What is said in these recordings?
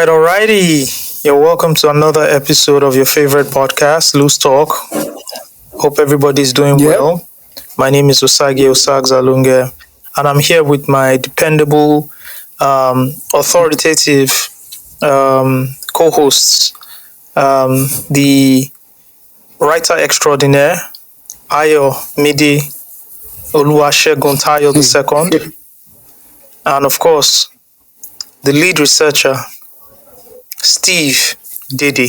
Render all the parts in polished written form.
Alrighty. You're welcome to another episode of your favorite podcast, Loose Talk. Hope everybody's doing well. My name is Osagie Zalunge, and I'm here with my dependable, authoritative co-hosts, the writer extraordinaire, Ayo Midi Oluwasegun Tayo II, and of course, the lead researcher, Steve Diddy.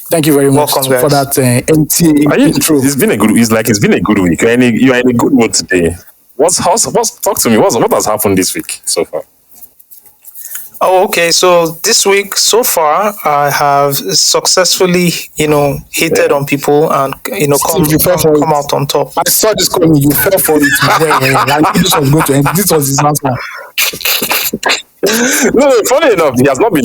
Thank you very much Welcome, guys. for that empty intro. It's been a good week. You are in a good mood today. Talk to me. What has happened this week so far? Oh, okay. So this week, so far, I have successfully, hated on people and come out on top. I saw this coming. You fell for it. I knew this was going to end. This was his answer. No, funny enough, he has not been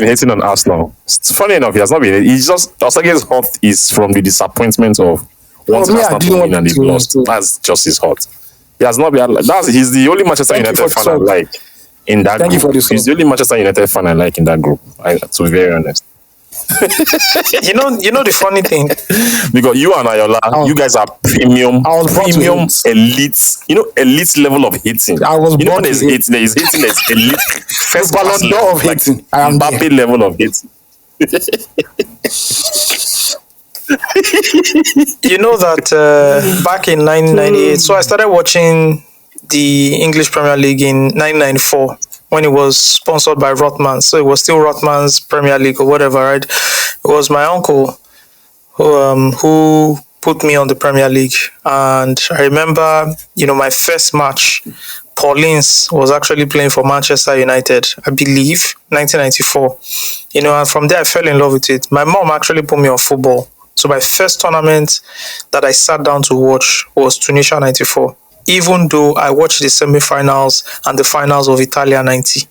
hating on Arsenal. Funny enough, he has not been. He's just Osage's hurt is from the disappointment of once Arsenal to win and they've lost. That's just his hurt. He has not been. He's the only Manchester United fan I like in that group. He's the only Manchester United fan I like in that group. To be very honest. you know the funny thing, because you and Ayola, you guys are premium elite, elite level of hitting. I was born there's hitting, there's elite first Ballon d'Or of hitting. I am Mbappe level of hitting. You know that back in 1998, so I started watching the English Premier League in 1994 when it was sponsored by Rothmans. So it was still Rothmans Premier League or whatever, right? It was my uncle who put me on the Premier League. And I remember, my first match, Paulins was actually playing for Manchester United, I believe, 1994. And from there I fell in love with it. My mom actually put me on football. So my first tournament that I sat down to watch was Tunisia 94. Even though I watched the semi-finals and the finals of Italia 90.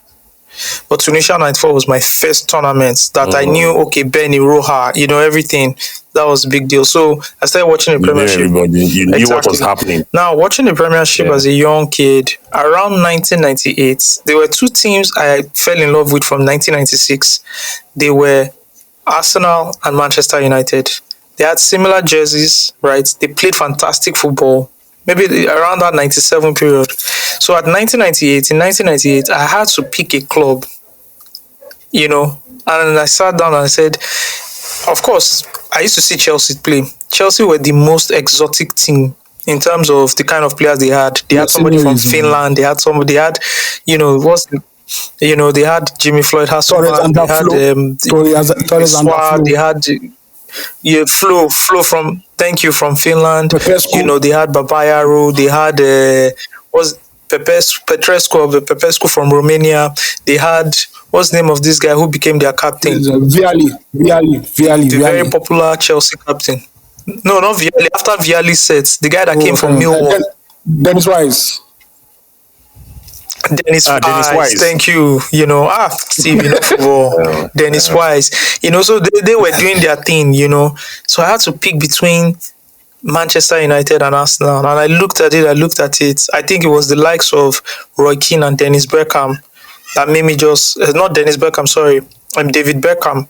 But Tunisia 94 was my first tournament that I knew, Benny, Roja, everything. That was a big deal. So I started watching the Premiership. You knew what was happening. Now, watching the Premiership as a young kid, around 1998, there were two teams I fell in love with from 1996. They were Arsenal and Manchester United. They had similar jerseys, right? They played fantastic football. Maybe around that 97 period. So in 1998, I had to pick a club, and I sat down and I said, of course, I used to see Chelsea play. Chelsea were the most exotic team in terms of the kind of players they had. They had somebody from Finland. They had, they had Jimmy Floyd Hasselman. They had Flo from from Finland. They had Babayaro. They had Pepescu from Romania. They had what's the name of this guy who became their captain? Vialli. Very popular Chelsea captain. No, not Vialli. After Vialli sets, the guy that came from Millwall. Dennis Wise. Dennis Wise. Thank you. Steve, football. Dennis Wise. So they were doing their thing, So I had to pick between Manchester United and Arsenal. And I looked at it. I think it was the likes of Roy Keane and Dennis Bergkamp that made me just, not Dennis Bergkamp, sorry. I'm David Beckham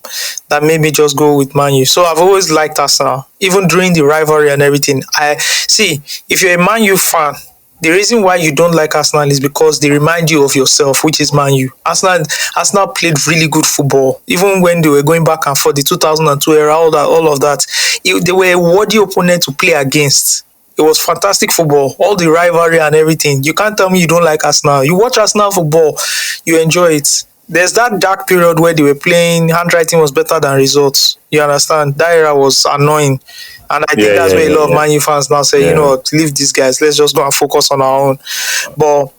that made me just go with Man U. So I've always liked Arsenal, even during the rivalry and everything. If you're a Man U fan, the reason why you don't like Arsenal is because they remind you of yourself, which is Man U. Arsenal played really good football, even when they were going back and forth, the 2002 era, all of that. They were a worthy opponent to play against. It was fantastic football, all the rivalry and everything. You can't tell me you don't like Arsenal. You watch Arsenal football, you enjoy it. There's that dark period where they were playing, handwriting was better than results. You understand? That era was annoying. And I think that's where a lot of Man U fans now say, leave these guys. Let's just go and focus on our own. But,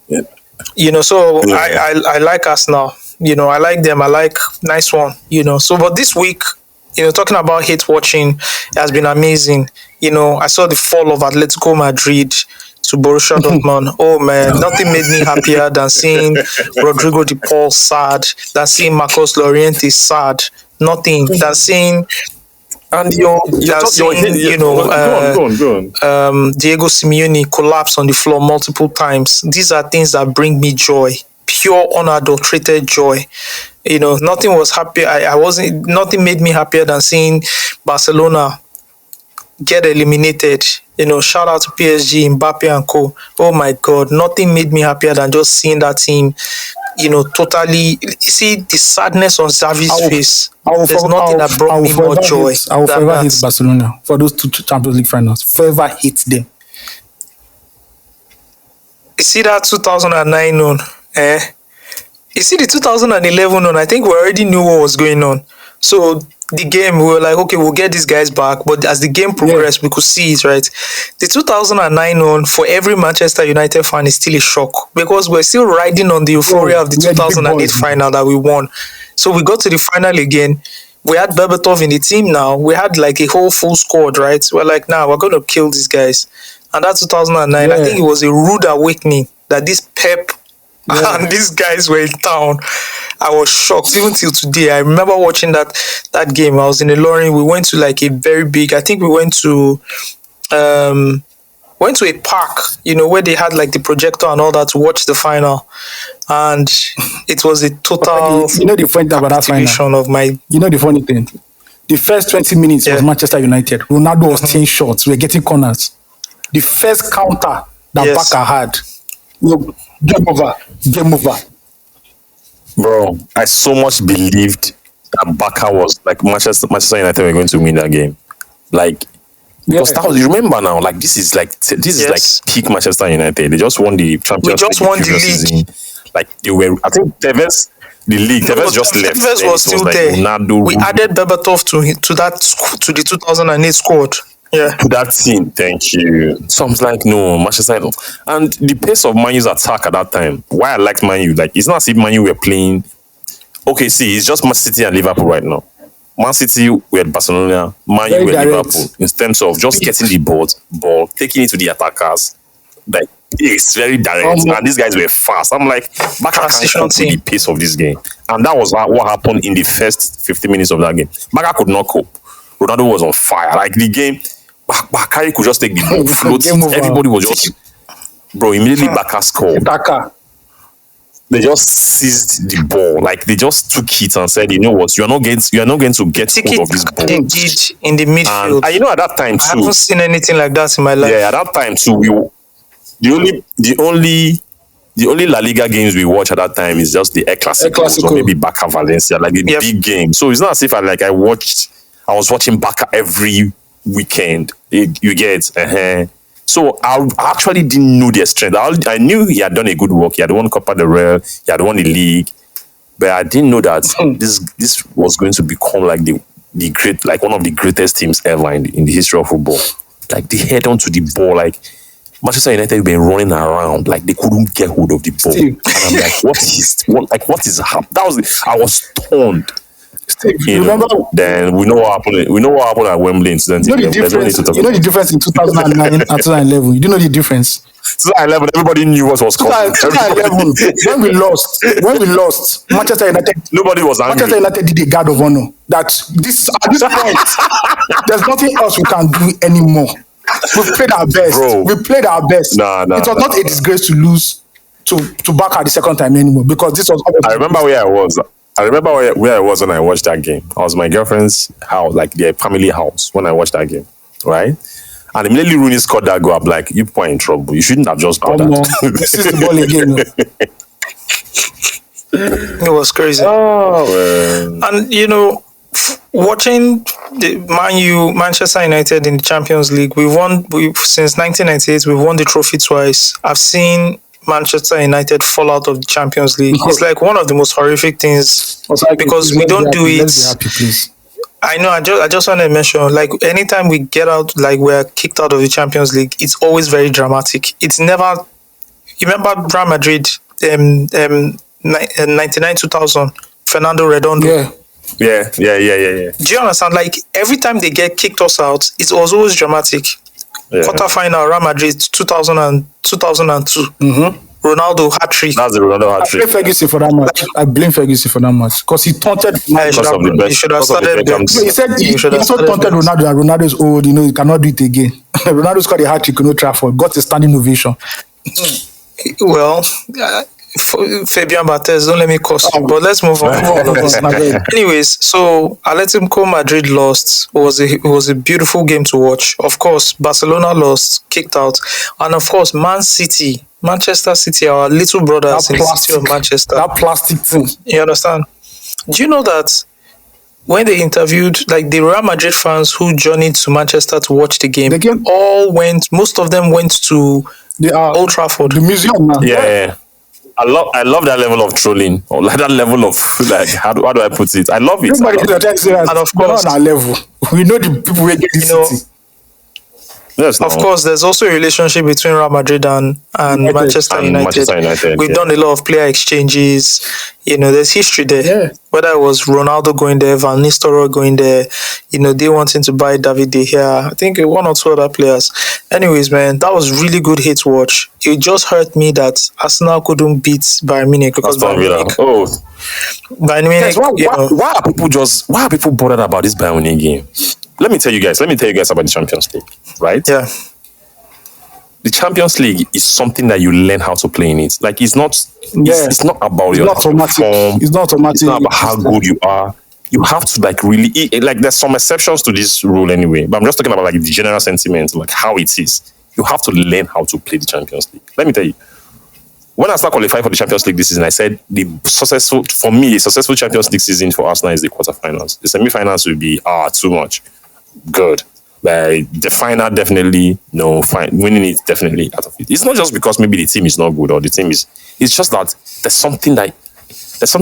I like Arsenal. I like them. I like nice one. So, but this week, talking about hate watching has been amazing. I saw the fall of Atletico Madrid to Borussia Dortmund. Oh man, nothing made me happier than seeing Rodrigo de Paul sad, than seeing Marcos Llorente sad. Nothing than seeing Diego Simeone collapse on the floor multiple times. These are things that bring me joy, pure, unadulterated joy. You know, nothing was happy. I wasn't. Nothing made me happier than seeing Barcelona get eliminated. You know, shout out to PSG, Mbappe and co. Oh my God, nothing made me happier than just seeing that team. You know, totally see the sadness on Xavi's face. There's nothing that brought me more joy. I will forever hate Barcelona for those two Champions League finals. Forever hate them. You see that 2009 one? You see the 2011 one? I think we already knew what was going on. So the game, we were like, okay, we'll get these guys back. But as the game progressed, we could see it, right? The 2009 one, for every Manchester United fan, is still a shock because we're still riding on the euphoria of the 2008 final that we won. So we got to the final again. We had Berbatov in the team now. We had like a whole full squad, right? We're like, nah, we're going to kill these guys. And that 2009, I think it was a rude awakening that this Pep and these guys were in town. I was shocked even till today. I remember watching that game. I was in a lorry. We went to like a very big, I think we went to a park, you know, where they had like the projector and all that to watch the final. And it was a total the funny thing about that final of my... You know the funny thing? The first 20 minutes was Manchester United. Ronaldo was 10 shots. We were getting corners. The first counter that Barca had, game over. Bro, I so much believed that Barca was like Manchester United were going to win that game. Like, because that was, you remember now, like this is like peak Manchester United. They just won the Champions League. We just won the league. Season. Like they were, I think Tevez, the league, Tevez just left. Tevez was still there. Ronaldo, we added Berbatov to the 2008 squad. Yeah. To that team, thank you. So I was like, no, Manchester United. And the pace of Man U's attack at that time, why I liked Man U, like, it's not as if Man U were playing. Okay, see, it's just Man City and Liverpool right now. Man City, we had Barcelona, Man U, we had Liverpool. In terms of just getting the ball, taking it to the attackers. Like, it's very direct. And these guys were fast. I'm like, Barca can't cope with the pace of this game. And that was what happened in the first 50 minutes of that game. Barca could not cope. Ronaldo was on fire. Like, the game... Bakary could just take the ball, float. Everybody was just, bro. Immediately Barca scored. They just seized the ball, like they just took it and said, "You know what? You are not going to get hold of this ball." Indeed, in the midfield. And you know, at that time too, I haven't seen anything like that in my life. Yeah, at that time too, the only La Liga games we watch at that time is just the El Clasico, or maybe Barca Valencia, like the big game. So it's not as if I was watching Barca every weekend. You get So I actually didn't know their strength. I knew he had done a good work. He had won Copa del Rey, he had won the league, but I didn't know that this was going to become like the great, like one of the greatest teams ever in the history of football. Like they head onto the ball, like Manchester United been running around, like they couldn't get hold of the ball. And I'm like, what is happening? I was stunned. Steve, you remember? Then we know what happened. We know what happened at Wembley incident. You know the difference in 2009 and 2011. You do know the difference. 2011, everybody knew what was coming. 2011, when we lost, Manchester United. Nobody was angry. Manchester United did a guard of honor. That this at this point, there's nothing else we can do anymore. We played our best. Bro. We played our best. It was not a disgrace to lose to Barca the second time anymore because this was. I remember where I was. I remember where I was when I watched that game. I was at my girlfriend's house, like their family house, when I watched that game, right? And immediately Rooney scored that goal. I'm like, you are in trouble. You shouldn't have just got that. This is the ball again. It was crazy. Oh, man. And, you know, watching the Manchester United in the Champions League, since 1998, we've won the trophy twice. I've seen Manchester United fall out of the Champions League. It's like one of the most horrific things because we don't do it. I know. I just want to mention, like, anytime we get out, like we're kicked out of the Champions League, it's always very dramatic. It's never. You remember Real Madrid, 99-2000, Fernando Redondo. Yeah. Do you understand? Like every time they get kicked us out, it was always dramatic. Quarterfinal, Real Madrid, 2002. Ronaldo hat-trick. That's the Ronaldo hat-trick. I blame Ferguson for that match. Because he taunted. He should have started. He said he also taunted Ronaldo, and Ronaldo's old. You know, he cannot do it again. Ronaldo scored a hat-trick in Old Trafford, got a standing ovation. Well, Fabian Barthez, don't let me curse you, but let's move on. Anyways, so Atletico Madrid lost. It was a beautiful game to watch. Of course, Barcelona lost, kicked out, and of course, Manchester City, our little brothers in the city of Manchester. That plastic thing. You understand? Do you know that when they interviewed, like, the Real Madrid fans who journeyed to Manchester to watch the game, most of them went to Old Trafford, the museum, man. Yeah. I love that level of trolling, or like that level of, like, how do I put it? I love it. And of course, on our level, we know the people who get this city. Yes, of course, there's also a relationship between Real Madrid and Manchester United. We've done a lot of player exchanges. There's history there. Yeah. Whether it was Ronaldo going there, Van Nistelrooy going there, they wanting to buy David De Gea. I think one or two other players. Anyways, man, that was really good hit to watch. It just hurt me that Arsenal couldn't beat Bayern Munich because Bayern Munich. Why are people bothered about this Bayern Munich game? Let me tell you guys about the Champions League, right? Yeah. The Champions League is something that you learn how to play in it. Like, it's not about your form. It's not automatic. It's not about how good you are. You have to, like, really, like, there's some exceptions to this rule anyway, but I'm just talking about, like, the general sentiment, like how it is. You have to learn how to play the Champions League. Let me tell you, when I started qualifying for the Champions League this season, I said the successful Champions League season for Arsenal is the quarterfinals. The semi-finals will be too much. Good. But the final, definitely, winning it, definitely out of it. It's not just because maybe the team is not good or the team is, it's just that there's something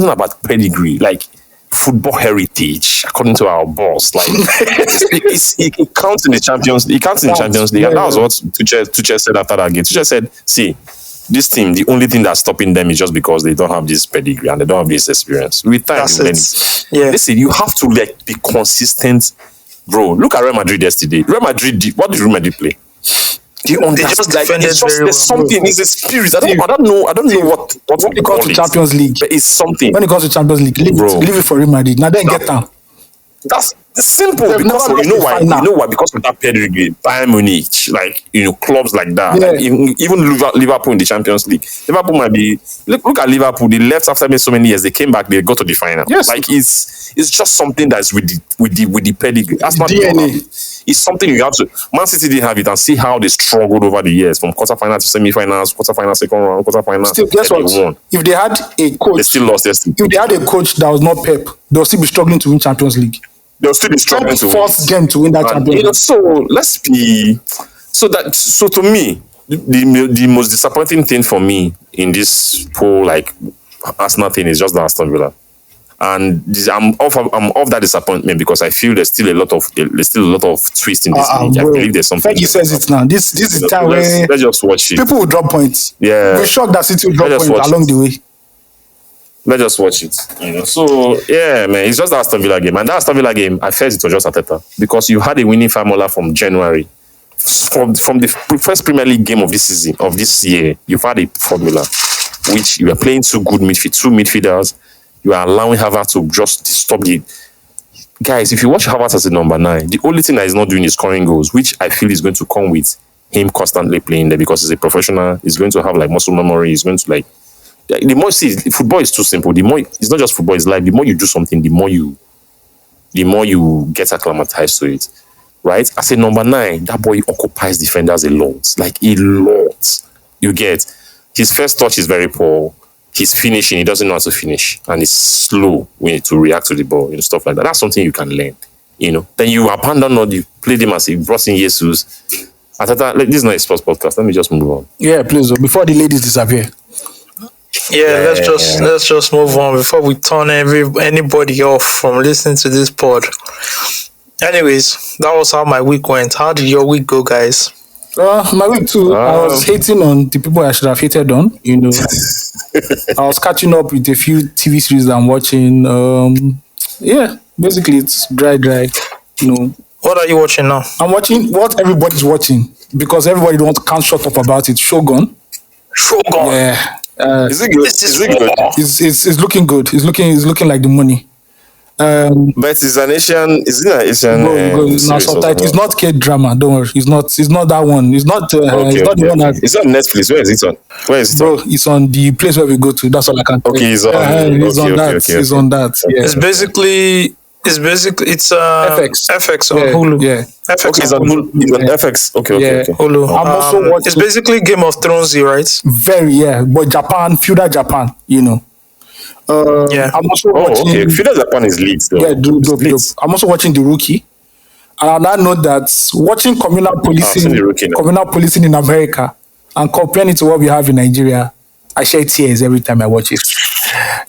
about pedigree, like football heritage, according to our boss. Like, it counts in the Champions League. It counts in the Champions League. And that was what Tuchel said after that game. Tuchel said, see, this team, the only thing that's stopping them is just because they don't have this pedigree and they don't have this experience. With time, listen, you have to, like, be consistent. Bro, look at Real Madrid yesterday. What did Real Madrid play? They just defended very well. There's something. It's a spirit. I don't know what when it comes to Champions League. But it's something. When it comes to Champions League, leave it for Real Madrid. Now then get down. That's simple. Because you know why? Because of that pedigree, Bayern Munich, like, clubs like that. Yeah. Like, even Liverpool in the Champions League. Liverpool might be. Look at Liverpool. They left after so many years. They came back. They got to the final. Yes. Like, it's just something that's with the pedigree. That's not DNA. It's something you have to. Man City didn't have it, and see how they struggled over the years from quarterfinals to semi-finals, quarterfinals, second round, quarterfinals. Still, guess what? If they had a coach, they still lost yesterday. If they had a coach that was not Pep, they'll still be struggling to win Champions League. They'll still be struggling to win. Force them to win that Champions League. So let's be. So to me, the most disappointing thing for me in this whole, like, Arsenal thing is just the Aston Villa. And I'm off that disappointment because I feel there's still a lot of twist in this league. I believe there's something. He says it now. This is the time where let's just watch it. People will drop points. Yeah, we're shocked that City will drop points along the way. Let's just watch it. So yeah, man, it's just the Aston Villa game, and that Aston Villa game, I felt it was just Arteta because you had a winning formula from January. From the first Premier League game of this season, of this year, you've had a formula which you are playing two midfielders. You are allowing Havertz to just stop the guys. If you watch Havertz as a number 9, the only thing that he's not doing is scoring goals, which I feel is going to come with him constantly playing there because he's a professional. He's going to have, like, muscle memory. He's going to, like, the more football is too simple. The more it's not just football; it's life. The more you do something, the more you get acclimatized to it, right? As a number 9, that boy occupies defenders a lot, like a lot. You get his first touch is very poor. His finishing, he doesn't know how to finish, and he's slow to react to the ball, stuff like that. That's something you can learn, Then you abandon or you play them as he brought in Jesus. This is not a sports podcast. Let me just move on. Yeah, please, before the ladies disappear. Yeah, let's just move on before we turn anybody off from listening to this pod. Anyways, that was how my week went. How did your week go, guys? My week too. I was hating on the people I should have hated on. I was catching up with a few TV series that I'm watching. Basically it's dry. What are you watching now? I'm watching what everybody's watching because everybody can't shut up about it. Shogun. Yeah. Is it good? It's looking good. It's looking like the money. But it's an Asian. Is it an Asian not series? subtitle. It's not K-drama. Don't worry. It's not. It's not that one. It's not. It's not the one that. It's on Netflix. Where is it on? Where is it Bro, on? it's on the place where we go to. That's all I can tell you. Okay, it's on. It's on that. It's on that. Yeah. It's basically FX on Hulu. Yeah. FX Okay, it's on Hulu. It's on FX. Okay. Hulu. I'm also watching. It's basically Game of Thrones, right? Very, but Japan, feudal Japan, I'm also watching. Okay. Feudal Japan is lit, though. Yeah, dope. I'm also watching The Rookie. And on that note, that watching communal policing in America and comparing it to what we have in Nigeria, I shed tears every time I watch it.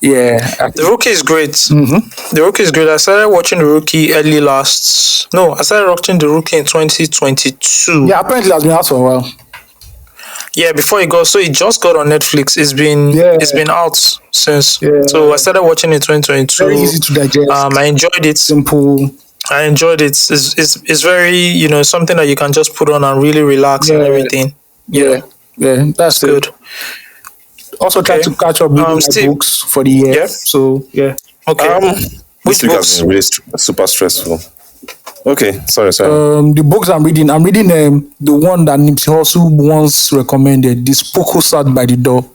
Yeah. The Rookie is great. Mm-hmm. The Rookie is great. I started watching The Rookie I started watching The Rookie in 2022. Yeah, apparently it has been out for a while. Yeah, before it got, so it just got on Netflix. It's been out since. Yeah. So I started watching it in 2022. Very easy to digest. I enjoyed it. Simple. I enjoyed it. It's very, something that you can just put on and really relax and everything. Yeah, that's good. Also try to catch up with my books for the year. Yeah. So yeah. Okay. Which week has been really super stressful. Okay, sorry. The books I'm reading the one that Nipsey Hussle once recommended, this Poco Sat by the Door,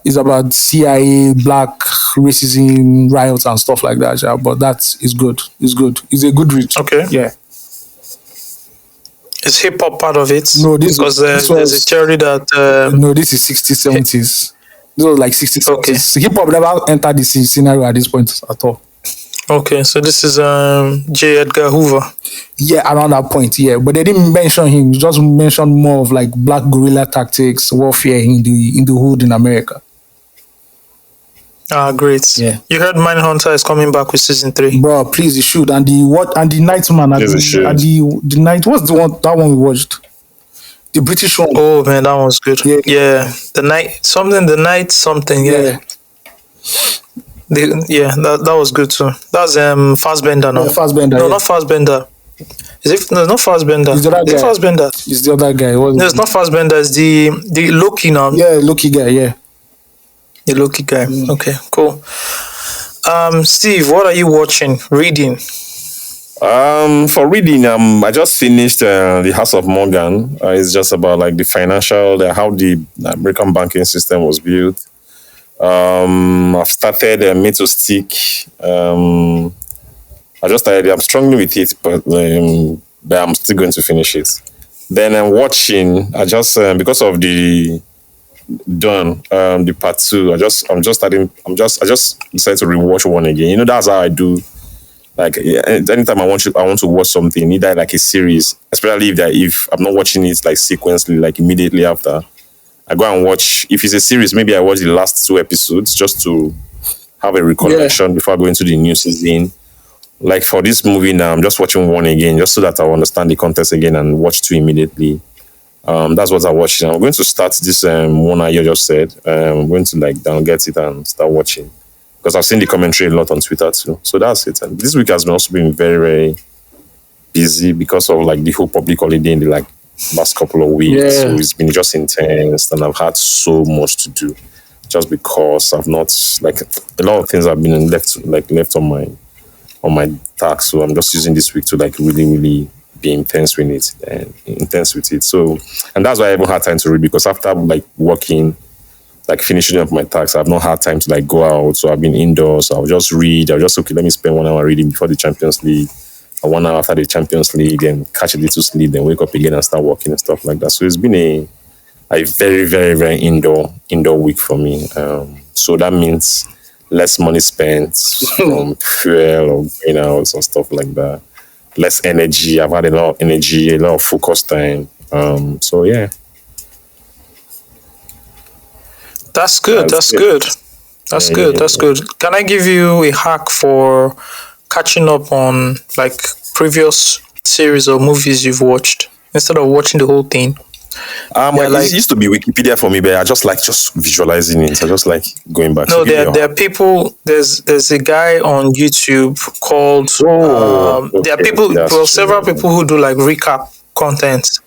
is about CIA, black racism, riots and stuff like that. Yeah, but that is good. It's good. It's a good read. Okay. Yeah. Is hip hop part of it? No, because there's a theory that no, this is 60s, 70s. This was like 60s. Okay. Hip hop never entered this scenario at this point at all. Okay, so this is J. Edgar Hoover. Yeah, around that point, yeah. But they didn't mention him. They just mentioned more of like black guerrilla tactics, warfare in the hood in America. Ah, great. Yeah. You heard Mindhunter is coming back with season 3. Bro, please, you should. And the Nightman the night, what's that one we watched? The British one. Oh man, that one's good. Yeah. The night something, yeah. That was good too. That's Fassbender now. Yeah, Fassbender. No, not Fassbender. Is it? No, not Fassbender. It's the other guy. Is it Fassbender? It's the other guy. No, it's not Fassbender. It's the Loki now. Yeah, Loki guy. Yeah. The Loki guy. Okay, cool. Steve, what are you watching? Reading? For reading, I just finished The House of Morgan. It's just about like the financial, how the American banking system was built. I've started Me to Stick. I just started. I'm struggling with it, but I'm still going to finish it. Then I'm watching. I just because of the the part 2. I just decided to rewatch one again. That's how I do. Like anytime I want to watch something, either like a series, especially if I'm not watching it like sequentially, like immediately after, I go and watch. If it's a series, maybe I watch the last 2 episodes just to have a recollection before I go into the new season. Like for this movie now, I'm just watching one again, just so that I understand the context again and watch 2 immediately. That's what I'm watching. I'm going to start this one I just said. I'm going to like get it and start watching. Because I've seen the commentary a lot on Twitter too. So that's it. And this week has also been very, very busy because of like the whole public holiday in the like last couple of weeks. Yeah. So it's been just intense and I've had so much to do just because I've not like a lot of things have been left on my task. So I'm just using this week to like really, really be intense with it. So, and that's why I haven't had time to read, because after like working, like finishing up my tasks, I've not had time to like go out. So I've been indoors. So I'll just read. Okay, let me spend 1 hour reading before the Champions League, and 1 hour after the Champions League, then catch a little sleep, then wake up again and start working and stuff like that. So it's been a very, very, very indoor week for me. So that means less money spent on fuel or going out and stuff like that. Less energy. I've had a lot of energy, a lot of focus time. So yeah. That's good. That's good. That's good. Can I give you a hack for catching up on like previous series or movies you've watched instead of watching the whole thing? It used to be Wikipedia for me, but I just like visualizing it. I just like going back. No, there are people. There's a guy on YouTube called. There are people. Several people who do like recap content,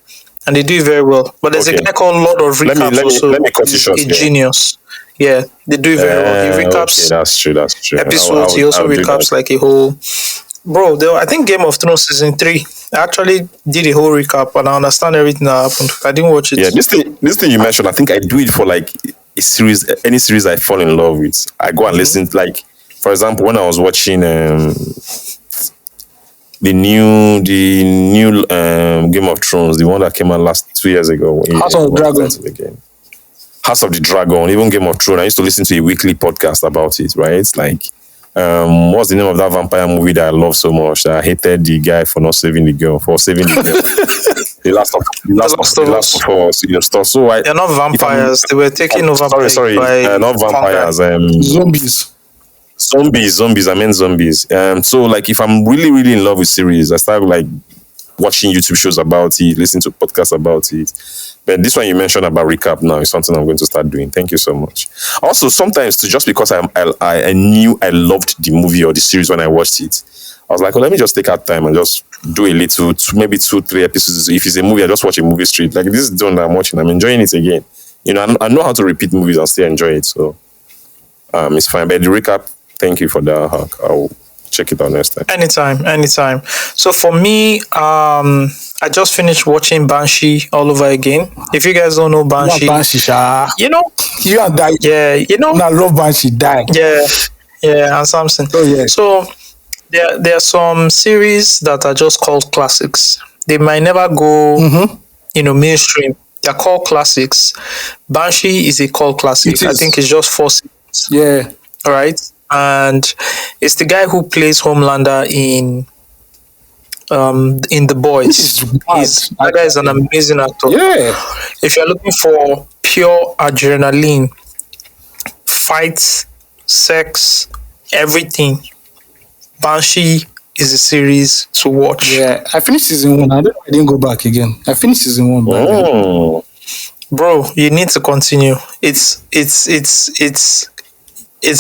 and they do it very well. But there's a guy called Lord of Recap. Let me cut you short. A genius. Yeah, they do it very well. He recaps That's true. episodes. He also recaps like a whole. Bro, I think Game of Thrones season 3. I actually did a whole recap and I understand everything that happened. I didn't watch it. Yeah, this thing you mentioned, I think I do it for like a series, any series I fall in love with. I go and listen. Like, for example, when I was watching the new Game of Thrones, the one that came out 2 years ago. House of the Dragon. House of the Dragon, even Game of Thrones. I used to listen to a weekly podcast about it, right? It's like, what's the name of that vampire movie that I love so much? That I hated the guy for not saving the girl, for saving the girl. The last of us, stuff. So they're not vampires. They were taken over sorry, not vampires. Zombies. I meant zombies. So like, if I'm really, really in love with series, I start like watching YouTube shows about it, listening to podcasts about it. But this one you mentioned about recap now is something I'm going to start doing. Thank you so much. Also, sometimes just because I knew I loved the movie or the series when I watched it, I was like, well, let me just take out time and just do a little, maybe 2-3 episodes. If it's a movie, I just watch a movie straight. Like, this is the one that I'm watching. I'm enjoying it again. You know, I know how to repeat movies and still enjoy it. So it's fine. But the recap, thank you for that, Hawk. I'll check it out next time. Anytime. So for me, I just finished watching Banshee all over again. If you guys don't know Banshee, you know, you are dying. Yeah, you know, I love Banshee. Die. Yeah, and Samson. Oh yeah. So there are some series that are just called classics. They might never go, mainstream. They're called classics. Banshee is a cult classic. I think it's just 4 seasons. Yeah. All right. And it's the guy who plays Homelander in The Boys. That guy is an amazing actor. Yeah. If you're looking for pure adrenaline, fights, sex, everything, Banshee is a series to watch. Yeah, I finished season 1. I didn't go back again. I finished season 1. Bro, you need to continue. It's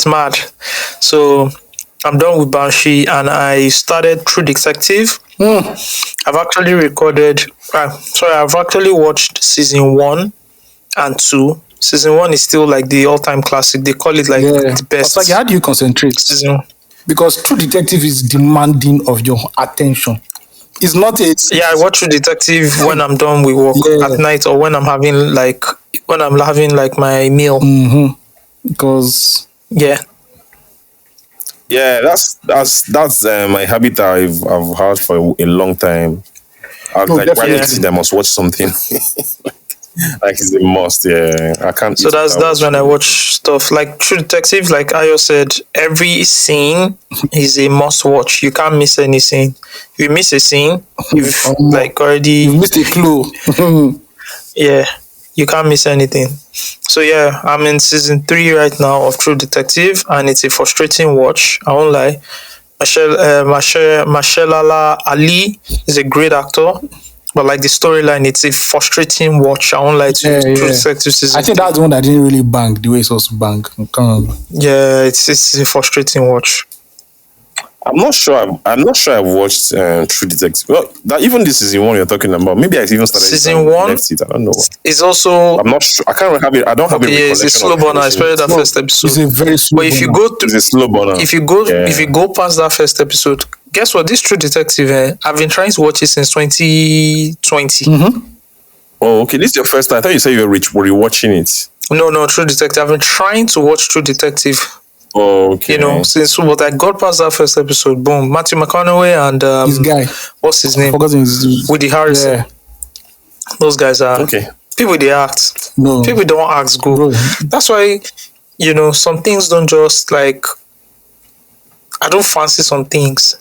mad. So I'm done with Banshee and I started True Detective. I've actually I've actually watched season 1 and 2. Season 1 is still like the all-time classic. They call it like the best. Like, how do you concentrate? Because True Detective is demanding of your attention. It's not a... Yeah, I watch True Detective when I'm done with work at night or when I'm having like my meal. Because... Yeah, that's my habit that I've had for a long time. I was like, I must watch something. Like it's a must. Yeah, I can't. So that's when I watch stuff like True Detective. Like Ayo said, every scene is a must watch. You can't miss any scene. If you miss a scene, you've you missed a clue. Yeah, you can't miss anything. So yeah, I'm in season 3 right now of True Detective, and it's a frustrating watch. I won't lie. Mahershala Ali is a great actor, but like the storyline, it's a frustrating watch. I won't lie to you. True Detective season I think that's the one that didn't really bang the way it's supposed to bang. Yeah, it's a frustrating watch. I'm not sure I've watched True Detective. Well, even this season 1 you're talking about. Maybe I even started season 1. Left it. I don't know. It's also. I'm not sure. I can't have it. I don't have it. Yeah, it's a slow burner, especially that first episode. It's a very slow. But if you go to, it's a slow burner. If you go past that first episode, guess what? This True Detective, I've been trying to watch it since 2020. Oh, okay. This is your first time. I thought you said you were rewatching it. No, True Detective. I've been trying to watch True Detective. Oh, okay. But I got past that first episode. Boom. Matthew McConaughey and this guy. What's his name? Woody Harrelson. Yeah. Those guys are okay. People they act. No. People don't act good. Bro. That's why, some things don't just like. I don't fancy some things.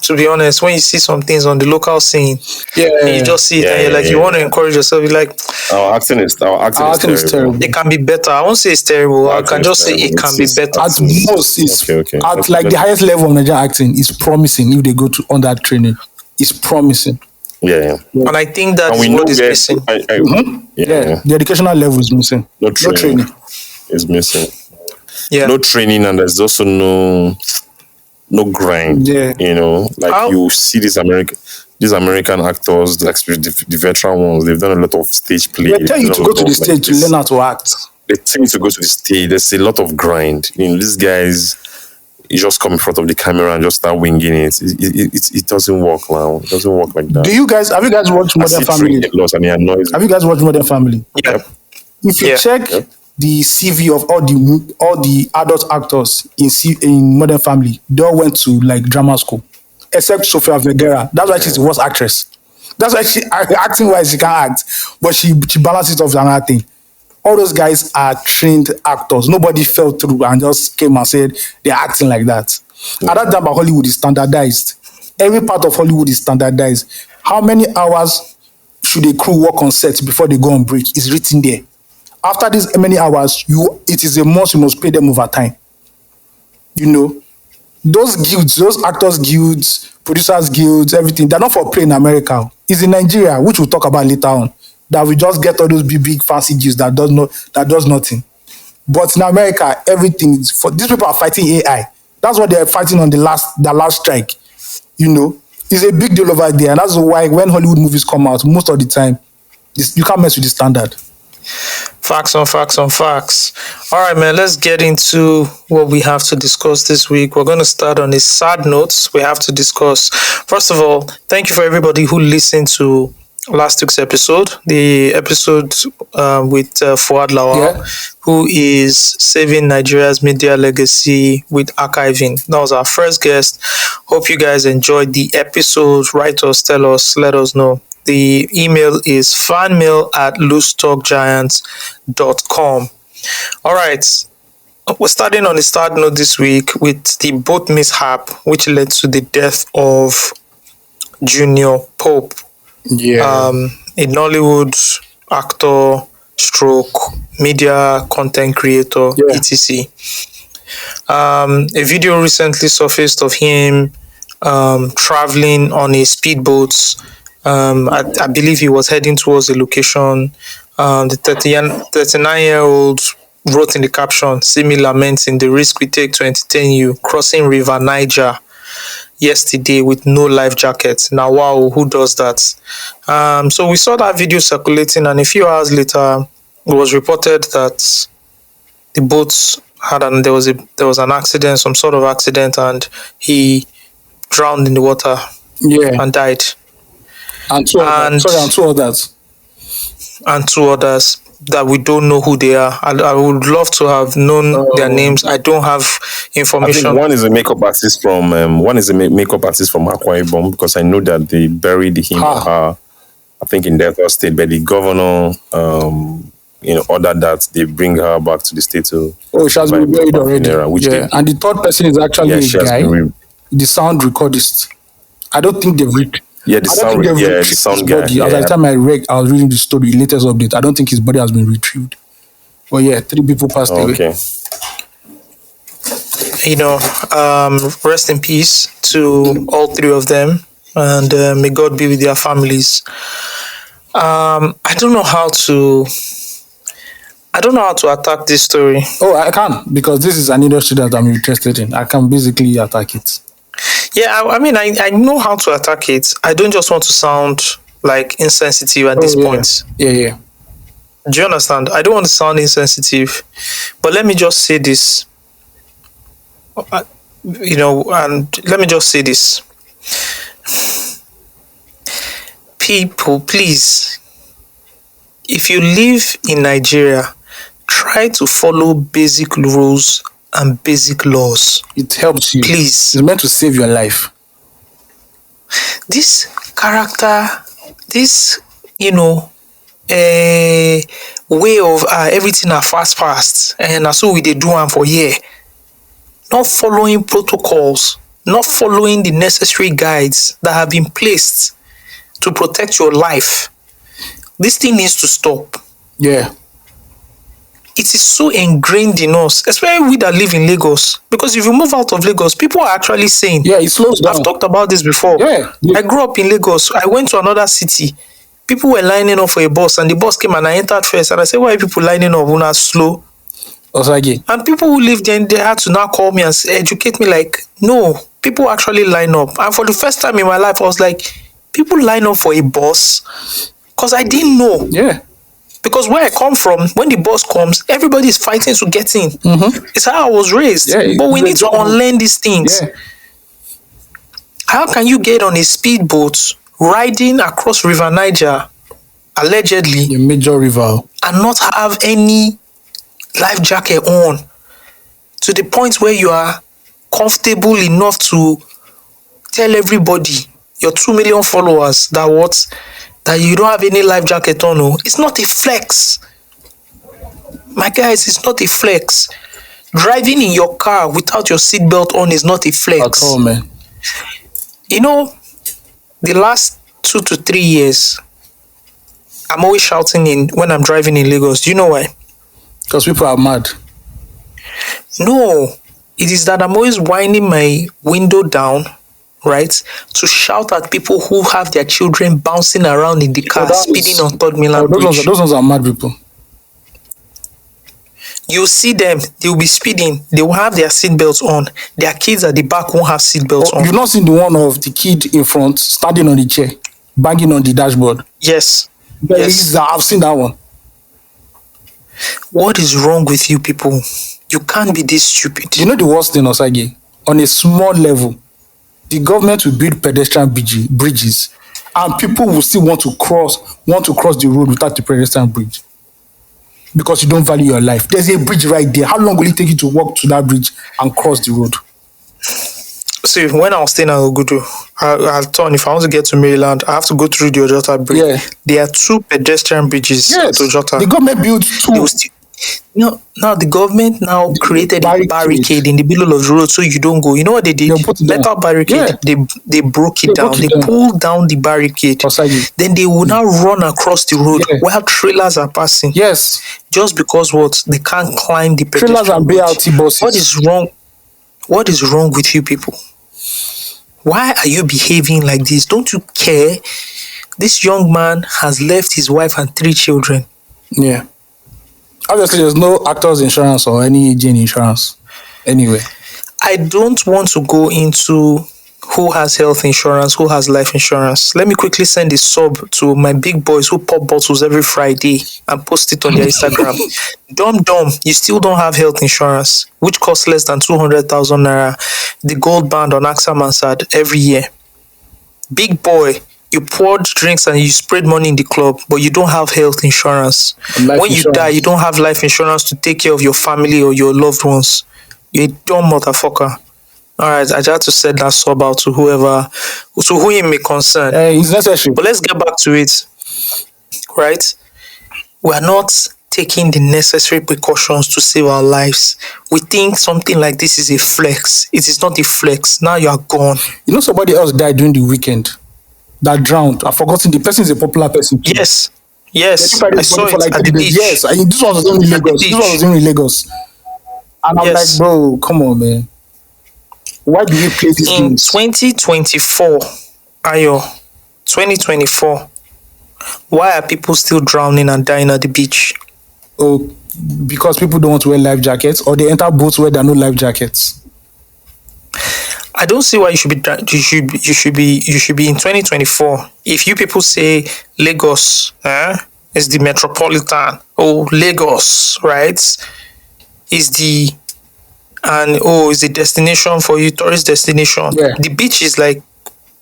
To be honest, when you see some things on the local scene, and you just see it and you're like, you want to encourage yourself, you're like, our acting is terrible. It can be better. I won't say it's terrible. I can just say it can be better. At most, it's at like the highest level of Nigerian acting is promising if they go on that training. It's promising. Yeah. And I think that is what is missing. The educational level is missing. No training. Is missing. Yeah. No training, and there's also no grind. Yeah. You see these American actors, like the veteran ones, they've done a lot of stage play. They tell you to go to the stage to learn how to act. they tend to go to the stage. There's a lot of grind. These guys, you just come in front of the camera and just start winging it. It doesn't work now. It doesn't work like that. Have you guys watched Modern Family? Have you guys watched Modern Family? Yeah. If you check the CV of all the adult actors in Modern Family, they all went to like drama school, except Sofia Vergara. That's why she's the worst actress. That's why she acting wise she can't act, but she balances it off with another thing. All those guys are trained actors. Nobody fell through and just came and said they're acting like that. At that time, Hollywood is standardized. Every part of Hollywood is standardized. How many hours should a crew work on set before they go on break? It's written there. After these many hours, it is a must. You must pay them overtime. Those guilds, those actors guilds, producers guilds, everything. They're not for play in America. It's in Nigeria, which we'll talk about later on. That we just get all those big fancy deals that does nothing. But in America, everything is for these people are fighting AI. That's what they're fighting on the last strike. It's a big deal over there, and that's why when Hollywood movies come out, most of the time, you can't mess with the standard. Facts on facts on facts. All right, man, let's get into what we have to discuss this week. We're going to start on a sad note. We have to discuss. First of all, thank you for everybody who listened to last week's episode, the episode with Fuad Lawal, who is saving Nigeria's media legacy with archiving. That was our first guest. Hope you guys enjoyed the episode. Write us, tell us, let us know. The email is fanmail@loosetalkgiants.com. All right. We're starting on a sad note this week with the boat mishap, which led to the death of Jnr Pope. Yeah. A Nollywood actor, stroke, media content creator, etc. A video recently surfaced of him traveling on a speedboat. I believe he was heading towards a location. The 39-year-old wrote in the caption, "See me lamenting the risk we take to entertain you, crossing River Niger yesterday with no life jacket." Now, wow, who does that? So we saw that video circulating, and a few hours later, it was reported that the boat there was an accident, some sort of accident, and he drowned in the water and died. And two others. And two others that we don't know who they are. I would love to have known their names. I don't have information. I think one is a makeup artist from Akwa Ibom, because I know that they buried him or her, I think in Delta State, but the governor ordered that they bring her back to the state to. Oh, she has been buried already. And the third person is actually a guy, the sound recordist. I don't think they've reached. Yeah, the sound guy. At the time I was reading the story, latest update. I don't think his body has been retrieved. But 3 people passed away. Okay. Rest in peace to all 3 of them, and may God be with their families. I don't know how to attack this story. Oh, I can, because this is an industry that I'm interested in. I can basically attack it. Yeah, I mean, I know how to attack it. I don't just want to sound like insensitive at this point. Yeah. Do you understand? I don't want to sound insensitive, but let me just say this. And let me just say this. People, please, if you live in Nigeria, try to follow basic rules and basic laws. It helps you. Please. It's meant to save your life. This character, this, way of everything are fast, and so we they do one for year. Not following protocols, not following the necessary guides that have been placed to protect your life. This thing needs to stop. Yeah. It is so ingrained in us, especially we that live in Lagos. Because if you move out of Lagos, people are actually saying, it slows down. I've talked about this before. Yeah. I grew up in Lagos. I went to another city. People were lining up for a bus, and the bus came and I entered first. And I said, why are people lining up when are slow? Osagie. And people who lived there, they had to now call me and educate me like, no, people actually line up. And for the first time in my life, I was like, people line up for a bus? Because I didn't know. Yeah. Because where I come from, when the bus comes, everybody is fighting to get in. It's how I was raised. Yeah, but we need to unlearn these things. Yeah. How can you get on a speedboat riding across River Niger, allegedly, A major river. and not have any life jacket on, to the point where you are comfortable enough to tell everybody, your 2 million followers, that you don't have any life jacket on? No, it's not a flex. My guys, it's not a flex. Driving in your car without your seatbelt on is not a flex. At all, man. You know, the last 2 to 3 years, I'm always shouting when I'm driving in Lagos. Do you know why? Because people are mad. No, it is that I'm always winding my window down, right, to shout at people who have their children bouncing around in the car, speeding on Third Mainland Bridge. Those ones are mad people. You see them, they will be speeding, they will have their seatbelts on. Their kids at the back won't have seatbelts on. You've not seen the one of the kid in front standing on the chair, banging on the dashboard? Yes. Yes. I've seen that one. What is wrong with you people? You can't be this stupid. You know the worst thing, Osagie? On a small level, the government will build pedestrian bridges, and people will still want to cross the road without the pedestrian bridge. Because you don't value your life. There's a bridge right there. How long will it take you to walk to that bridge and cross the road? See, when I was staying at Ogudu, I thought if I want to get to Maryland, I have to go through the Ojota Bridge. Yeah. There are 2 pedestrian bridges at Ojota. The government built 2. Now the government created a barricade in the middle of the road so you don't go. You know what they did? Metal barricade. Yeah. They broke it down. They pulled down the barricade. Then they will now run across the road while trailers are passing. Yes. Just because they can't climb the pedestrian trailers and BRT buses. What is wrong? What is wrong with you people? Why are you behaving like this? Don't you care? This young man has left his wife and 3 children. Yeah. Obviously, there's no actors insurance or any agent insurance anyway. I don't want to go into who has health insurance, who has life insurance. Let me quickly send a sub to my big boys who pop bottles every Friday and post it on their Instagram. Dumb, you still don't have health insurance, which costs less than 200,000 naira. The gold band on AXA Mansard every year. Big boy, you poured drinks and you sprayed money in the club, but you don't have health insurance. When you die, you don't have life insurance to take care of your family or your loved ones. You're a dumb motherfucker. All right, I just had to set that sub out to who it may concern. It's necessary. But let's get back to it. Right? We are not taking the necessary precautions to save our lives. We think something like this is a flex. It is not a flex. Now you are gone. You know somebody else died during the weekend that drowned. I've forgotten. The person is a popular person. Yes. I saw it at the beach. Yes, this one was in Lagos. This one was in Lagos. And I'm like, bro, come on, man. Why do you play this in 2024, Ayo, 2024, why are people still drowning and dying at the beach? Oh, because people don't want to wear life jackets, or they enter boats where there are no life jackets. I don't see why you should be in 2024. If you people say Lagos is the metropolitan, Lagos, right, is the destination for you, tourist destination. Yeah. The beach is like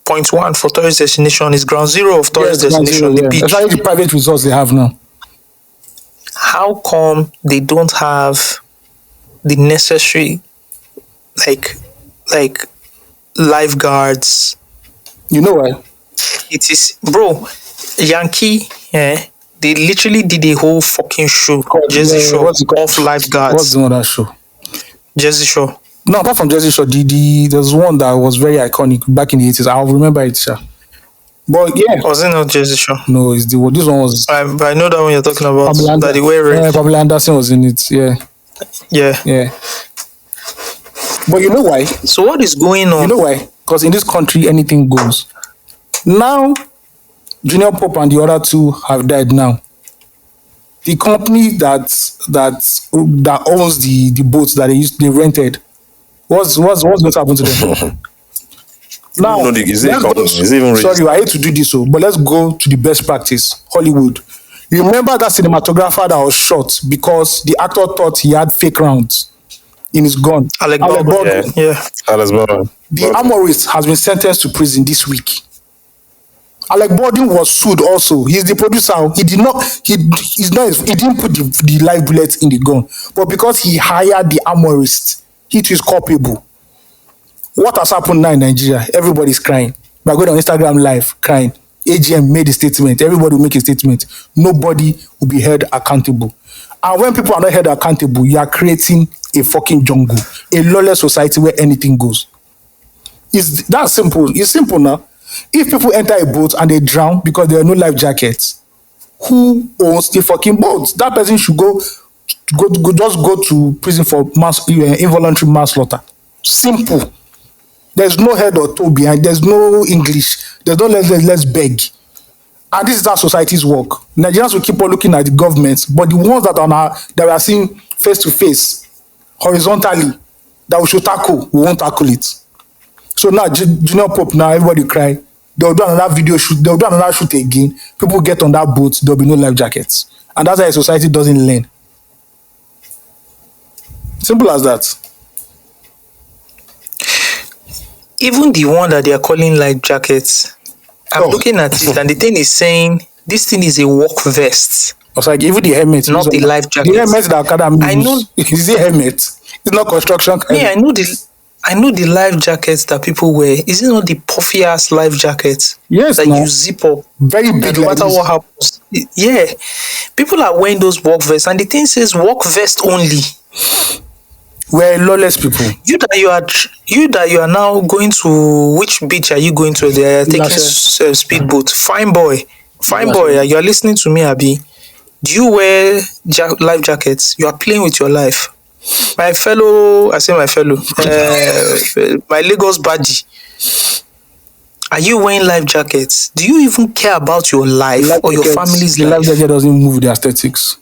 0.1 for tourist destination. It's ground zero of tourist destination. The beach. That's like the private resorts they have now. How come they don't have the necessary like lifeguards? You know why? It is, bro, Yankee, they literally did a whole fucking show, Jersey Show, of lifeguards. What's the other show? Jersey Shore. No, apart from Jersey Shore, there's one that was very iconic back in the 80s. I'll remember it, sir. But yeah. Was it not Jersey Shore? No, this one was. I know that one you're talking about. That the way Pamela Anderson was in it. Yeah. But you know why? So what is going on? You know why? Because in this country, anything goes. Now, Jnr Pope and the other 2 have died now. The company that owns the boats that they rented, what's going to happen to them? Now, sorry, I hate to do this, but let's go to the best practice, Hollywood. You remember that cinematographer that was shot because the actor thought he had fake rounds in his gun? Alec Alec Baldwin. Baldwin. Yeah. Alex Baldwin. The armorist has been sentenced to prison this week. Alec Baldwin was sued also. He's the producer. He did not. He didn't put the live bullets in the gun, but because he hired the armorist, he too is culpable. What has happened now in Nigeria? Everybody's crying. We're going on Instagram live crying. AGM made a statement. Everybody will make a statement. Nobody will be held accountable. And when people are not held accountable, you are creating a fucking jungle, a lawless society where anything goes. That's simple. It's simple now. If people enter a boat and they drown because there are no life jackets, who owns the fucking boat? That person should go to prison for involuntary manslaughter. Simple. There's no head or toe behind. There's no English. There's no let's beg. And this is how societies work. Nigerians will keep on looking at the government, but the ones that we are seeing face to face, horizontally, that we should tackle, we won't tackle it. So now, Jnr Pope, now everybody cry. They'll do another video shoot. They'll do another shoot again. People get on that boat. There'll be no life jackets. And that's why society doesn't learn. Simple as that. Even the one that they are calling life jackets, I'm looking at it, and the thing is saying this thing is a work vest. Osagie, even the helmet, not the life jacket. The helmet that Academy I know. Is a helmet. It's not construction. Yeah, I know the life jackets that people wear. Is it not the puffy ass life jackets? Yes, that no. you zip up. Very big. No matter what happens. Yeah, people are wearing those work vests, and the thing says work vest only. We're lawless people. You that you are now going to, which beach are you going to? They are taking speedboat. Fine boy, you are listening to me, Abi. Do you wear life jackets? You are playing with your life. My fellow, my Lagos buddy. Are you wearing life jackets? Do you even care about your life or your family's life? The life jacket doesn't move the aesthetics.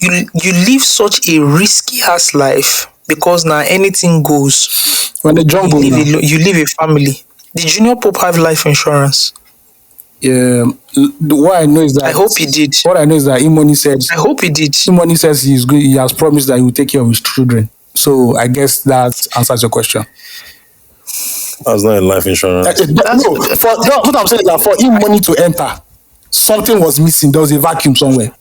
You live such a risky ass life because now anything goes. When the jungle, you live a family. Did Jnr Pope have life insurance? Yeah. What I know is that I hope he did. What I know is that Imoni said. I hope he did. Imoni says he has promised that he will take care of his children. So I guess that answers your question. That's not a life insurance. What I'm saying is that for Imoni to enter, something was missing. There was a vacuum somewhere.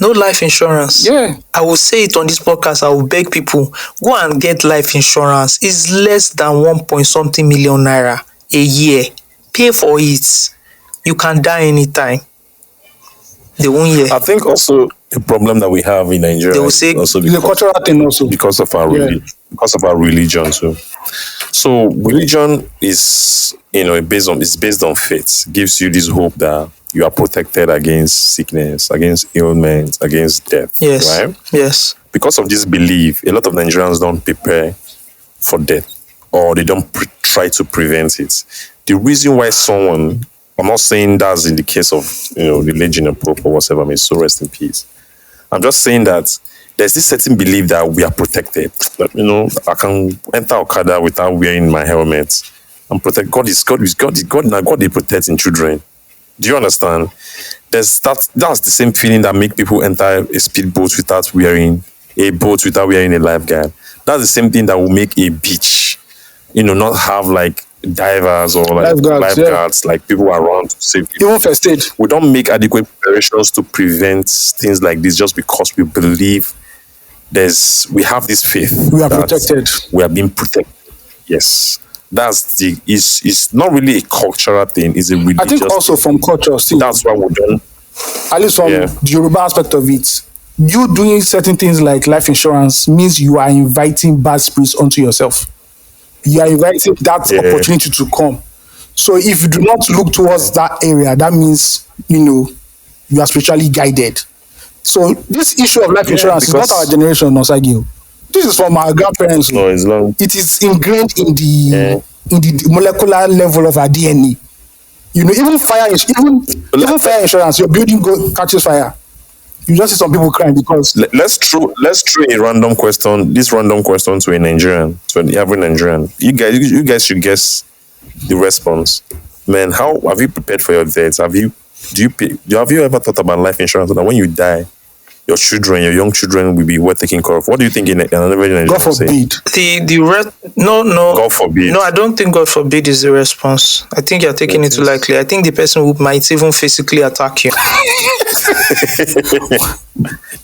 No life insurance. Yeah. I will say it on this podcast. I will beg people, go and get life insurance. It's less than 1 something million naira a year. Pay for it. You can die anytime. They won't hear. I think also the problem that we have in Nigeria they will say also it's a cultural thing also. Because of our religion too. So religion is based on faith. It gives you this hope that you are protected against sickness, against ailments, against death. Yes. Right? Yes. Because of this belief, a lot of Nigerians don't prepare for death, or they don't try to prevent it. The reason why I'm not saying that's in the case of the late Jnr Pope or whatever, may so rest in peace. I'm just saying that there's this certain belief that we are protected. That, I can enter Okada without wearing my helmet. I'm protected. God is God. Now God is protecting children. Do you understand? That's the same feeling that make people enter a speedboat without wearing a lifeguard. That's the same thing that will make a beach, not have like divers or like lifeguards, like people around to save people. Even first aid. We don't make adequate preparations to prevent things like this just because we believe we have this faith. We are protected. We are being protected. Yes. It's not really a cultural thing, it's a religious I think also from culture, see, that's why we don't. At least from the Yoruba aspect of it, you doing certain things like life insurance means you are inviting bad spirits onto yourself. You are inviting that opportunity to come. So if you do not look towards that area, that means, you are spiritually guided. So this issue of life insurance is not our generation, Osagie. This is from our grandparents. No, it's long. It is ingrained in the molecular level of our DNA. Even fire insurance, your building catches fire. You just see some people crying because let's throw a random question. This random question to a Nigerian, to an average Nigerian. You guys should guess the response. Man, how have you prepared for your death? Have you Have you ever thought about life insurance that when you die, your young children will be well taken care of? What do you think in another generation? God forbid. No. God forbid. No, I don't think God forbid is the response. I think you're taking it too lightly. I think the person who might even physically attack you.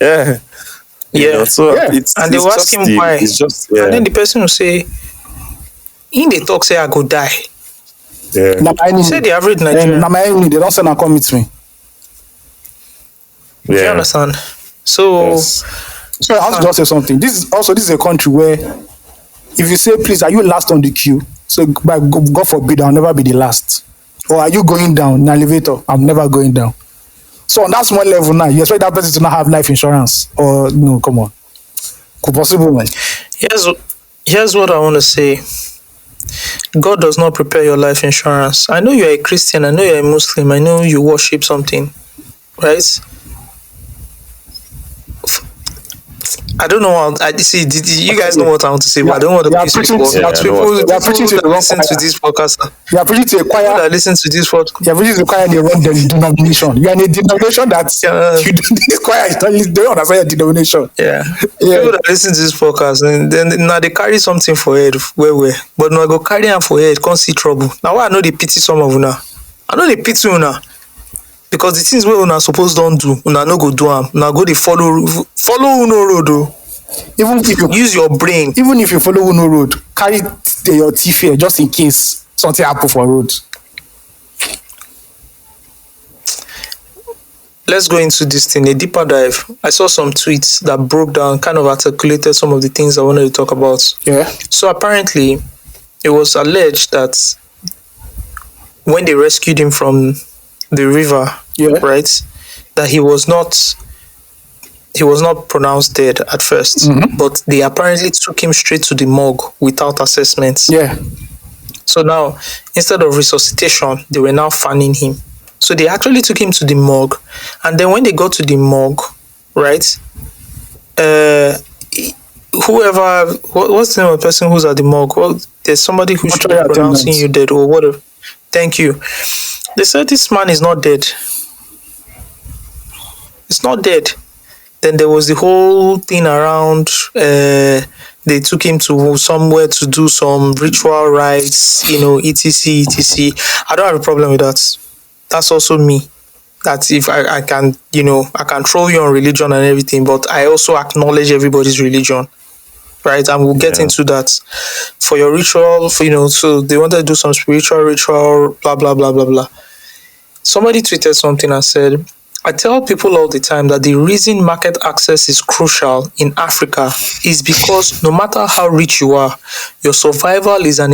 Yeah. Yeah. And they will ask him why. And then the person will say, in the talk say I go die. Yeah. You say the average Nigerian. They don't say now come meet me. Yeah. Do you understand? So I want to just say something. This is a country where if you say, please, are you last on the queue? So by God forbid, I'll never be the last. Or are you going down in an elevator? I'm never going down. So on that small level now, you expect that person to not have life insurance? Or no, come on. Could possible, man. Here's what I want to say. God does not prepare your life insurance. I know you're a Christian, I know you're a Muslim, I know you worship something, right? I don't know how I see. You guys know what I want to say, but I don't want to piss people off. People that listen to this podcast. You are preaching to a choir that listen to this podcast. You are preaching to a choir in the wrong denomination. You are in a denomination that this choir is not. They don't understand your denomination. Yeah. People that listen to this podcast, and then now they carry something for head, but now I go carry them for head, can't see trouble. Now why I know they pity some of una. I know they pity una. Because the things where una suppose don't do, una no go do them. Una go they follow uno road though. Even if you use your brain. Even if you follow uno road, carry your teeth here just in case something happen for road. Let's go into this thing, a deeper dive. I saw some tweets that broke down, kind of articulated some of the things I wanted to talk about. Yeah. So apparently, it was alleged that when they rescued him from the river, right, that he was not pronounced dead at first, but they apparently took him straight to the morgue without assessments. Yeah. So now, instead of resuscitation, they were now fanning him. So they actually took him to the morgue, and then when they got to the morgue, right, what's the name of the person who's at the morgue? Well, there's somebody who should be pronouncing you dead or whatever. Thank you. They said this man is not dead. It's not dead. Then there was the whole thing around, they took him to somewhere to do some ritual rites, etc, etc. I don't have a problem with that. That's also me. That if I can, I can throw you on religion and everything, but I also acknowledge everybody's religion. Right, and we'll get into that. For your ritual, so they wanted to do some spiritual ritual, blah, blah, blah, blah, blah. Somebody tweeted something and said, I tell people all the time that the reason market access is crucial in Africa is because no matter how rich you are, your survival in an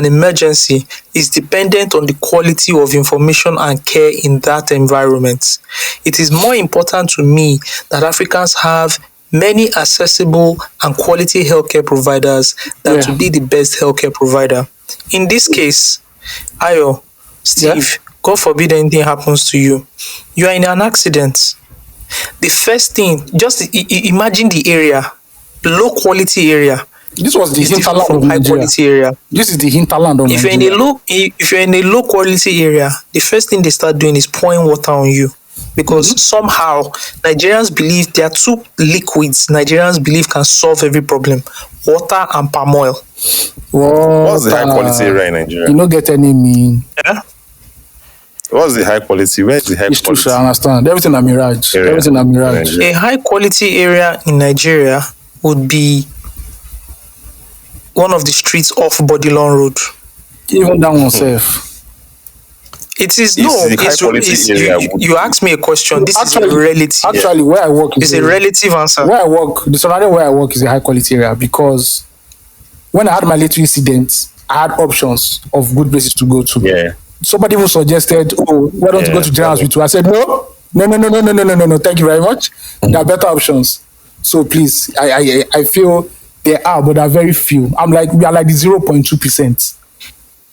emergency is dependent on the quality of information and care in that environment. It is more important to me that Africans have many accessible and quality healthcare providers than to be the best healthcare provider. In this case, Ayo, Steve, God forbid anything happens to you. You are in an accident. The first thing, just imagine the area, low quality area. This was the hinterland of high quality area. This is the hinterland of Nigeria. If you're in a low quality area, the first thing they start doing is pouring water on you. Because somehow Nigerians believe there are two liquids Nigerians believe can solve every problem: water and palm oil. What's the high quality area in Nigeria? You don't get any mean. Yeah. What's the high quality? Where's the high it's quality? True, I understand. Everything a mirage. Everything a mirage. A high quality area in Nigeria would be one of the streets off Bodilon Road. Even that one safe. It is you asked me a question. This is a relative. Actually, where I work is a relative answer. Where I work, the surrounding where I work is a high quality area because when I had my little incident, I had options of good places to go to. Yeah. Somebody even suggested, why don't you go to General Hospital? I said, no. Thank you very much. There are better options. So please, I feel there are, but there are very few. We are like the 0.2%.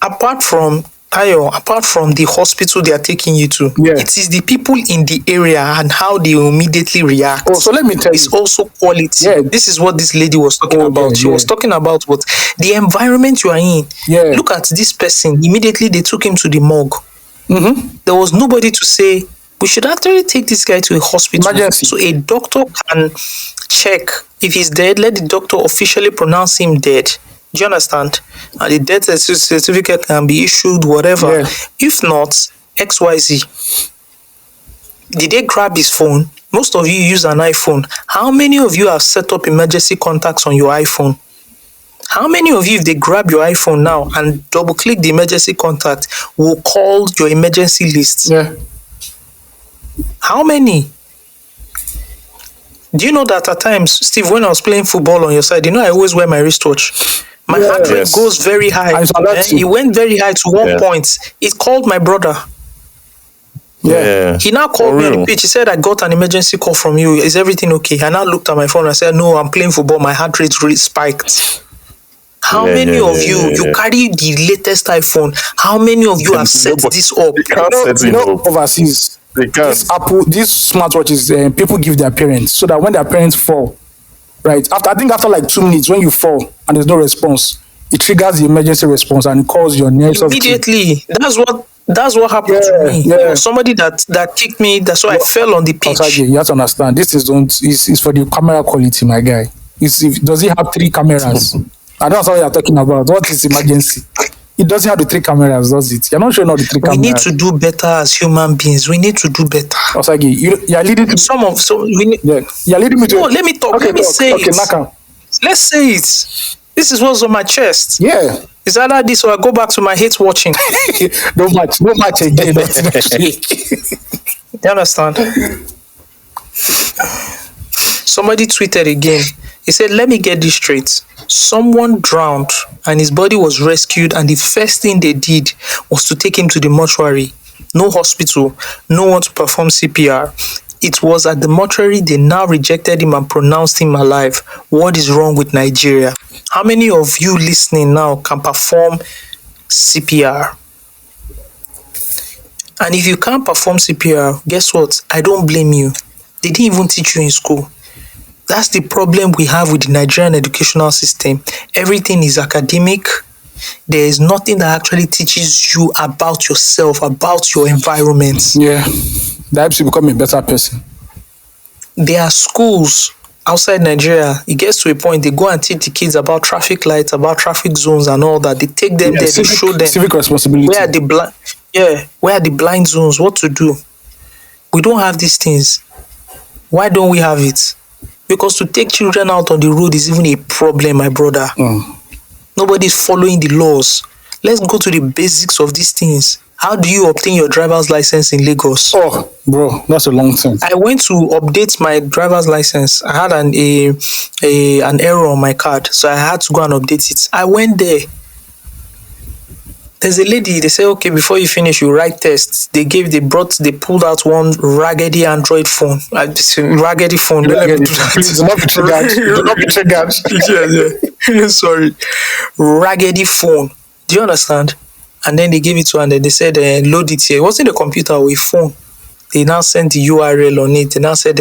Apart from Ayo, apart from the hospital they are taking you to, it is the people in the area and how they immediately react. Oh, so let me tell you. It's also quality. Yeah. This is what this lady was talking about. She was talking about what the environment you are in. Yeah. Look at this person. Immediately they took him to the morgue. Mm-hmm. There was nobody to say, we should actually take this guy to a hospital. Emergency. So a doctor can check if he's dead. Let the doctor officially pronounce him dead. Do you understand? And the death certificate can be issued, whatever. Yeah. If not, XYZ. Did they grab his phone? Most of you use an iPhone. How many of you have set up emergency contacts on your iPhone? How many of you, if they grab your iPhone now and double click the emergency contact, will call your emergency list? Yeah. How many? Do you know that at times, Steve, when I was playing football on your side, you know I always wear my wristwatch. My heart rate goes very high. It went very high to one point. It called my brother. Yeah. He now called me on the pitch. He said, I got an emergency call from you. Is everything okay? I now looked at my phone and said, no, I'm playing football. My heart rate really spiked. How many of you carry the latest iPhone? How many of you have set this up? Overseas, this Apple, these smartwatches, people give their parents so that when their parents fall, right? After like 2 minutes, when you fall and there's no response, it triggers the emergency response and it calls your nearest immediately. That's what happened to me. There was somebody that kicked me. That's why I fell on the pitch. Osagie, you have to understand. This is for the camera quality, my guy. Does it have 3 cameras? I don't know what you're talking about. What is emergency? It doesn't have the 3 cameras, does it? You're not showing all the 3 cameras. We need to do better as human beings. We need to do better. Osagie, you're leading to you're leading me to. No, let me talk. Let me say it. Naka. Let's say it. This is what's on my chest. Yeah. It's either this or I go back to my hate watching. No match again. You understand? Somebody tweeted again. He said, let me get this straight. Someone drowned and his body was rescued, and the first thing they did was to take him to the mortuary. No hospital, no one to perform CPR. It was at the mortuary they now rejected him and pronounced him alive. What is wrong with Nigeria? How many of you listening now can perform CPR? And if you can't perform CPR, guess what? I don't blame you. They didn't even teach you in school. That's the problem we have with the Nigerian educational system. Everything is academic. There is nothing that actually teaches you about yourself, about your environment. Yeah, that helps you become a better person. There are schools outside Nigeria. It gets to a point they go and teach the kids about traffic lights, about traffic zones and all that. They take them there, they show them civic responsibility. where are the blind zones, what to do. We don't have these things. Why don't we have it? Because to take children out on the road is even a problem, my brother. Nobody's following the laws. Let's go to the basics of these things. How do you obtain your driver's license in Lagos? Oh, bro, that's a long time. I went to update my driver's license. I had an error on my card, so I had to go and update it. I went there. There's a lady, they say, okay, before you finish, you write tests. They pulled out one raggedy Android phone. Raggedy phone. Please do not be triggered. Do not be triggered. Yeah. Sorry. Raggedy phone. Do you understand? And then they gave it to her and then they said, load it here. It wasn't a computer or a phone. They now sent the URL on it. They now said,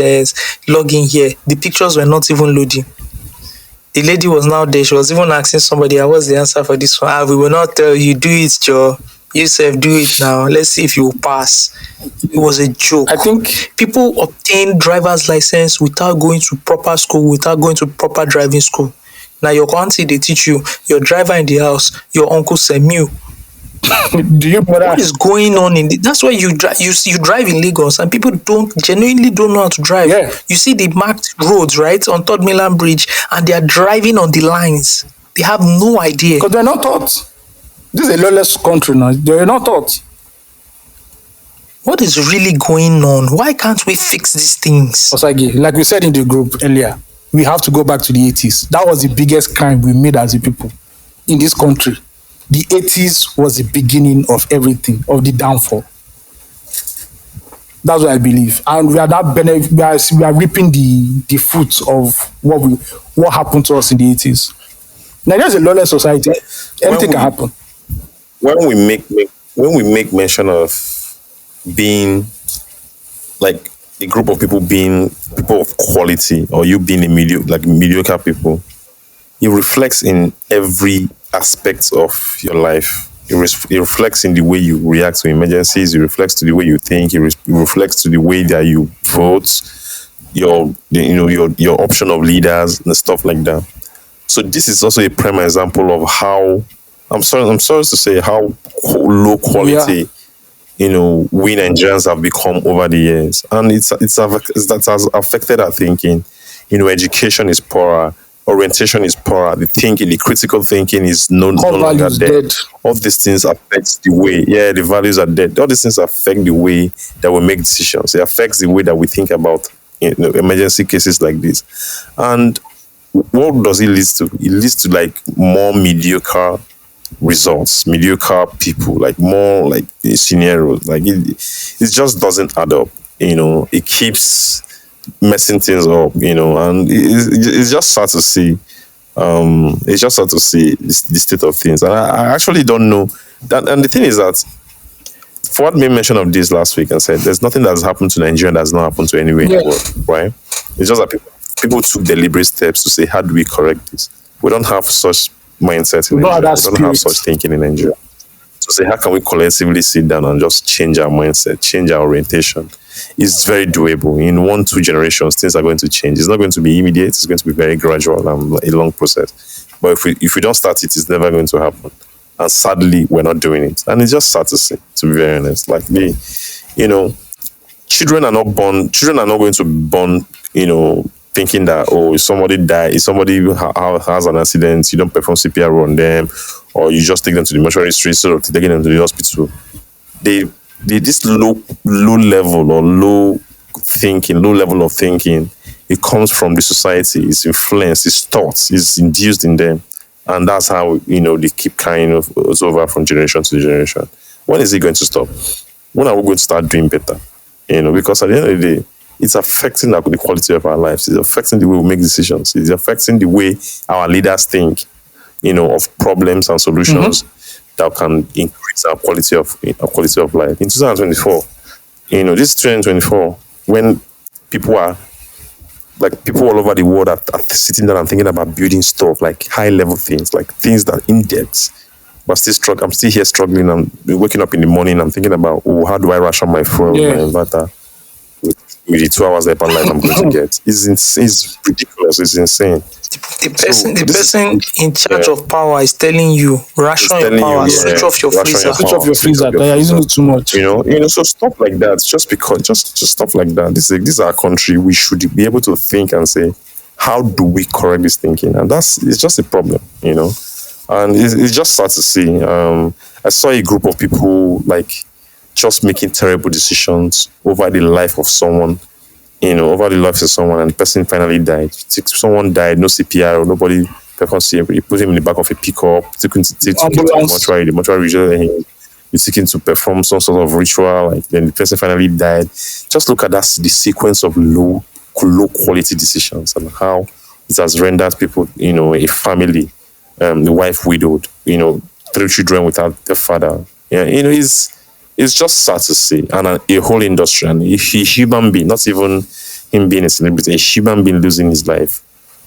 log in here. The pictures were not even loading. The lady was now there. She was even asking somebody, what's the answer for this one? We will not tell you. Do it, Joe. Yourself, do it now. Let's see if you pass. It was a joke. I think people obtain driver's license without going to proper school, without going to proper driving school. Now your auntie, they teach you, your driver in the house, your uncle Samuel. Do you know what is going on that's why you drive in Lagos and people genuinely don't know how to drive. Yeah. You see the marked roads, right, on Third Mainland Bridge, and they are driving on the lines. They have no idea. Because they're not taught. This is a lawless country now. They're not taught. What is really going on? Why can't we fix these things? Osagie, like we said in the group earlier, we have to go back to the 80s. That was the biggest crime we made as a people in this country. The 80s was the beginning of everything, of the downfall. That's what I believe. And we are reaping the fruits of what happened to us in the 80s. Now, there's a lawless society. Anything can happen. When we make when we make mention of being like a group of people being people of quality, or you being a mediocre people, it reflects in every aspect of your life. It reflects in the way you react to emergencies. It reflects to the way you think. It reflects to the way that you vote, your option of leaders and stuff like that. So this is also a prime example of how I'm sorry to say how low quality we Nigerians have become over the years, and that has affected our thinking. Education is poorer, orientation is poorer, the critical thinking is no longer dead. All these things affect the way, the values are dead. All these things affect the way that we make decisions. It affects the way that we think about emergency cases like this. And what does it lead to? It leads to like more mediocre results, mediocre people, like more like scenarios. Like it just doesn't add up. It keeps messing things up. And it's just sad to see. It's just sad to see the state of things. And I actually don't know that. And the thing is that Ford made mention of this last week and said there's nothing that's happened to Nigeria that's not happened to anywhere in the world, right? It's just that people took deliberate steps to say, how do we correct this? We don't have such mindset in Nigeria. We don't have such thinking in Nigeria. To say, how can we collectively sit down and just change our mindset, change our orientation? It's very doable. In 1-2 generations, things are going to change. It's not going to be immediate. It's going to be very gradual and a long process. But if we don't start it, it's never going to happen. And sadly, we're not doing it. And it's just sad to see, to be very honest. Like children are not going to be born, thinking that, if somebody dies, if somebody has an accident, you don't perform CPR on them, or you just take them to the mortuary street instead of taking them to the hospital. This low level or low level of thinking, it comes from the society. It's influenced, it's taught, it's induced in them. And that's how, they keep carrying us over from generation to generation. When is it going to stop? When are we going to start doing better? Because at the end of the day, it's affecting the quality of our lives. It's affecting the way we make decisions. It's affecting the way our leaders think, of problems and solutions that can increase our quality of life. In 2024, this is 2024, when people all over the world are sitting down and thinking about building stuff, like high level things, like things that in depth. But I'm still here struggling. I'm waking up in the morning. I'm thinking about, how do I ration my phone, my inverter, with the 2 hours left on light I'm going to get? It's ridiculous. It's insane. The person in charge of power is telling you, ration your power, switch off your freezer. Switch off your freezer. They are using it too much. So stuff like that. Just stuff like that. This is our country. We should be able to think and say, how do we correct this thinking? And it's just a problem, And it's just sad to see. I saw a group of people just making terrible decisions over the life of someone, and the person finally died. Someone died, no CPR, nobody performed CPR. You put him in the back of a pickup, took him to the mortuary. The mortuary usually you took him to perform some sort of ritual, then the person finally died. Just look at the sequence of low quality decisions and how it has rendered people, a family, the wife widowed, 3 children without their father. It's just sad to see. And a whole industry, and a human being, not even him being a celebrity, a human being losing his life.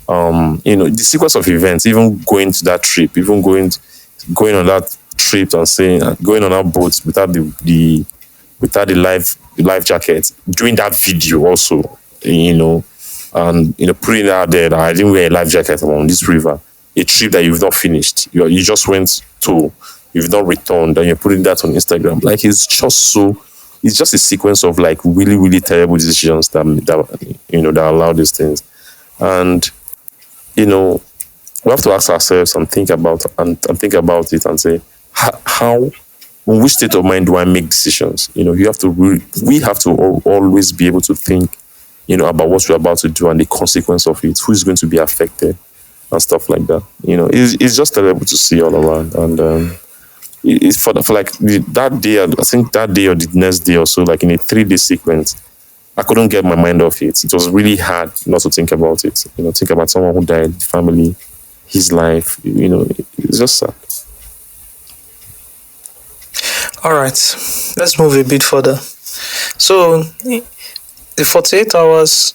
The sequence of events, even going to that trip, even going on that trip and saying, going on that boat without the life jacket, doing that video also, and putting it out there that I didn't wear a life jacket on this river, a trip that you've not finished, you just went to, you've not returned, and you're putting that on Instagram. It's just a sequence of really, really terrible decisions that allow these things. And we have to ask ourselves and think about it and say, how, in which state of mind do I make decisions? We have to always be able to think, about what we're about to do and the consequence of it, who's going to be affected and stuff like that. It's just terrible to see all around. And it's for that day, I think that day or the next day or so, in a 3-day sequence, I couldn't get my mind off it. It was really hard not to think about it. Think about someone who died, family, his life. It's just sad. All right, let's move a bit further. So, the 48 hours,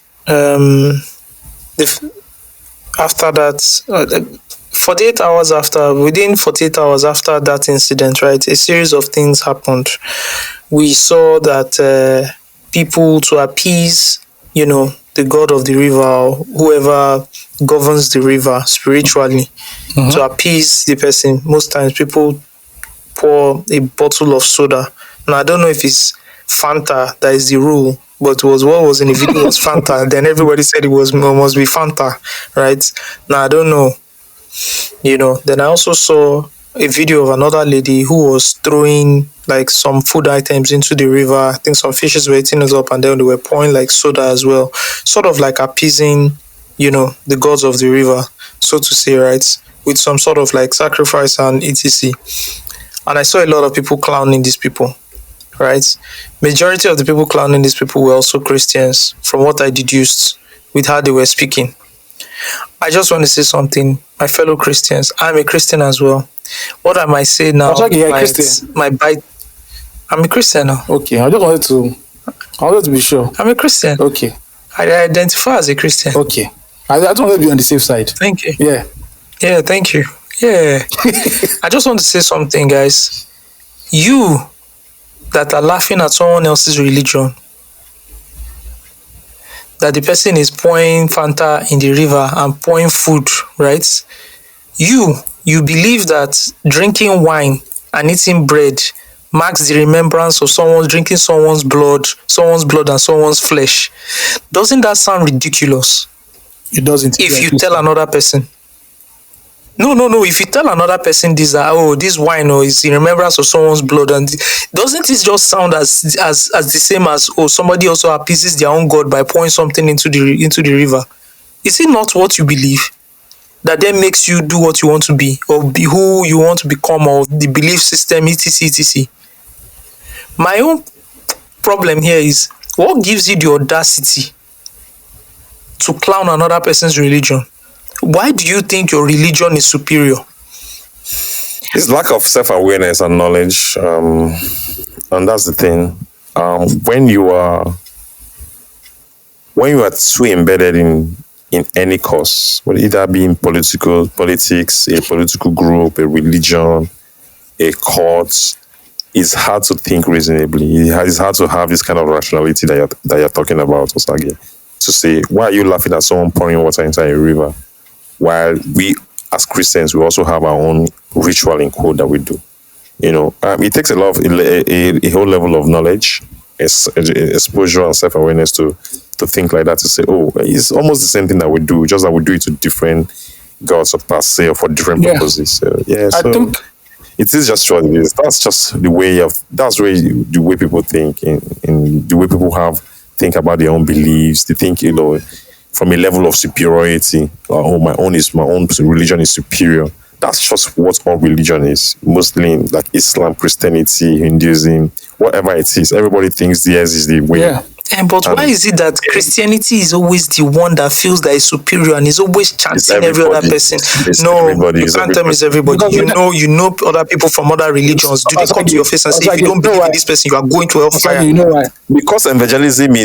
after that, 48 hours after, within 48 hours after that incident, right, a series of things happened. We saw that people, to appease, the god of the river, or whoever governs the river spiritually, to appease the person, most times people pour a bottle of soda. Now, I don't know if it's Fanta that is the rule, but what was in the video was Fanta. Then everybody said it must be Fanta, right? Now, I don't know. Then I also saw a video of another lady who was throwing like some food items into the river. I think some fishes were eating it up, and then they were pouring like soda as well, sort of like appeasing, the gods of the river, so to say, right? With some sort of like sacrifice and etc. And I saw a lot of people clowning these people, right? Majority of the people clowning these people were also Christians, from what I deduced with how they were speaking. I just want to say something, my fellow Christians. I'm a Christian as well. What I might say now, I'm a Christian now. Okay, I wanted to be sure. I'm a Christian. Okay. I identify as a Christian. Okay. I just want to be on the safe side. Thank you. Yeah. Yeah, thank you. Yeah. I just want to say something, guys. You that are laughing at someone else's religion, that the person is pouring Fanta in the river and pouring food, right? You believe that drinking wine and eating bread marks the remembrance of someone drinking someone's blood and someone's flesh. Doesn't that sound ridiculous? It doesn't. If you tell another person. No. If you tell another person this wine is in remembrance of someone's blood, and doesn't it just sound as the same as somebody also appeases their own god by pouring something into the river? Is it not what you believe that then makes you do what you want to be, or be who you want to become, or the belief system, etc? My own problem here is, what gives you the audacity to clown another person's religion? Why do you think your religion is superior? It's lack of self-awareness and knowledge, and that's the thing. When you are too embedded in any cause, whether either be in politics, a political group, a religion, a court, it's hard to think reasonably. It's hard to have this kind of rationality that you're talking about, Osagie. To say, why are you laughing at someone pouring water into a river? While we, as Christians, we also have our own ritual in quote that we do. It takes a whole level of knowledge, exposure, and self-awareness to think like that, to say, it's almost the same thing that we do, just that we do it to different gods, or per se, or for different purposes. So, I think it is just what it is. That's just the way the way people think, and the way people think about their own beliefs. They think, from a level of superiority, my own religion is superior. That's just what all religion is. Muslim, like Islam, Christianity, Hinduism, whatever it is. Everybody thinks theirs is the way. Yeah. But why is it that Christianity is always the one that feels that is superior and is always chanting every other person? No, you can't tell me it's everybody. You know other people from other religions. Do they come to your face and say, if you don't believe in this person, you are going to hellfire? You know why? Because evangelism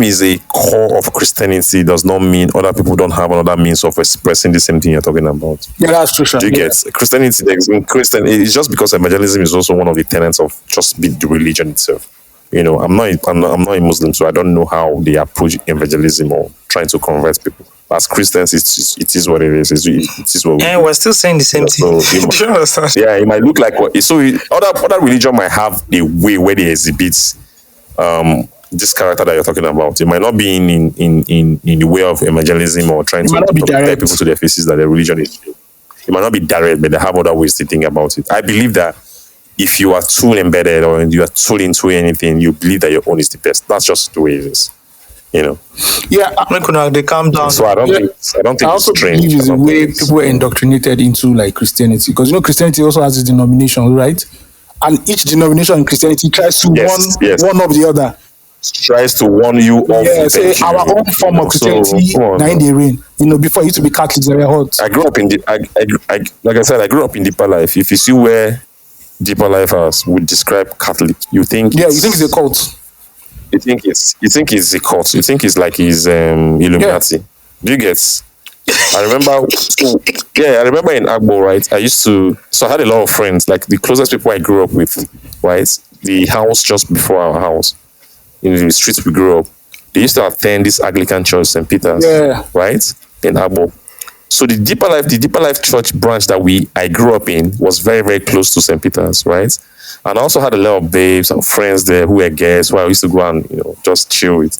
is a core of Christianity. Does not mean other people don't have another means of expressing the same thing you're talking about. Yeah, that's true. Do you get Christianity? It's just because evangelism is also one of the tenets of just the religion itself. I'm not a Muslim, so I don't know how they approach evangelism or trying to convert people. As Christians, it is what it is. It is what we do. We're still saying the same thing. Do you understand? Yeah, it might look like other religion might have a way where they exhibit this character that you're talking about. It might not be in the way of evangelism or trying to compare people to their faces that their religion is. It might not be direct, but they have other ways to think about it. I believe that if you are too embedded or you are too into anything, you believe that your own is the best. That's just the way it is. Yeah, they calm down. So I don't think I also it's strange. believe it's the way people were indoctrinated into like Christianity, because Christianity also has its denomination, right? And each denomination in Christianity tries to one up the other. Tries to warn you off. Yeah, say our own form of Christianity. Now in the rain, before it used to be Catholics, they were hot. I grew up in like I said, I grew up in deeper life. If you see where Deeper Life as would describe Catholic, you think? Yeah, you think it's a cult? You think it's a cult? You think it's like his Illuminati? Yeah. Do you get? I remember in Agbo, right? I had a lot of friends, like the closest people I grew up with, right? The house just before our house, in the streets we grew up, they used to attend this Anglican church, St. Peter's, right? In Agbo. So the Deeper Life Church branch that I grew up in was very, very close to St. Peter's, right? And I also had a lot of babes and friends there who were guests who I used to go and just chill with.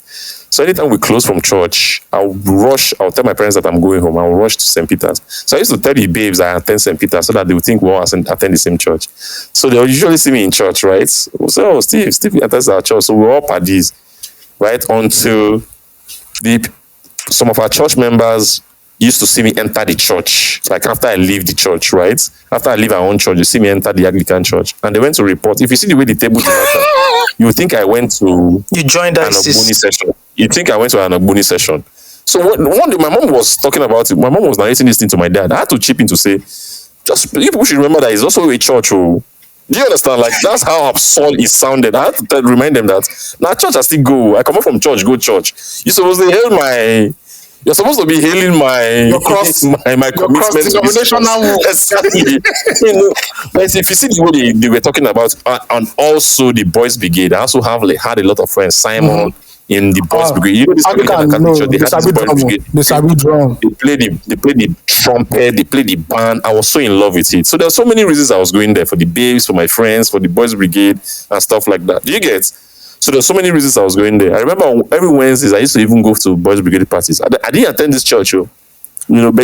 So anytime we close from church, I'll tell my parents that I'm going home. I'll rush to St. Peter's. So I used to tell the babes I attend St. Peter's so that they would think we all attend the same church. So they'll usually see me in church, right? We'll say, oh, Steve attends our church. So we're all parties, right? Until some of our church members used to see me enter the church, like after I leave the church, right? After I leave our own church, you see me enter the Anglican church. And they went to report. If you see the way the table matter, you think I went to an Ogboni session. You think I went to an Ogboni session. So one day my mom was talking about it. My mom was narrating this thing to my dad. I had to chip in to say, people should remember that it's also a church. Oh. Do you understand? Like, that's how absurd it sounded. I had to remind them that, now church I still go. I come up from church, go church. You're supposed to be hailing my commitment. Exactly. But if you see the way they were talking about, and also the Boys Brigade, I also had a lot of friends. Simon in the Boys Brigade. You know this drum. They play the trumpet. They play the band. I was so in love with it. So there are so many reasons I was going there, for the babes, for my friends, for the Boys Brigade, and stuff like that. Do you get? So there's so many reasons I was going there. I remember every Wednesdays I used to even go to Boys Brigade parties. I didn't attend this church, but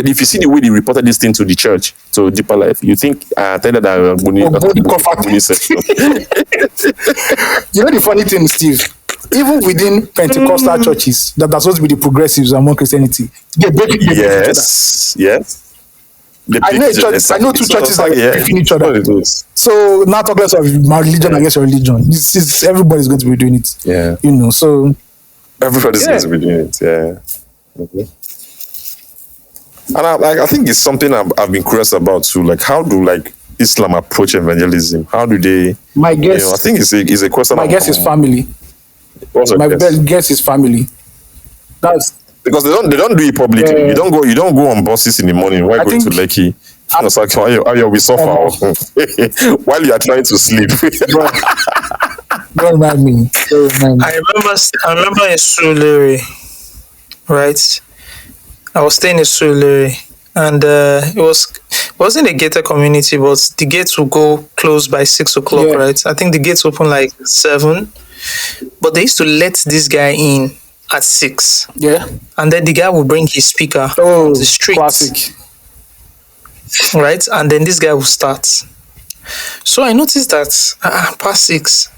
if you see the way they reported this thing to the church, to Deeper Life, you think I attended a Ogboni session. You know the funny thing, Steve? Even within Pentecostal churches that are supposed to be the progressives among Christianity, they break each other. Yes. I know two churches that are breaking each other. So now talk less of my religion against your religion. This is everybody's going to be doing it. Yeah. So everybody's going to be doing it. Yeah. Okay. And I think it's something I've been curious about too. Like, how do Islam approach evangelism? How do they? My guess. I think it's a question. My guess is family. My guess is family. That's because they don't do it publicly. You don't go on buses in the morning while going to Lekki. You'll be suffer while you are trying to sleep. Don't remind me. I remember in Surulere, right? I was staying in Surulere, and it wasn't a gated community, but the gates will go close by 6 o'clock, right? I think the gates open like 7, but they used to let this guy in at 6. Yeah. And then the guy will bring his speaker on the street. Classic. Right? And then this guy will start. So I noticed that past 6.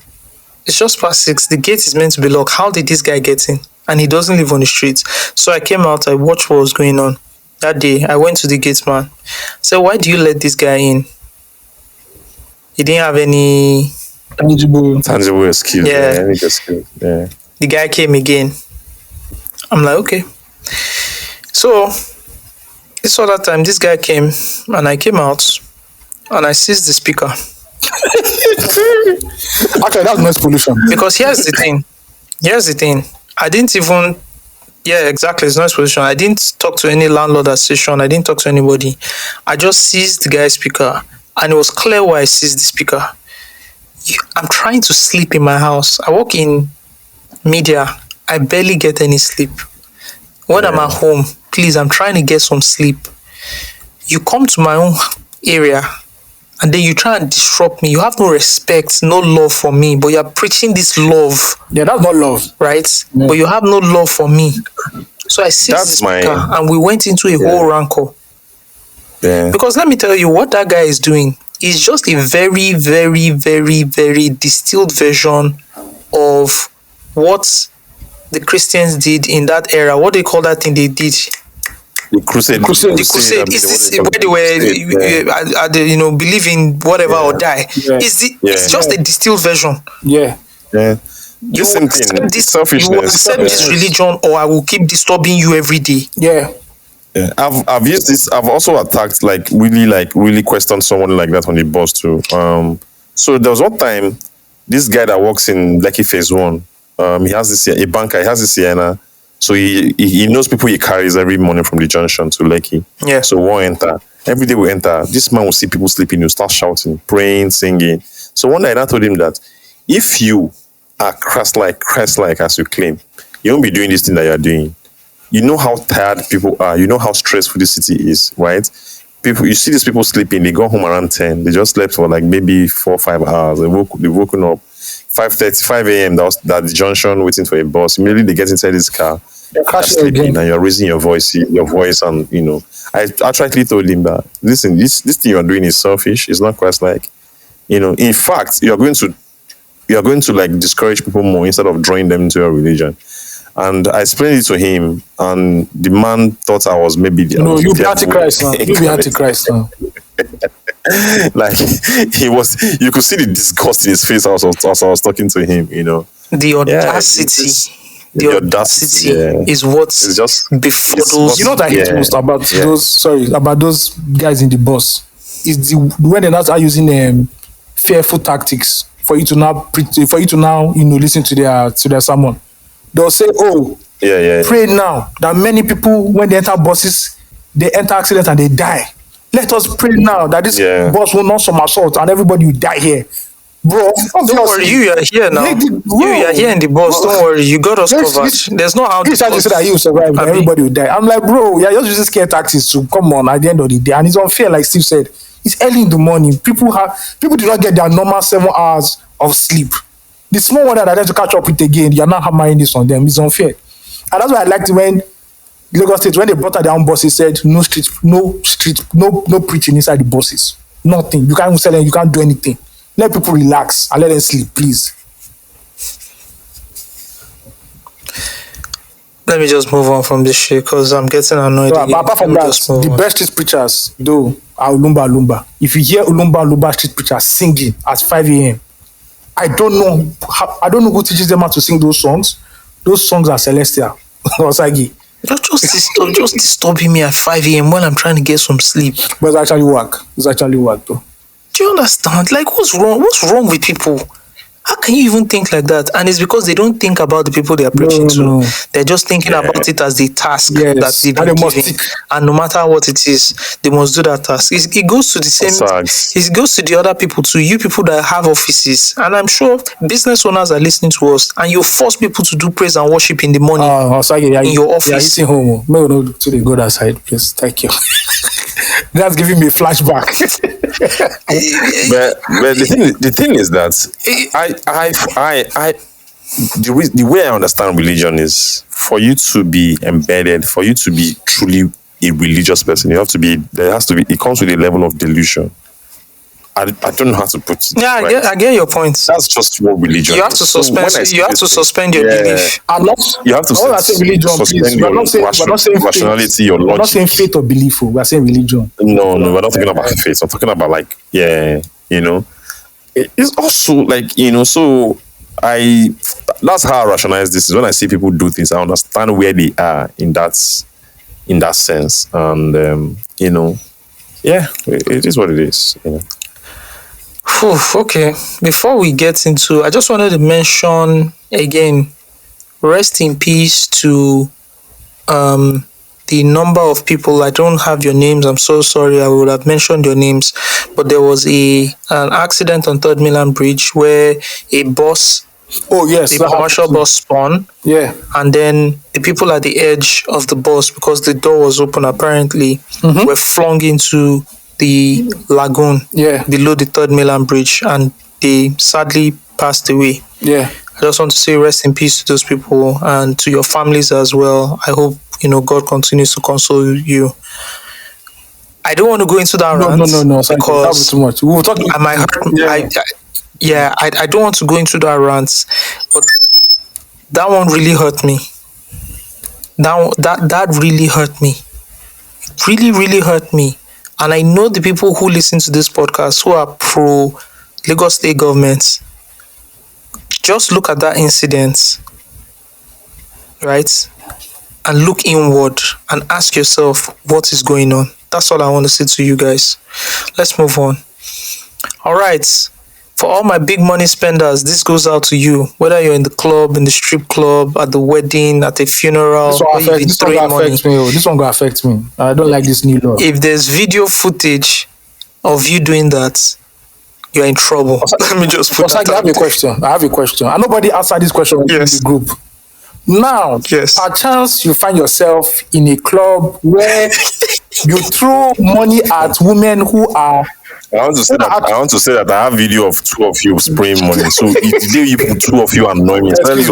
It's just past 6. The gate is meant to be locked. How did this guy get in? And he doesn't live on the streets. So I came out, I watched what was going on. That day, I went to the gate man. I said, why do you let this guy in? He didn't have any tangible excuse. Yeah. Yeah. The guy came again. I'm like, okay. So this other time, this guy came and I came out and I seized the speaker. Okay, that's noise pollution. Because here's the thing. I didn't even, exactly, it's noise pollution. I didn't talk to any landlord association. I didn't talk to anybody. I just seized the guy's speaker and it was clear why I seized the speaker. I'm trying to sleep in my house. I work in media. I barely get any sleep. When I'm at home, please, I'm trying to get some sleep. You come to my own area and then you try and disrupt me. You have no respect, no love for me, but you're preaching this love. Yeah, that's not love. Right? Yeah. But you have no love for me. So I seized the speaker and we went into a whole rancor. Yeah. Because let me tell you, what that guy is doing is just a very, very, very, very distilled version of what the Christians did in that era. What do they call that thing they did? The crusade. The crusade. Is this where they were, believe in whatever or die? Yeah. It's just a distilled version. Yeah. Yeah. You accept this religion, or I will keep disturbing you every day. Yeah. Yeah. I've used this. I've also attacked really questioned someone like that on the bus too. So there was one time, this guy that works in Lekki Phase 1, he has this, a banker, he has this Sienna. So he knows people he carries every morning from the junction to Lekki. Yeah. So won't enter. Every day we enter, this man will see people sleeping, he'll start shouting, praying, singing. So one night I told him that if you are Christ-like as you claim, you won't be doing this thing that you're doing. You know how tired people are. You know how stressful this city is, right? People, you see these people sleeping. They go home around 10. They just slept for like maybe 4 or 5 hours. They've woken up 5:30, 5 a.m. That was at the junction waiting for a bus. Immediately they get inside this car. They're sleeping, and you're raising your voice, and I outrightly told him that listen, this thing you're doing is selfish. It's not Christ-like. In fact, you're going to like discourage people more instead of drawing them into your religion. And I explained it to him, and the man thought I was maybe you be antichrist now. You be antichrist now. Like you could see the disgust in his face as I was talking to him. The audacity. The audacity is what just befuddles. You know what I hate most about those guys in the bus is when they start using fearful tactics for you to now listen to their sermon. They'll say, pray now that many people when they enter buses, they enter accidents and they die. Let us pray now that this bus will not somersault and everybody will die here. Bro, don't worry, you are here now. You are here in the bus. Don't worry, you got us covered. There's no how to say that you survive, everybody will die. I'm like, bro, you're just using scare tactics to come on at the end of the day, and it's unfair, like Steve said. It's early in the morning. People do not get their normal 7 hours of sleep. The small one that I have to catch up with again, you're not hammering this on them. It's unfair, and that's why I liked when Lagos State, when they brought out their own buses, said no preaching inside the buses. Nothing. You can't even sell them. You can't do anything. Let people relax and let them sleep, please. Let me just move on from this shit because I'm getting annoyed. So, apart from that, the best street preachers, though, are Ulumba. If you hear Ulumba street preachers singing at 5 a.m., I don't know who teaches them how to sing those songs. Those songs are celestial. Osagie. You're just disturbing me at 5 a.m. when I'm trying to get some sleep. But it's actually work, though. Do you understand? Like, what's wrong? What's wrong with people? How can you even think like that? And it's because they don't think about the people they are preaching to. No. They're just thinking about it as the task that they've been given. And no matter what it is, they must do that task. It goes to the same. It goes to the other people too. You people that have offices, and I'm sure business owners are listening to us. And you force people to do praise and worship in the morning in your office. Yeah, home. No, to the good side, please. Thank you. That's giving me a flashback. but the thing is that the way I understand religion is for you to be embedded, for you to be truly a religious person, it comes with a level of delusion. I don't know how to put it. Yeah, right? I get your point. That's just what religion. You have to suspend your belief. You have to suspend your rationality, your logic. We're not saying faith or belief. We're saying religion. No, we're not talking about faith. I'm talking about it's also like so that's how I rationalize this. Is when I see people do things, I understand where they are in that sense, and it is what it is. Okay, before we get into, I just wanted to mention again, rest in peace to the number of people. I don't have your names. I'm so sorry. I would have mentioned your names, but there was an accident on 3rd Milan Bridge where a bus, a commercial bus spun. Yeah, and then the people at the edge of the bus, because the door was open, apparently, were flung into the lagoon below the 3rd Milan Bridge, and they sadly passed away. Yeah, I just want to say rest in peace to those people and to your families as well. I hope God continues to console you. I don't want to go into that rant. No, because that was too much. We were talking. I might hurt. I don't want to go into that rant, but that one really hurt me. That really hurt me. It really, really hurt me. And I know the people who listen to this podcast who are pro Lagos State government. Just look at that incident, right? And look inward and ask yourself what is going on. That's all I want to say to you guys. Let's move on. All right. For all my big money spenders, this goes out to you. Whether you're in the club, in the strip club, at the wedding, at a funeral, This one gonna affect me. This one gonna affect me. I don't like this new law. If there's video footage of you doing that, you're in trouble. Let me just put that I have a question. And nobody answered this question in the group. Now, perchance you find yourself in a club where you throw money at women who are. I want to say that I have video of two of you spraying money. So if you two of you annoy me, let me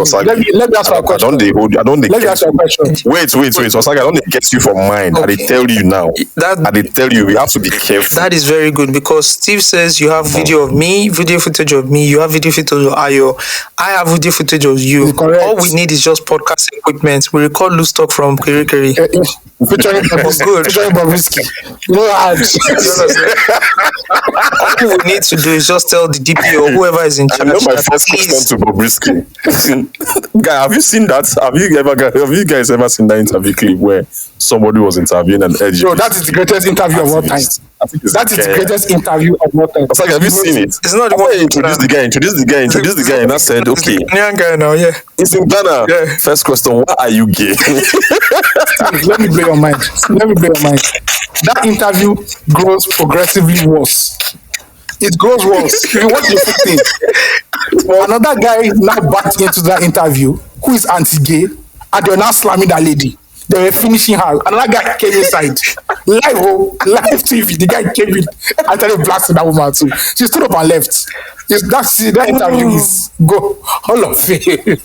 ask you a question. Let me ask you a question. Wait. Osagie, I don't get you from mine. Okay. I tell you now. We have to be careful. That is very good because Steve says you have video of me, video footage of me, you have video footage of Ayo. I have video footage of you. Correct. All we need is just podcast equipment. We record loose talk from Kirikiri. Featuring Bobrisky. All we need to do is just tell the DPO or whoever is in charge. I know my first question to Bobrisky. Guy, have you seen that? Have you guys ever seen that interview clip where somebody was interviewing an edgy? Bro, that is the greatest interview of all time. That is the greatest interview of all time. It's like, have you seen it? It's not the one. Introduce the guy, and I said, okay. Young guy now, yeah. It's in Ghana. Yeah. First question, why are you gay? Let me blow your mind. That interview grows progressively worse. It grows worse. If you watch the full thing. Another guy now backed into that interview who is anti-gay, and they're now slamming that lady. They were finishing her. Another guy came inside. Live TV. The guy came in and started blasting that woman too. She stood up and left. That interview is go all of it.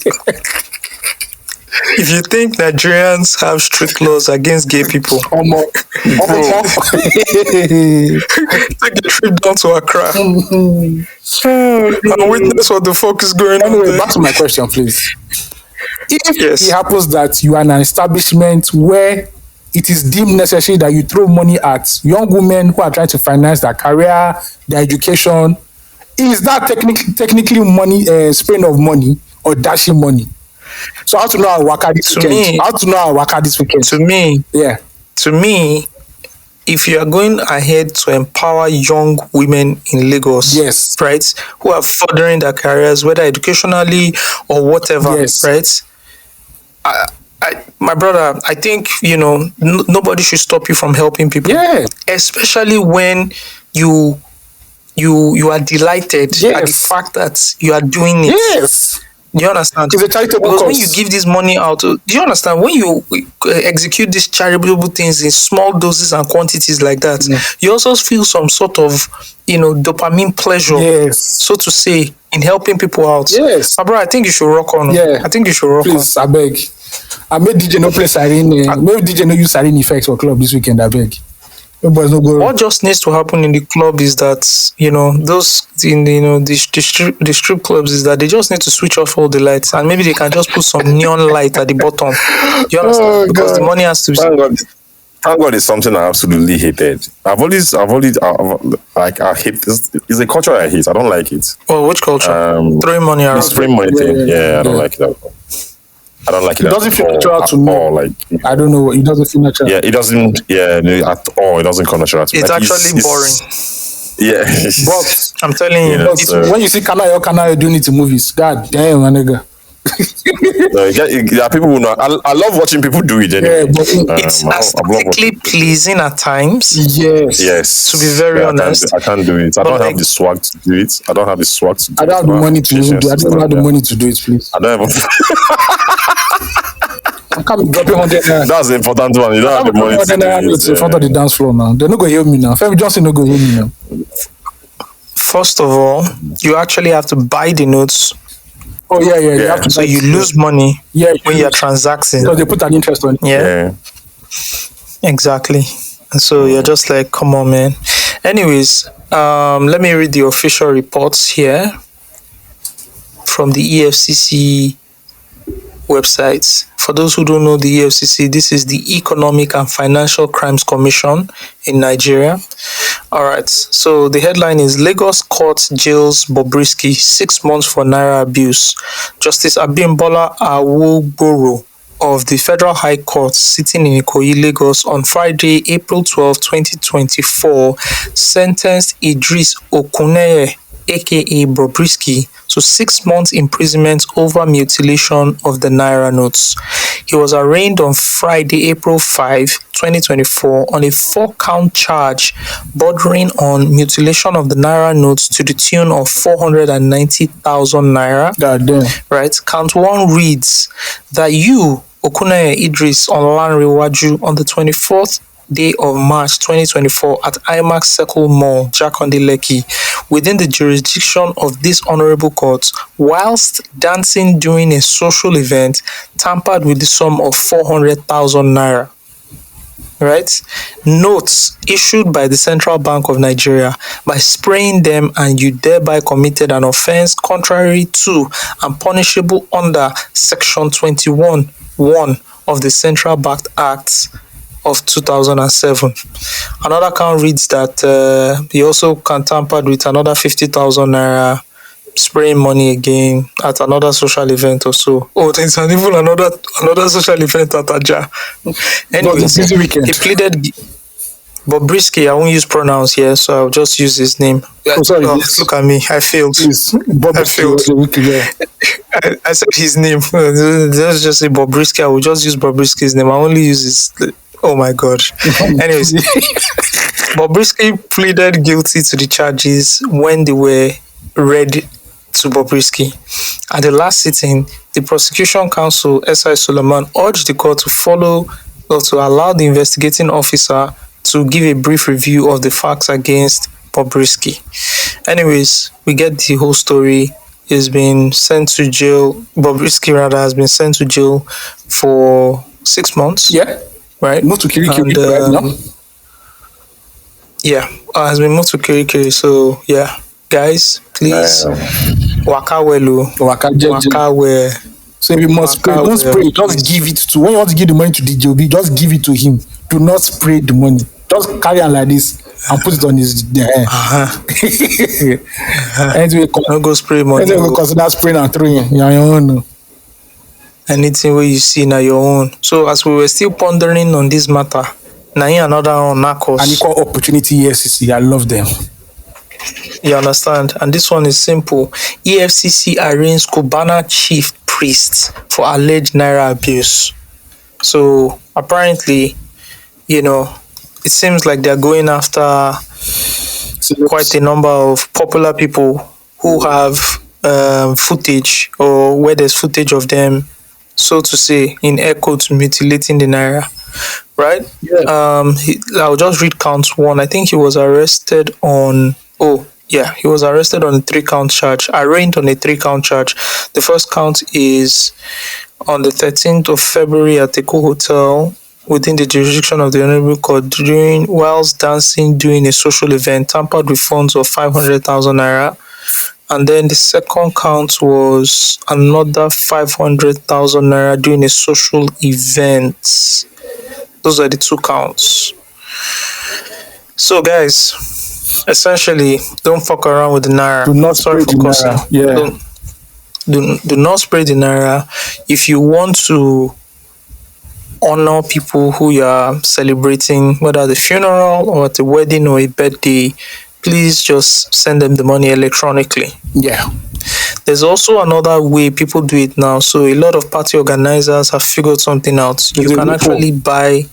If you think Nigerians have strict laws against gay people, take a trip down to Accra and witness what the fuck is going on there. Back to my question, please. If it happens that you are in an establishment where it is deemed necessary that you throw money at young women who are trying to finance their career, their education, is that technically money, spraying of money or dashing money? So how to know how waka this weekend? To me, if you are going ahead to empower young women in Lagos, right, who are furthering their careers, whether educationally or whatever, right? My brother, I think nobody should stop you from helping people. Yeah. Especially when you are delighted at the fact that you are doing it. Yes. Do you understand? It's a charitable because cause. when you give this money out, do you understand? When you execute these charitable things in small doses and quantities like that, you also feel some sort of, dopamine pleasure, so to say, in helping people out. Yes. My bro, I think you should rock on. Yeah. I think you should rock Please, I beg. I made DJ no play siren. Maybe DJ no use siren effects for club this weekend, I beg. What just needs to happen in the club is that those in the strip clubs is that they just need to switch off all the lights and maybe they can just put some neon light at the bottom. You understand? Because the money has to be. Thank God is something I absolutely hated. I hate this. It's a culture I hate. I don't like it. Oh, which culture? Throwing money around. Spraying money thing. Yeah, I don't like it. I don't like it. It doesn't feel natural to me. I don't know. It doesn't feel natural. Yeah, it doesn't. Yeah, no, at all. It doesn't come natural to me. It's actually boring. Yeah, but I'm telling you, when you see Kanayo doing it in movies, God damn, my nigga. There are people who know. I love watching people do it anyway. Yeah, but it's aesthetically pleasing at times. Yes. To be very honest, I can't do it. I don't have the swag to do it. I don't have the money to do it. I don't have the money to do it, please. I don't have. I can't be dropping 100 naira. That's the important one. You don't have the money to do it. In front of the dance floor now. They're not going to hear me now. Femi Johnson not going to hear me now. First of all, you actually have to buy the notes. Oh, yeah. You have to so you lose money when you're transacting. Because they put an interest on it. Yeah. Exactly. And so you're just like, come on, man. Anyways, let me read the official reports here from the EFCC websites. For those who don't know the EFCC, this is the Economic and Financial Crimes Commission in Nigeria. All right. So the headline is Lagos Court jails Bobrisky 6 months for Naira abuse. Justice Abimbola Awogboro of the Federal High Court sitting in Ikoyi, Lagos on Friday, April 12, 2024, sentenced Idris Okuneye aka Bobrisky, to 6 months imprisonment over mutilation of the Naira notes. He was arraigned on Friday, April 5, 2024 on a 4-count charge bordering on mutilation of the Naira notes to the tune of 490,000 Naira. God damn. Right? Count 1 reads that you, Okuneye Idris Olanrewaju, on the 24th day of March 2024 at IMAX Circle Mall, Jakonde Lekki, within the jurisdiction of this honorable court, whilst dancing during a social event, tampered with the sum of 400,000 Naira. Right? Notes issued by the Central Bank of Nigeria by spraying them, and you thereby committed an offence contrary to and punishable under Section 21(1) of the Central Bank Act of 2007. Another count reads that he also can tampered with another 50,000 Naira, spraying money again at another social event or so. Oh, there's even another social event at Aja. Anyways, he pleaded. Bobrisky, I won't use pronouns here, so I'll just use his name. Sorry, look at me, I failed. I failed. I said his name. Let's just say Bobrisky. I will just use Bobrisky's name. I only use his. Oh my god. Anyways, Bobrisky pleaded guilty to the charges when they were read to Bobrisky. At the last sitting, the prosecution counsel, S.I. Suleiman, urged the court to follow or to allow the investigating officer to give a brief review of the facts against Bobrisky. Anyways, we get the whole story. He's been sent to jail. Bobrisky, rather, has been sent to jail for 6 months. Yeah. Right? Moved to Kirikiri right now. Yeah, has been moved to Kirikiri. So, yeah, guys, please, waka welu, waka well. So we must spray. Don't spray. Just give it to. When you want to give the money to the JOB, just give it to him. Do not spray the money. Just carry on like this and put it on his hair. Anyway, don't go spray money. Anyway, consider spraying and throwing. You're your own. Anything where you see now your own. So as we were still pondering on this matter, now here another on Narcos. An equal opportunity EFCC. I love them. You understand? And this one is simple. EFCC arraigns Cubana chief priest for alleged Naira abuse. So apparently, it seems like they're going after quite a number of popular people who have footage, or where there's footage of them, so to say, in air quotes, mutilating the Naira. Right? Yeah. I'll just read count 1. I think he was arrested on... he was arrested on a 3-count charge, arraigned on a 3-count charge. The first count is on the 13th of February at Eko Hotel, within the jurisdiction of the Honorable Court, whilst dancing during a social event, tampered with funds of 500,000 Naira. And then the second count was another 500,000 Naira during a social event. Those are the 2 counts. So, guys, essentially, don't fuck around with the Naira. Do not spray the Naira. Yeah. Do not spray the Naira. If you want to honor people who you are celebrating, whether at a funeral or at a wedding or a birthday, please just send them the money electronically. Yeah. There's also another way people do it now. So a lot of party organizers have figured something out. You can actually buy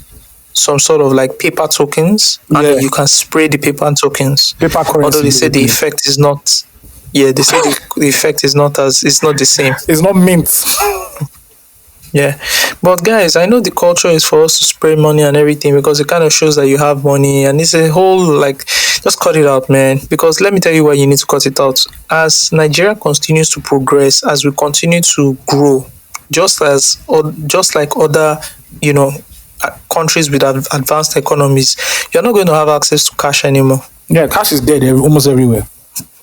some sort of like paper tokens, and then you can spray the paper tokens. Paper currency. Although they say the effect is not. Yeah, they say the effect is not it's not the same. It's not mint. Yeah, but guys, I know the culture is for us to spray money and everything, because it kind of shows that you have money, and it's a whole just cut it out, man. Because let me tell you why you need to cut it out. As Nigeria continues to progress, as we continue to grow, just like other, countries with advanced economies, you're not going to have access to cash anymore. Yeah, cash is dead almost everywhere.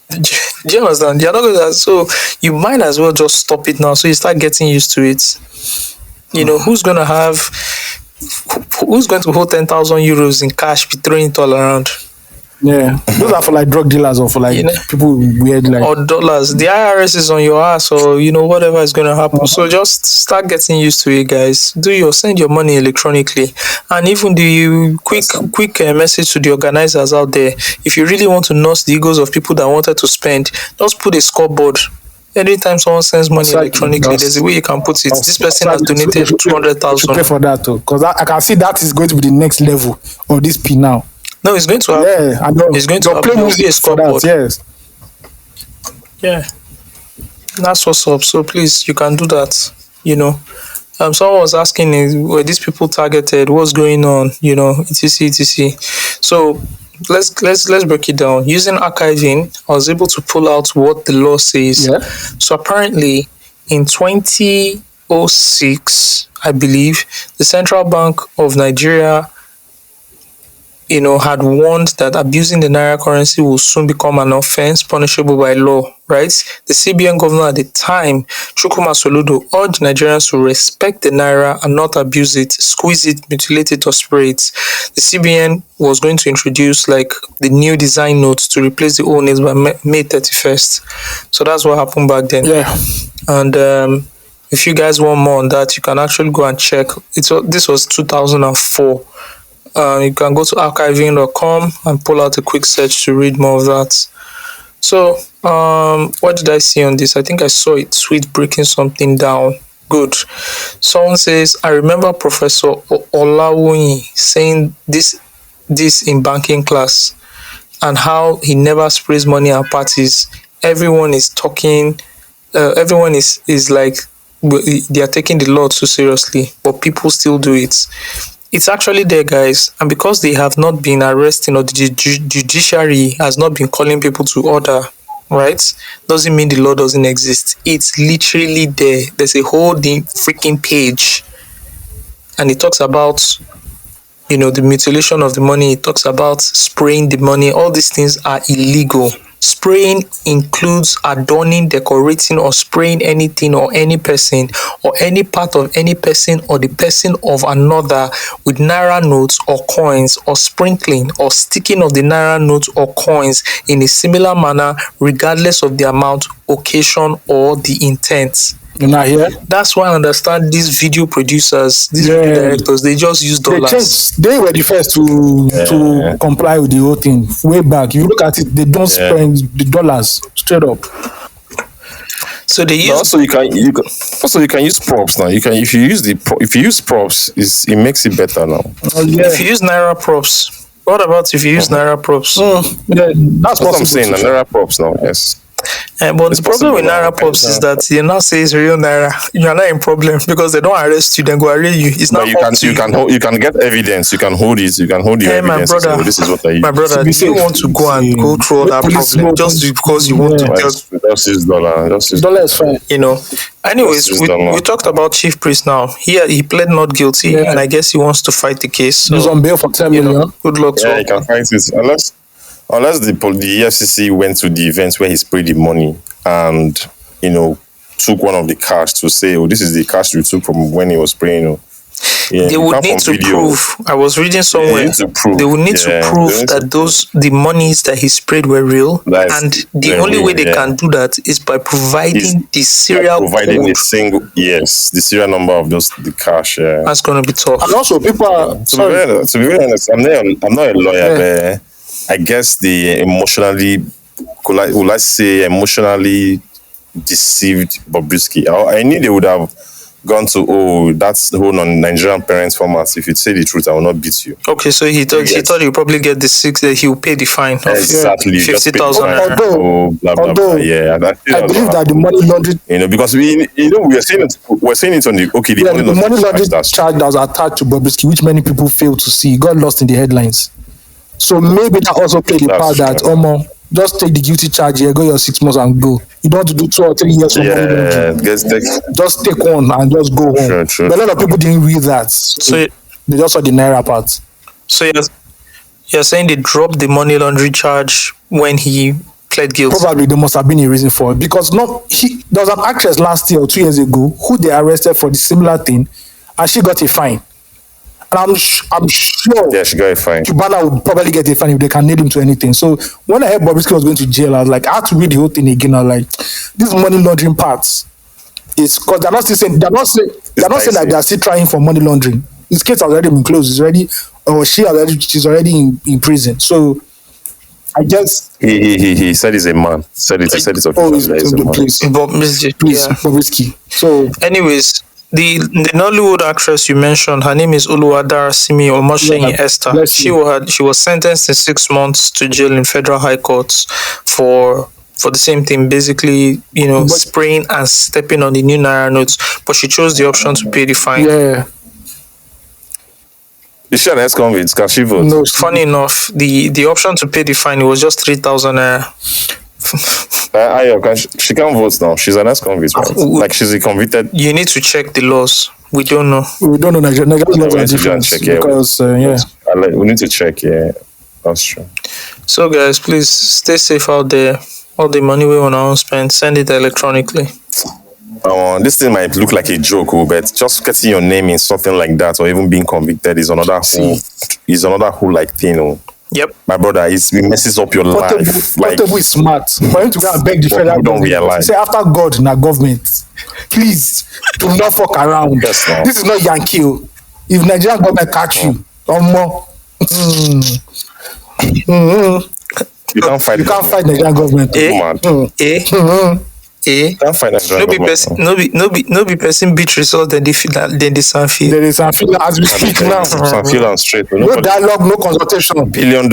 Do you understand? You're not going to, so you might as well just stop it now, so you start getting used to it. Who's going to hold 10,000 euros in cash, be throwing it all around? Yeah, those are for like drug dealers or for like people weird like or dollars. The IRS is on your ass, or whatever is going to happen. So just start getting used to it, guys. Send your money electronically, and even the quick message to the organizers out there. If you really want to nurse the egos of people that wanted to spend, just put a scoreboard. Anytime someone sends money electronically, there's a way you can put it. This person has donated 200,000. Pay for that too, because I can see that is going to be the next level of this P now. No, it's going to happen. Yeah, I know. It's going to happen. Play for that, yes. Yeah, that's what's up. So please, you can do that. Someone was asking, were these people targeted? What's going on? etc. So let's break it down. Using archiving, I was able to pull out what the law says. Yeah. So apparently, in 2006, I believe, the Central Bank of Nigeria had warned that abusing the Naira currency will soon become an offense punishable by law, right? The CBN governor at the time, Chukwuma Soludo, urged Nigerians to respect the Naira and not abuse it, squeeze it, mutilate it, or spray it. The CBN was going to introduce the new design notes to replace the old notes by May 31st. So that's what happened back then. Yeah. And if you guys want more on that, you can actually go and check. This was 2004. You can go to archiving.com and pull out a quick search to read more of that. So, what did I see on this? I think I saw a tweet breaking something down. Good. Someone says, I remember Professor Olawoyin saying this in banking class, and how he never sprays money at parties. Everyone is talking, everyone is like, they are taking the law too seriously, but people still do it. It's actually there, guys, and because they have not been arresting, or the judiciary has not been calling people to order, right, doesn't mean the law doesn't exist. It's literally there. There's a whole freaking page, and it talks about the mutilation of the money. It talks about spraying the money. All these things are illegal. Spraying includes adorning, decorating, or spraying anything or any person or any part of any person or the person of another with Naira notes or coins, or sprinkling or sticking of the Naira notes or coins in a similar manner, regardless of the amount, occasion, or the intent. You're not here? That's why I understand these video producers, these video directors, they just use dollars. They were the first to comply with the whole thing. Way back, you look at it, they don't spend the dollars straight up. So they use. Also, you can use props now. If you use props, it makes it better now. If you use Naira props, what about if you use Naira props? That's what I'm saying. Naira props now, yes. But the problem with Naira Pops is that you now say it's real Naira. You are not in problem because they don't arrest you, then go arrest you. It's not you can get evidence. You can hold it. You can hold the evidence. My brother, this is what I use. My brother, do you want to go and go through all that problem just because you want to just use dollar? Dollar is fine. Anyways, we talked about Chief Priest now. He pled not guilty, and I guess he wants to fight the case. So, he's on bail for 10 million. Good luck. Yeah, he can fight it unless the EFCC went to the events where he sprayed the money and took one of the cash to say, this is the cash you took from when he was spraying. They would need to prove. I was reading somewhere. They would need to prove that the monies that he sprayed were real, and the only way they can do that is by providing the serial providing code. the serial number of the cash. That's gonna be tough. And also, people are to be very honest, I'm not a lawyer. I guess the emotionally deceived Bobrisky. I knew they would have gone to, that's the whole Nigerian parents format. If you say the truth, I will not beat you. Okay, so he thought he'll probably get the he will pay the fine of 50,000. Although I believe that the money laundering, because we're seeing it on the the money laundering charge that was attached to Bobrisky, which many people fail to see, got lost in the headlines. So maybe that also played the part that just take the guilty charge here, go your 6 months and go. You don't have to do 2 or 3 years for just take one and just go home. Sure. But a lot of people didn't read that. So they just saw the Naira part. So you're saying they dropped the money laundering charge when he pled guilty? Probably there must have been a reason for it. Because there was an actress last year or 2 years ago who they arrested for the similar thing, and she got a fine. And I'm sure Yeah, she got it fine. Cubana would probably get a fine if they can nail him to anything. So when I heard Bobrisky was going to jail, I was like, I had to read the whole thing again. I was like, this money laundering parts is because they're not still saying they're not saying that they're still trying for money laundering. His case has already been closed. It's already she's already in prison. So I guess he said he's a man. Said it officially. Please, Bobrisky. So anyways, the Nollywood actress you mentioned, her name is Oluwadarasimi Omosheyin Esther. She was sentenced to 6 months to jail in federal high courts for the same thing, basically, spraying and stepping on the new Naira notes, but she chose the option to pay the fine. Yeah. Is she an ex-convict? Can she vote? No. Funny enough, the option to pay the fine was just 3,000 naira. She can't vote now. She's an ex-convict, right? Like she's a convicted. You need to check the laws. We don't know. Nigerian laws are different because we need to check. Yeah, that's true. So guys, please stay safe out there. All the money we want to spend, send it electronically. This thing might look like a joke, but just getting your name in something like that, or even being convicted, is another whole like thing. Yep. My brother, it messes up your life. Portable is smart. For him to go and beg the federal government, say after God, na government, please do not fuck around. Yes, no. This is not Yankee. If Nigerian government catch you, or more. You can't fight Nigerian government. Can't fight Nigerian government. No be person beat result then they Sanfil. There is Sanfil as we speak now. Sanfil and straight. No dialogue, no consultation. $1 billion.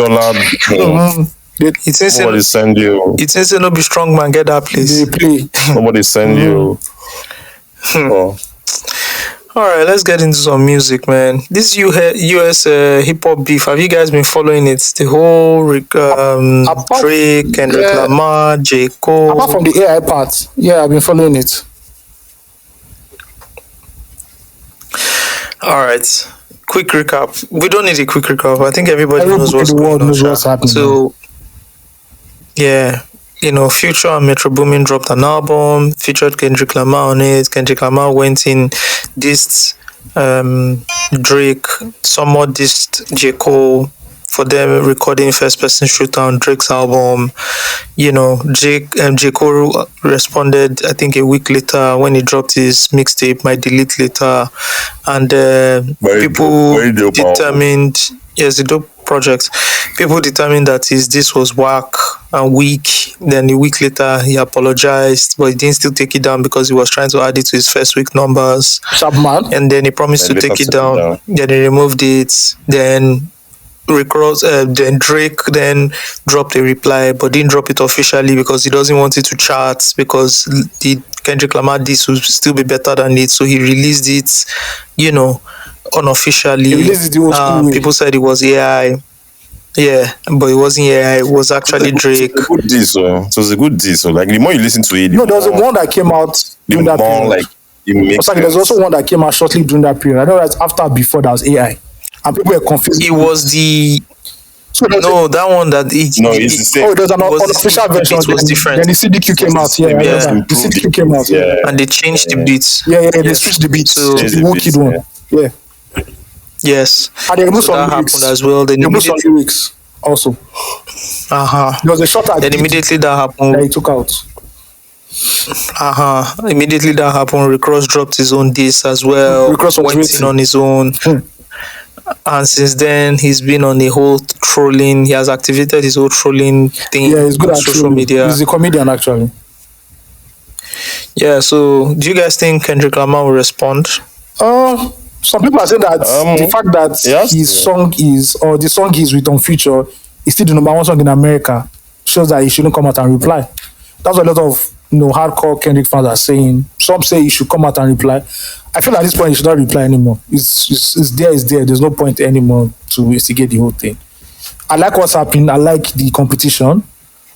Nobody send you. It says no be strong man, get that place. They play. Nobody send you. All right, let's get into some music, man. This US hip hop beef. Have you guys been following it? The whole Drake, Kendrick Lamar, J. Cole. Apart from the AI part, I've been following it. All right, quick recap. We don't need a quick recap. I think everybody knows what's going on. What's happening. So, Future and Metro Boomin dropped an album, featured Kendrick Lamar on it. Kendrick Lamar went in, dissed Drake, somewhat dissed J. Cole for them recording first person shooter on Drake's album. J. Cole responded, I think a week later when he dropped his mixtape, My Delete Later, and people determined, yes, the dope project. People determined that his diss was whack and weak. Then a week later, he apologized, but he didn't still take it down because he was trying to add it to his first week numbers. Subman. And then he promised to take it down. Then he removed it. Then then Drake then dropped a reply, but didn't drop it officially because he doesn't want it to chart, because the Kendrick Lamar diss will still be better than it. So he released it, unofficially. People said it was AI. Yeah, but it wasn't AI. It was actually Drake. It was a good diss. Like the more you listen to it, there was one that came out during that period. There's also one that came out shortly during that period. I know that after before that was AI, and people were confused. It was the that one that it's the same. There was an unofficial version. It was different. Then the CDQ came out. The CDQ came out. And they changed the beats. They switched the beats. The Wookid one. Yeah. Yes. And they removed some that lyrics. happened as well. They removed some lyrics also. There was a shot at then immediately that happened. That he took out. Immediately that happened, Rick Ross dropped his own diss as well. Rick Ross went in on his own. And since then, he's been on the whole trolling. He has activated his whole trolling thing. Yeah, he's good on at social media. He's a comedian, actually. Yeah, so do you guys think Kendrick Lamar will respond? Some people are saying that the fact that the song he's with on Future is still the number one song in America shows that he shouldn't come out and reply. That's what a lot of hardcore Kendrick fans are saying. Some say he should come out and reply. I feel at this point he should not reply anymore. It's there. There's no point anymore to investigate the whole thing. I like what's happening. I like the competition.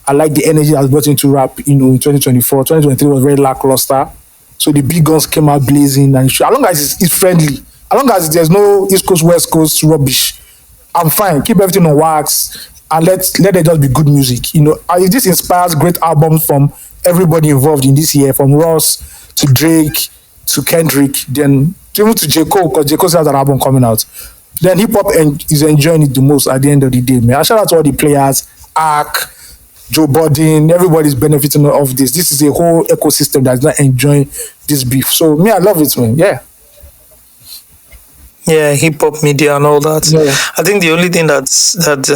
I like the energy that's brought into rap, in 2024. 2023 was very lackluster. So the big guns came out blazing. And as long as it's friendly, as long as there's no East Coast, West Coast rubbish, I'm fine. Keep everything on wax and let it just be good music. If this inspires great albums from everybody involved in this year, from Ross to Drake to Kendrick, then even to J. Cole, because J. Cole has an album coming out. then hip hop is enjoying it the most at the end of the day, man. I shout out to all the players, Ark, Joe Budden, everybody's benefiting of this. This is a whole ecosystem that's not enjoying this beef. So me, I love it, man. Yeah. Yeah, hip hop media and all that. Yeah. I think the only thing that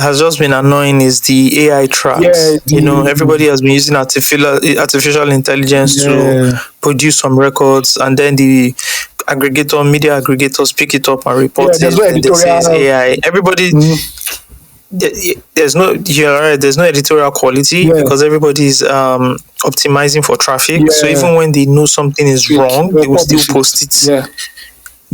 has just been annoying is the AI tracks. Yeah, everybody has been using artificial intelligence to produce some records, and then the media aggregators pick it up and report it. And they say it's AI. Everybody. There's no editorial quality because everybody's optimizing for traffic. So even when they know something is wrong, they will still post it. Yeah.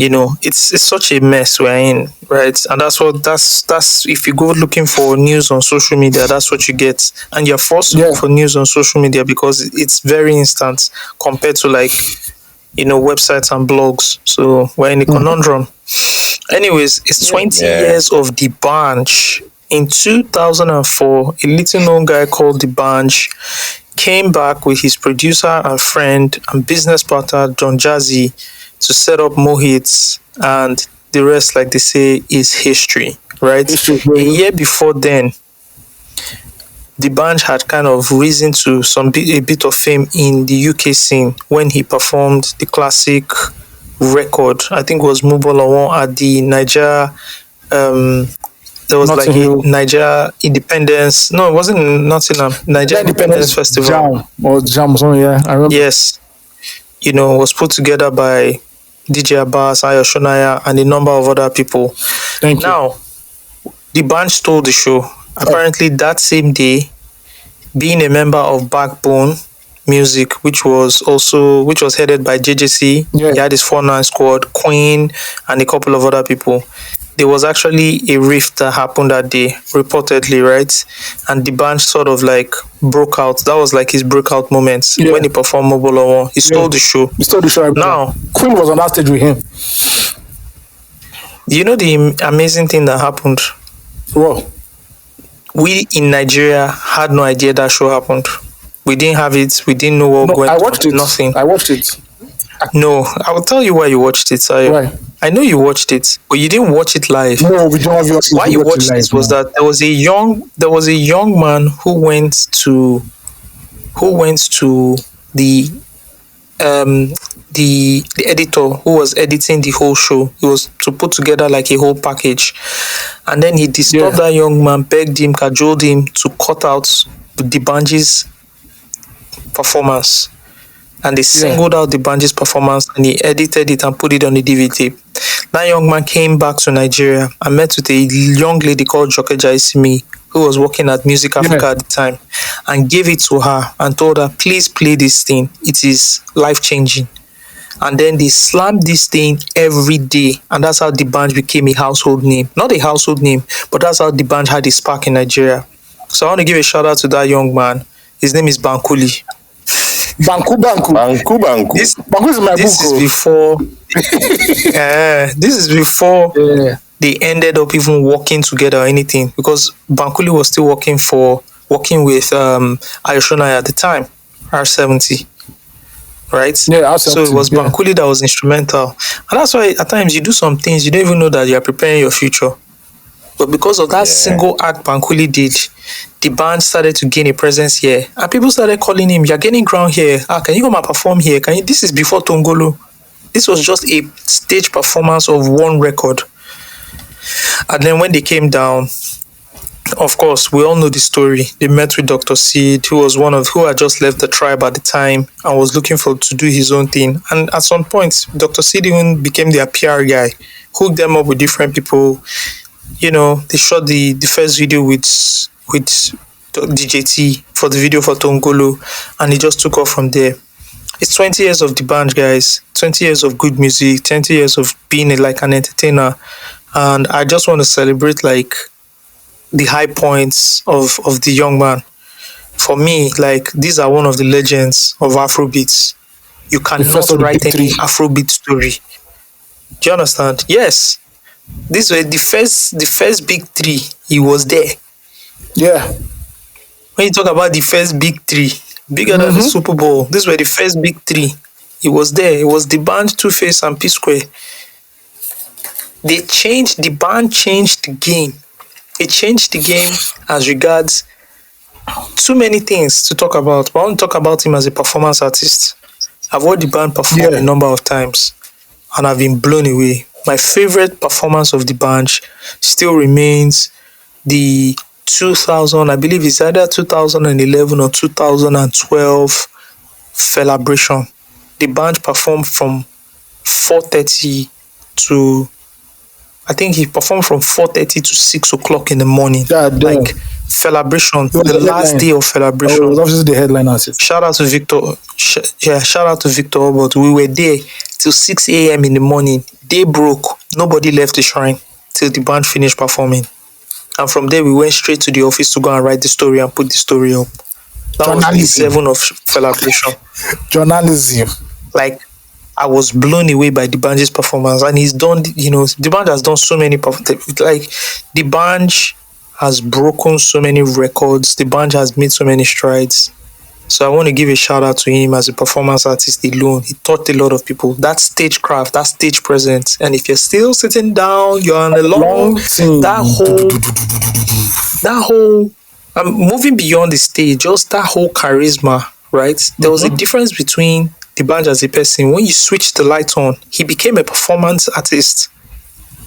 It's such a mess we're in, right? And that's if you go looking for news on social media, that's what you get. And you're forced to look for news on social media because it's very instant compared to websites and blogs. So we're in a conundrum. Anyways, it's 20 years of the Banj. In 2004, a little known guy called the Banj came back with his producer and friend and business partner John Jazzy to set up Mohits, and the rest, like they say, is history, right? A year before then, the Banj had kind of risen to a bit of fame in the UK scene when he performed the classic record. I think it was Mubolawan at the Niger. There was Niger Independence. No, it wasn't Nottingham. Niger Independence Festival. Jam, something, yeah. I remember. Yes. Was put together by DJ Abbas, Ayo Shonaya, and a number of other people. Thank you. Now, the Banj stole the show. Apparently, that same day, being a member of Backbone Music, which was headed by JJC, he had his 4-9 squad, Queen, and a couple of other people. There was actually a rift that happened that day, reportedly, right? And the Banj sort of broke out. That was his breakout moments when he performed Mobile. He stole the show. He stole the show. Now, Queen was on that stage with him. Do you know the amazing thing that happened? What? We in Nigeria had no idea that show happened. We didn't have it. We didn't know what went on. I watched it. Nothing. I watched it. No, I will tell you why you watched it. Right. I know you watched it, but you didn't watch it live. No, we don't have why you watched it was that there was a young man who went to the editor who was editing the whole show. He was to put together a whole package, and then he disturbed that young man, begged him, cajoled him to cut out the Banj's performance. And they singled out the Banj's performance, and he edited it and put it on the DVD. That young man came back to Nigeria and met with a young lady called Jokeja Isimi, who was working at Music Africa at the time, and gave it to her and told her, please play this thing. It is life-changing. And then they slammed this thing every day, and that's how the Banj became a household name. Not a household name, but that's how the Banj had a spark in Nigeria. So I want to give a shout-out to that young man. His name is Bankuli. Banku. This is my this book. Is before. This is before they ended up even working together or anything, because Bankuli was still working with Ayoshonai at the time, R70, right? Yeah, R70, so it was Bankuli that was instrumental, and that's why at times you do some things you don't even know that you are preparing your future. But because of that single act Bankuli did, the band started to gain a presence here. And people started calling him, you're gaining ground here. Can you come and perform here? This is before Tongolo. This was just a stage performance of one record. And then when they came down, of course, we all know the story. They met with Dr. Seed, who had just left the tribe at the time and was looking to do his own thing. And at some point, Dr. Seed even became their PR guy, hooked them up with different people. They shot the first video with DJT for the video for Tongolo, and it just took off from there. It's 20 years of the band, guys. 20 years of good music, 20 years of being an entertainer. And I just want to celebrate the high points of the young man. For me, these are one of the legends of Afrobeats. You cannot write any Afrobeat story. Do you understand? Yes. This was the first big three. He was there. Yeah. When you talk about the first big three, bigger than the Super Bowl, these were the first big three. He was there. It was the band, Two Face, and P Square. The band changed the game. It changed the game as regards too many things to talk about. But I want to talk about him as a performance artist. I've watched the band perform a number of times and I've been blown away. My favorite performance of the band still remains the 2000, I believe it's either 2011 or 2012 celebration. The band performed from 4:30 to, I think he performed from 4:30 to 6 o'clock in the morning. Like celebration, the last day of celebration. It was obviously the headline artist. Shout out to Victor. Shout out to Victor. But we were there till 6 a.m. in the morning. Day broke. Nobody left the shrine till the band finished performing. And from there, we went straight to the office to go and write the story and put the story up. That was day 7 of celebration. Journalism. Like, I was blown away by the band's performance. And he's done, the band has done so many, like, the band has broken so many records. The band has made so many strides. So I want to give a shout out to him as a performance artist alone. He taught a lot of people that stagecraft, that stage presence. And if you're still sitting down, you're on a long that whole I'm moving beyond the stage, just that whole charisma, right? There was a difference between the band as a person. When you switch the light on, he became a performance artist.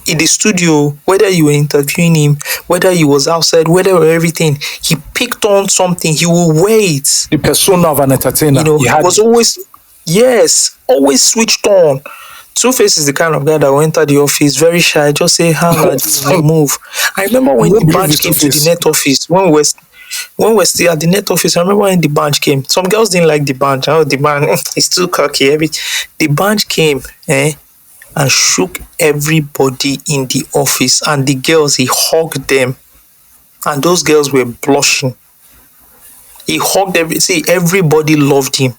In the studio, whether you were interviewing him, whether he was outside, whether everything, he picked on something. He will wait. The persona of an entertainer. He was always switched on. Two-Face is the kind of guy that will enter the office very shy, just say, move. I remember when the band came to the net office, when we were still at the net office, I remember when the band came. Some girls didn't like the band. The band is too cocky. The band came, and shook everybody in the office, and the girls, he hugged them, and those girls were blushing. He hugged everybody loved him,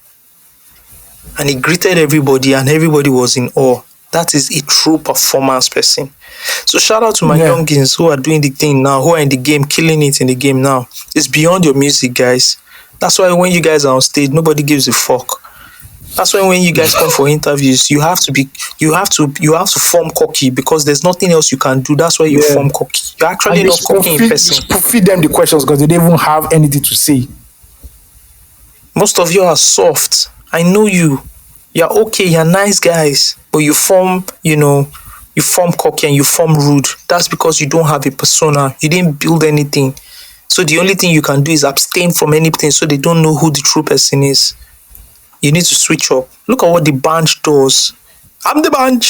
and he greeted everybody, and everybody was in awe. That is a true performance person. So shout out to my youngins who are doing the thing now, who are in the game, killing it in the game now. It's beyond your music, guys. That's why when you guys are on stage, nobody gives a fuck. That's why when you guys come for interviews, you have to form cocky, because there's nothing else you can do. That's why you form cocky. You're actually not cocky in person. You feed them the questions because they don't even have anything to say. Most of you are soft. I know you. You're okay. You're nice guys, but you form cocky and you form rude. That's because you don't have a persona. You didn't build anything. So the only thing you can do is abstain from anything, so they don't know who the true person is. You need to switch up. Look at what the band does. I'm the band.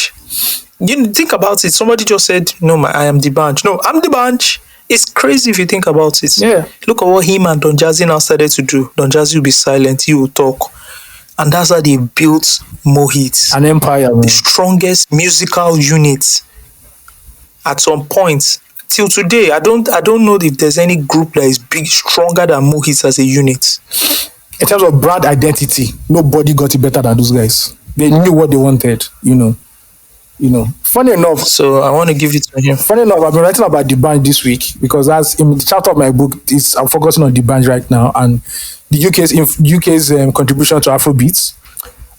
You think about it. Somebody just said, "No, I am the band." No, I'm the band. It's crazy if you think about it. Yeah. Look at what him and Don Jazzy now started to do. Don Jazzy will be silent. He will talk. And that's how they built Mohit. An empire. Man. The strongest musical unit. At some point, till today, I don't know if there's any group that is stronger than Mohit as a unit. In terms of brand identity, nobody got it better than those guys. They knew what they wanted, Funny enough, so I want to give it to him. Funny enough, I've been writing about the band this week because as in the chapter of my book, I'm focusing on the band right now and the UK's contribution to Afrobeats.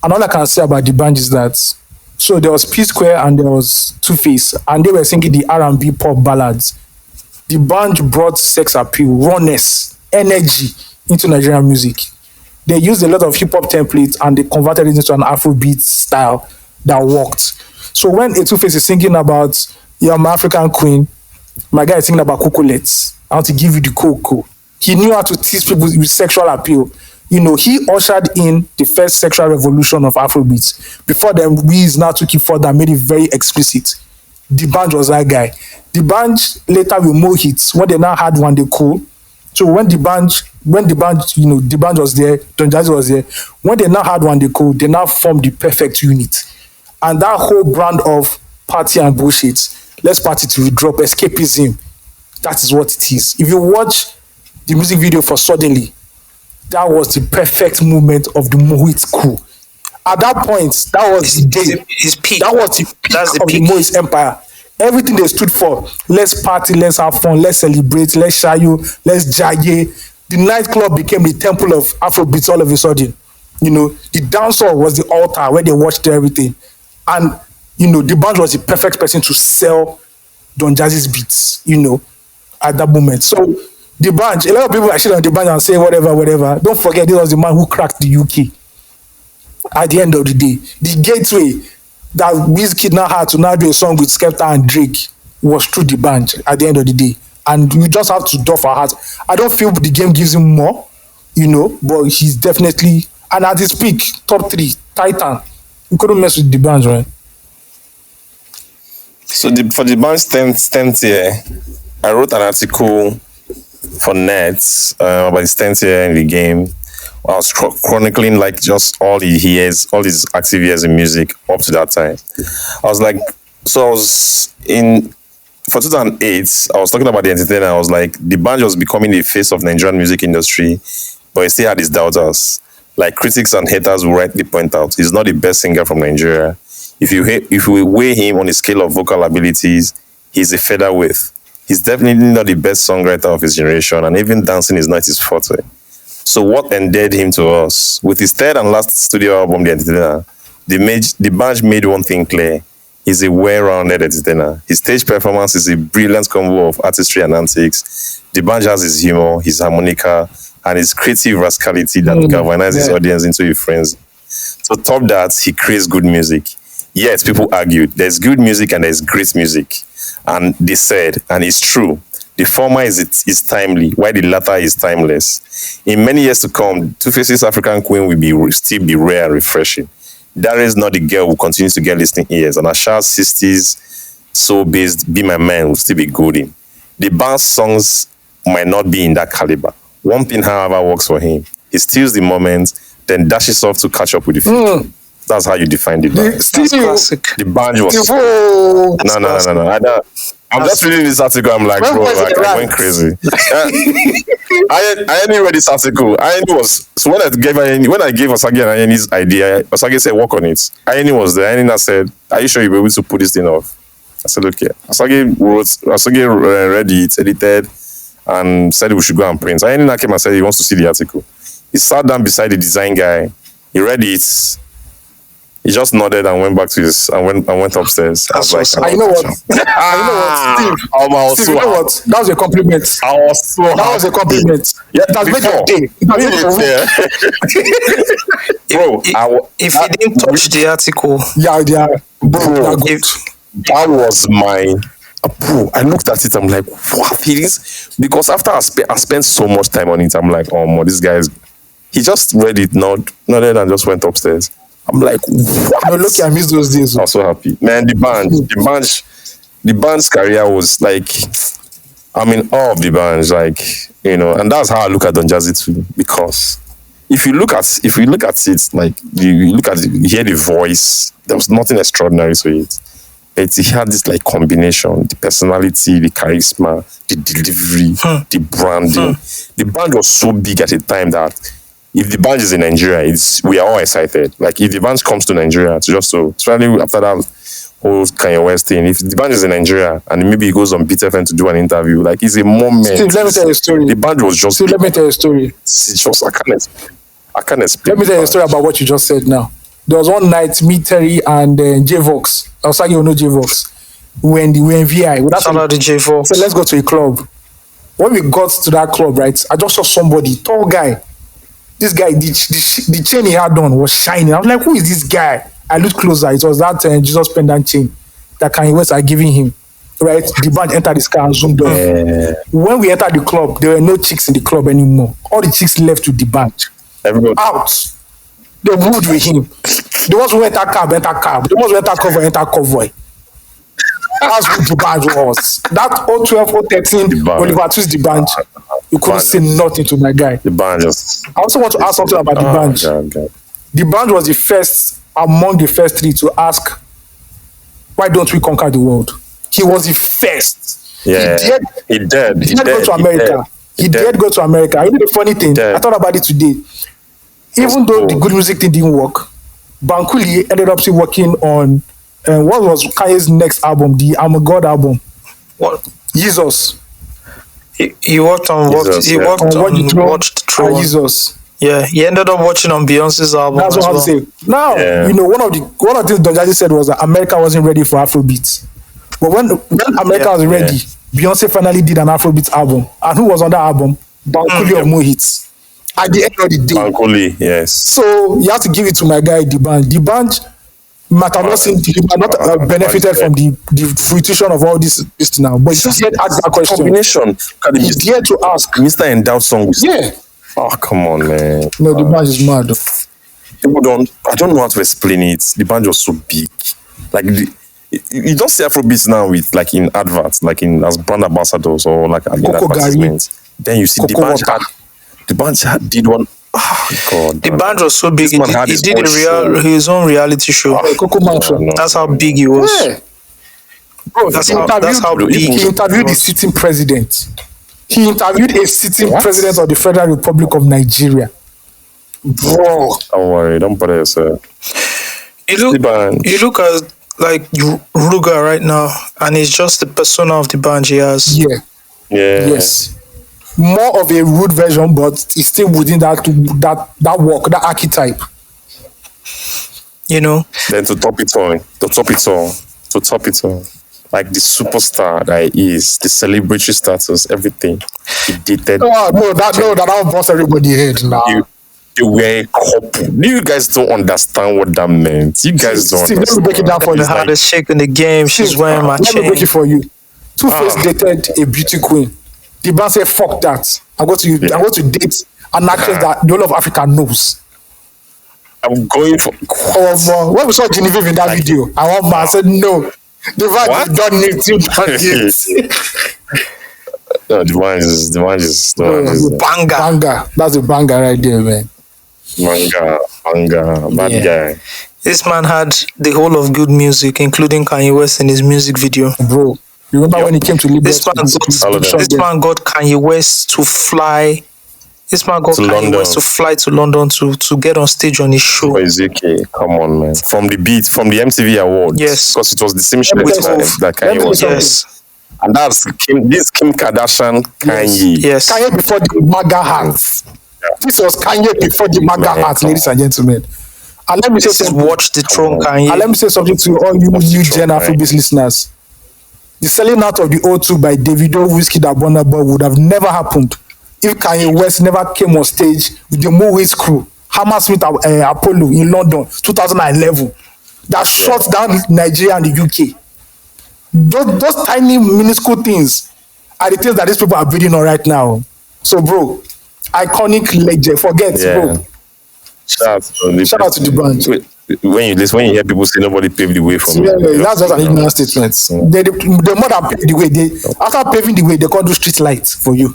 And all I can say about the band is that so there was P Square and there was Two-Face, and they were singing the R&B pop ballads. The band brought sex appeal, rawness, energy into Nigerian music. They used a lot of hip-hop templates and they converted it into an Afrobeat style that worked. So when a Two-Face is singing about, you're my African queen, my guy is singing about coconuts, I want to give you the cocoa. He knew how to tease people with sexual appeal. He ushered in the first sexual revolution of Afrobeats. Before then, Wiz now took it further and made it very explicit. The band was that guy. The band later will more hits when they now had One Day Cool. So when the band, the band was there, Don Jazzy was there. When they now had One Day Cool, they now formed the perfect unit. And that whole brand of party and bullshit, let's party to drop escapism, that is what it is. If you watch the music video for Suddenly, that was the perfect moment of the Mohit crew. At that point, that was the day. His peak. That was the peak of the Mohit empire. Everything they stood for, let's party, let's have fun, let's celebrate, let's shayo, let's jaye. The nightclub became the temple of Afrobeats all of a sudden. The dance hall was the altar where they watched everything. And The band was the perfect person to sell Don Jazzy's beats, at that moment. So the band, a lot of people are shit on the band and say whatever. Don't forget, this was the man who cracked the UK. At the end of the day, the gateway that Wizkid now had to now do a song with Skepta and Drake was through the band at the end of the day. And we just have to doff our hearts. I don't feel the game gives him more, but he's definitely, and at his peak, top 3, Titan. You couldn't mess with the band, right? So for the band's 10th year, I wrote an article for Nets about his 10th year in the game. I was chronicling like just all his active years in music up to that time. For 2008, I was talking about the entertainer. I was like, the band was becoming the face of Nigerian music industry, but he still had his doubters. Like critics and haters will rightly point out, he's not the best singer from Nigeria. If you weigh him on a scale of vocal abilities, he's a featherweight. He's definitely not the best songwriter of his generation, and even dancing is not his forte. So what endeared him to us? With his third and last studio album, The Entertainer, the band made one thing clear. He's a well-rounded entertainer. His stage performance is a brilliant combo of artistry and antics. The band has his humor, his harmonica, and his creative rascality that galvanizes his audience into a frenzy. So top that, he creates good music. Yes, people argued, there's good music and there's great music. And they said, and it's true, the former is timely, while the latter is timeless. In many years to come, Two-Face's African Queen will still be rare and refreshing. That is not the girl who continues to get listening ears, and Asha's 60s soul-based Be My Man will still be golden. The band's songs might not be in that caliber. One thing, however, works for him. He steals the moment, then dashes off to catch up with the future. That's how you define the band. That's classic. The band was... No. I'm just reading this article. I'm like, bro, I went crazy. I only read this article. So when I gave Osagie and Ayeni's idea, Osagie said, work on it. Ayeni was there. Ayeni said, are you sure you'll be able to put this thing off? I said, okay. Osagie read it, edited, and said we should go and print. Ayeni came and said he wants to see the article. He sat down beside the design guy. He read it. He just nodded and went back to went upstairs. I was like, you know what? Steve. Steve, you know what? That was a compliment. I was so That was a compliment. Yeah, that's made your day. Bro, if you didn't touch the article, bro, that was my... Bro, I looked at it, I'm like, what is? Because after I spent so much time on it, I'm like, oh, this guy is... He just read it, nodded and just went upstairs. I'm like, what? No, look, I miss those days. I was so happy. Man, the band's career was like, I'm in awe of the band, like, and that's how I look at Don Jazzy too. Because if you look at it, like, you hear the voice, there was nothing extraordinary to it. He had this like combination, the personality, the charisma, the delivery, the branding. The band was so big at a time that if the band is in Nigeria, we are all excited. Like if the band comes to Nigeria, especially after that whole Kanye West thing, if the band is in Nigeria and maybe he goes on Beat FM to do an interview, like it's a moment. Steve, let me tell you a story. The band was just... Steve, let me tell you a story. It's just, I can't explain. Let me tell you a story about what you just said now. There was one night, me, Terry, and J-Vox. Osagie will know J-Vox. We were in VI. Shout out to J-Vox. So let's go to a club. When we got to that club, right, I just saw somebody, tall guy. This guy, the chain he had on was shining. I was like, who is this guy? I looked closer. It was that Jesus pendant chain that Kanye West are giving him. Right? The band entered his car and zoomed off. When we entered the club, there were no chicks in the club anymore. All the chicks left with the band. Everybody out. They moved with him. The ones who enter cab. The ones who enter convoy. That's what the band was. That 012, 013, Oliver Twist the band. You couldn't say nothing to my guy. The band just... I also want to ask something about the band. God. The band was the first, among the first 3 to ask, why don't we conquer the world? He was the first. Yeah, he did. He did go to America. He did go to America. You know the funny thing? I thought about it today. Even though the good music thing didn't work, Bankuli ended up still working on what was Kanye's next album, the I'm a God album. What? Jesus. He worked on what? He worked on Watch the Throne. Jesus. Yeah, he ended up watching on Beyonce's album. That's what I have to say. Now, one of the things Don Jazzy said was that America wasn't ready for Afrobeats. But when America was ready, Beyonce finally did an Afrobeat album. And who was on that album? Bankole of Mo Hits. At the end of the day. Bankole, yes. So you have to give it to my guy, D'banj. D'banj might have not benefited from the fruition of all this now. But just yet ask that question. Combination. He's here to ask. Mr. Endowed songs. Yeah. Oh, come on, man. No, D'banj is mad. I don't know how to explain it. D'banj was so big. Like, you don't see Afrobeats now with, like, in adverts, like as brand ambassadors or like in advertisements. Then you see D'banj did one. Oh, God. D'banj was so big. He did his own reality show. That's how big he was. Yeah. Bro, that's how big. He interviewed the sitting president. He interviewed a sitting president of the Federal Republic of Nigeria. Bro. Don't worry, don't bother yourself. You look at like Ruga right now, and it's just the persona of D'banj he has. Yeah. Yes. More of a rude version, but it's still within that work, that archetype. You know. Then to top it all, like the superstar that he is, the celebrity status, everything. He dated. Oh no, that boss everybody head now. You were a couple. You guys don't understand what that meant. You guys don't understand. Let me break it down for you. The hardest chick in the game. She's wearing my chain. Let me break it for you. Two-Face dated a beauty queen. D'banj said, fuck that. I'm going to date an actress that the whole of Africa knows. I'm going for... when we saw Genevieve in that video, I said, no. D'banj is done it. No, D'banj is banger. That's a banger right there, man. Banger. Bad guy. This man had the whole of good music, including Kanye West in his music video. Bro, you remember when he came to Lagos? This man got Kanye West to fly. This man got Kanye West to fly to London to get on stage on his show. Ezekiel, come on, man. From the MTV Awards. Yes. Because it was the same shit that Kanye was. Yes. And that's Kim Kardashian, Kanye. Yes. Kanye before the MAGA hats. Yeah. This was Kanye before the MAGA hats, ladies and gentlemen. And let me say something. Watch the throne, Kanye. And let me say something to all you Jnr Pope listeners. The selling out of the O2 by Davido, Whiskey, that Burna Boy would have never happened if Kanye West never came on stage with the Moways crew, Hammersmith Apollo in London, 2011, that shut down Nigeria and the UK. Those tiny, minuscule things are the things that these people are bidding on right now. So, bro, iconic legend. Bro. Shout out to D'banj. When you hear people say nobody paved the way for me. That's just an ignorant statement. They more than paved the way. After paving the way, they can't do street lights for you.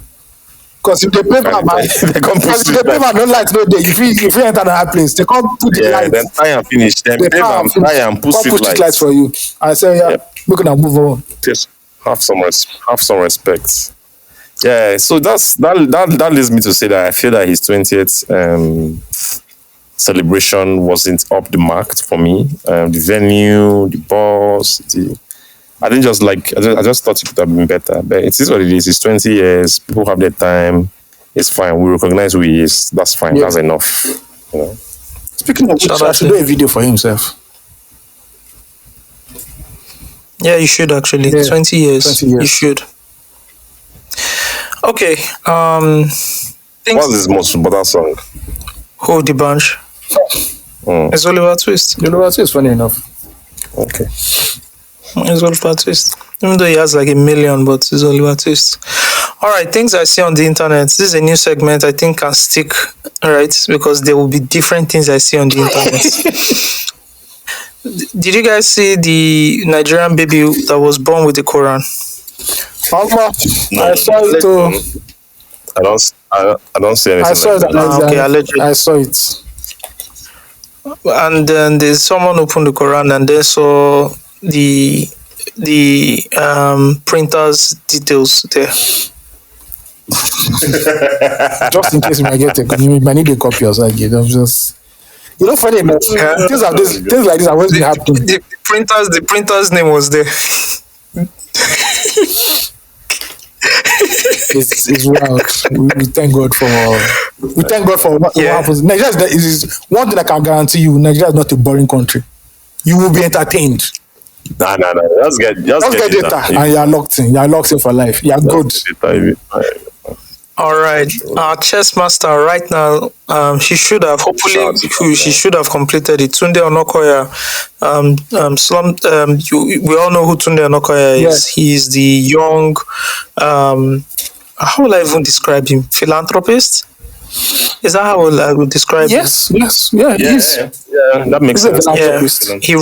Because if they pave no lights no day. If you enter that place, they can't put the lights. Then try and finish. Then pave and put street lights for you. I say, we're gonna move on. Just have some respect. Yeah, so that leads me to say that I feel that his 20th celebration wasn't up the mark for me. The venue, the boss, I just thought it could have been better. But it is what it is. It's 20 years. People have their time. It's fine. We recognize who he is. That's fine. Yeah. That's enough. You know. Speaking of which, I should do a video for himself. Yeah, you should actually. Yeah. 20 years. You should. Okay. What's his most important song? Who, D'banj? It's Oliver Twist. Oliver Twist, funny enough. Okay. It's Oliver Twist. Even though he has like 1 million, but it's Oliver Twist. All right, things I see on the internet. This is a new segment I think can stick, right? Because there will be different things I see on the internet. Did you guys see the Nigerian baby that was born with the Quran? No, I saw it too. I don't see anything. I saw it. Okay, allegedly. I saw it. And then there's someone opened the Quran and they saw the printer's details there. Just in case you might get you might need a copy or something. I'm just, funny enough. Things like this are always happening. The printer's name was there. It's wild. We thank God for what happens. Nigeria is one thing I can guarantee you. Nigeria is not a boring country. You will be entertained. Nah. Just get data, and you are locked in. You are locked in for life. You are good. All right, our chess master right now. She should have she should have completed it. Tunde Onokoya. We all know who Tunde Onokoya is. Yes. He is the young. How will I even describe him? Philanthropist. Is that how I would describe him? Yes. Yeah. That makes sense. Yeah. He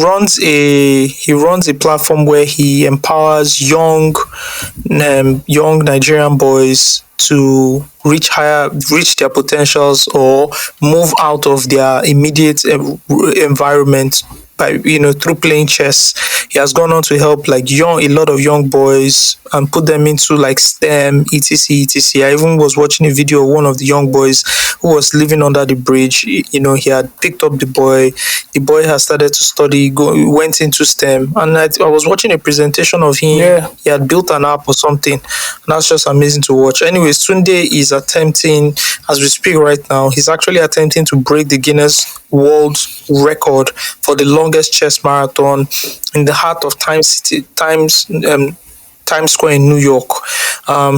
runs a platform where he empowers young Nigerian boys to reach their potentials or move out of their immediate environment by through playing chess. He has gone on to help a lot of young boys and put them into like STEM, etc. I even was watching a video of one of the young boys who was living under the bridge. He had picked up the boy. The boy has started to study, went into STEM, and I was watching a presentation of him. Yeah. He had built an app or something, and that's just amazing to watch. Anyways, Tunde is attempting, as we speak right now, he's actually attempting to break the Guinness World Record for the longest chess marathon in the heart of Times Square in New York.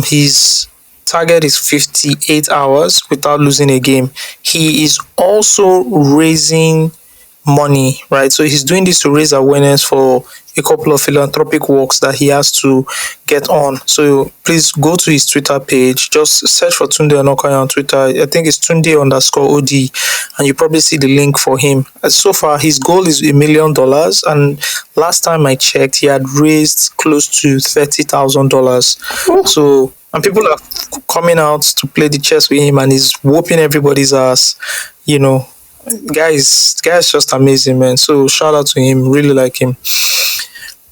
His target is 58 hours without losing a game. He is also raising money, right? So he's doing this to raise awareness for a couple of philanthropic works that he has to get on. So please go to his Twitter page. Just search for Tunde Onokoya on Twitter. I think it's Tunde_OD, and you probably see the link for him. So far, his goal is $1 million, and last time I checked, he had raised close to $30,000. So, and people are coming out to play the chess with him, and he's whooping everybody's ass. Guys just amazing, man. So shout out to him. Really like him.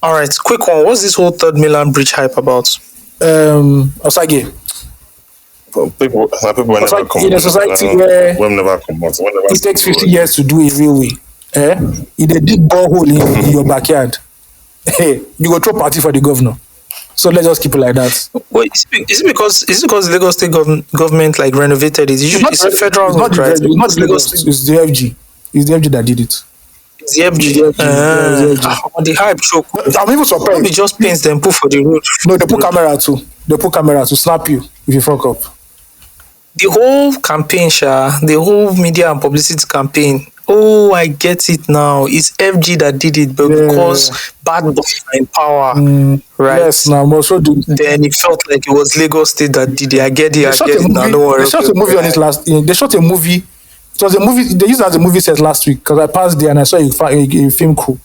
All right, quick one. What's this whole Third Milan Bridge hype about? Osagie. People never come in a society where it it takes 50 years to do a railway. If they dig borehole in your backyard, hey, you go throw party for the governor. So let's just keep it like that. Wait, is it because Lagos State government like renovated it? It's a federal road, right? It's not Lagos. It's the FG. It's the FG that did it. It's the FG. The hype choke. I'm even surprised. Maybe just paints them put for the road. No, they put camera too. They put camera to snap you if you fuck up. The whole campaign, the whole media and publicity campaign. Oh, I get it now. It's FG that did it, but because bad boys are in power, right? Yes, now I'm also doing. Then it felt like it was Lagos State that did it. I get it now. Don't worry. They shot a movie on it last. They shot a movie. It was a movie. They used it as a movie set last week because I passed there and I saw a film crew.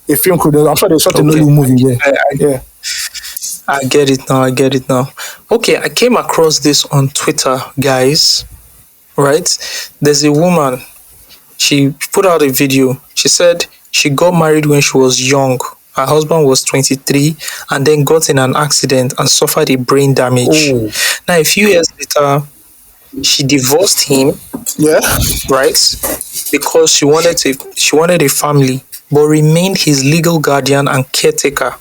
I'm sure they shot a new movie there. I get it now. Okay, I came across this on Twitter, guys. Right? There's a woman. She put out a video. She said she got married when she was young. Her husband was 23 and then got in an accident and suffered a brain damage. Oh. Now, a few years later, she divorced him. Yeah. Right? Because she wanted a family, but remained his legal guardian and caretaker.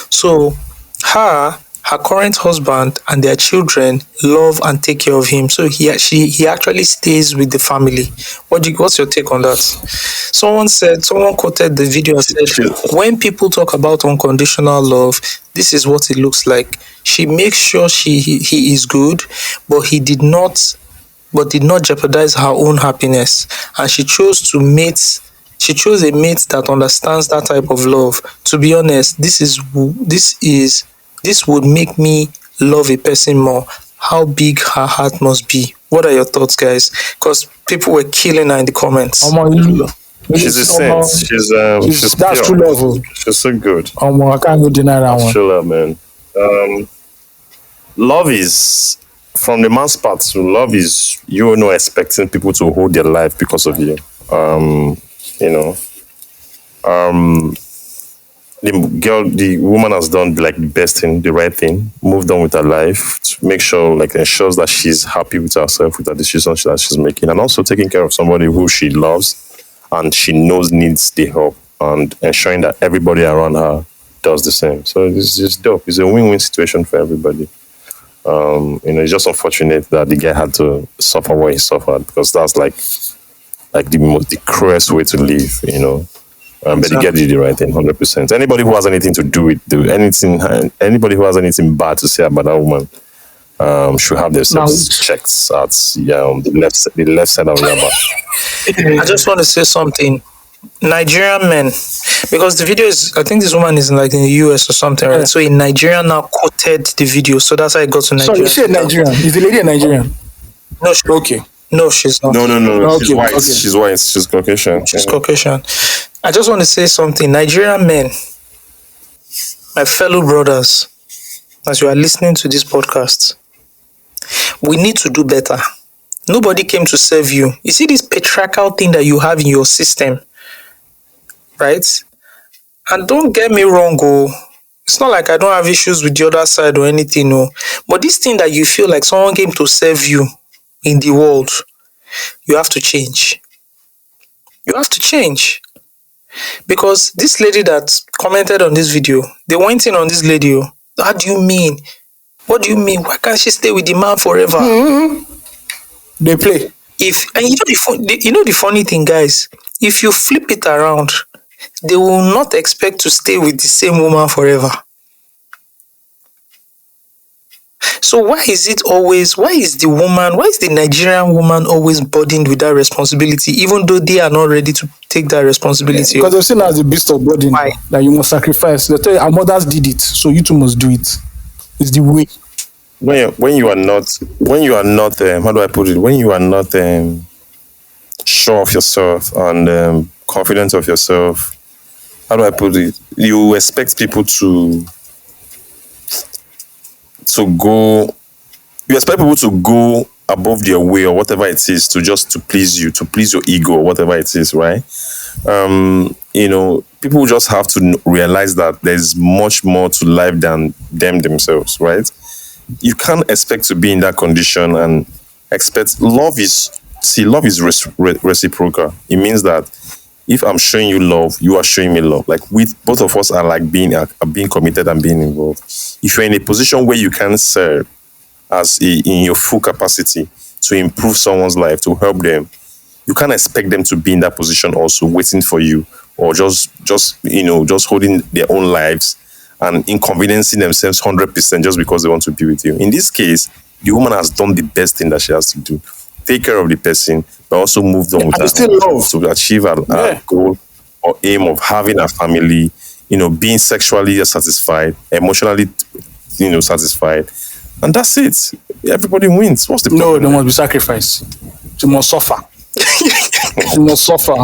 So, her current husband and their children love and take care of him. So he actually stays with the family. What's your take on that? Someone quoted the video and said, when people talk about unconditional love, this is what it looks like. She makes sure he is good, but did not jeopardize her own happiness. And she chose a mate that understands that type of love. To be honest, this would make me love a person more. How big her heart must be. What are your thoughts, guys? Because people were killing her in the comments. She's a saint. She's that's pure. true love. She's so good. I can't go deny that one. True love, man. Love is, from the man's part, so love is you not expecting people to hold their life because of you. The woman has done like the best thing, the right thing, moved on with her life to make sure, like, ensures that she's happy with herself, with the decisions that she's making, and also taking care of somebody who she loves and she knows needs the help, and ensuring that everybody around her does the same. So it's just dope. It's a win-win situation for everybody. It's just unfortunate that the guy had to suffer what he suffered, because that's like the cruelest way to live, But the guy did the right thing, 100%. Anybody who has anything to anybody who has anything bad to say about that woman, should have themselves checked at the left side of Yaba. I just want to say something. Nigerian men, because the video is, I think this woman is like in the US or something, right? So a Nigerian now quoted the video, so that's how I got to Nigeria. So you said Nigerian? Is the lady a Nigerian? No, okay. No, she's not. No. Okay, she's white. Okay. She's white. She's Caucasian. She's Caucasian. I just want to say something. Nigerian men, my fellow brothers, as you are listening to this podcast, we need to do better. Nobody came to serve you. You see this patriarchal thing that you have in your system, right? And don't get me wrong, it's not like I don't have issues with the other side or anything, but this thing that you feel like someone came to serve you in the world, you have to change. You have to change. Because this lady that commented on this video, they went in on this lady. How do you mean? What do you mean? Why can't she stay with the man forever? Mm-hmm. They play. And the funny thing, guys, if you flip it around, they will not expect to stay with the same woman forever. So why is the Nigerian woman always burdened with that responsibility, even though they are not ready to take that responsibility? Because they're seen as the beast of burden. Why? That you must sacrifice. They tell you, our mothers did it, so you too must do it. It's the way. When you are not how do I put it? When you are not sure of yourself and confident of yourself, how do I put it? You expect people to go. You expect people to go above their way or whatever it is to please you, to please your ego or whatever it is, right? People just have to realize that there's much more to life than them themselves, right? You can't expect to be in that condition and expect love is reciprocal. It means that if I'm showing you love, you are showing me love. Like both of us are like being committed and being involved. If you're in a position where you can serve in your full capacity to improve someone's life, to help them, you can't expect them to be in that position also waiting for you, or just holding their own lives and inconveniencing themselves 100% just because they want to be with you. In this case, the woman has done the best thing that she has to do. Take care of the person, but also move on with her to achieve a goal or aim of having a family, being sexually satisfied, emotionally, satisfied. And that's it. Everybody wins. What's the problem? No, there must be sacrifice. You must suffer. You must suffer.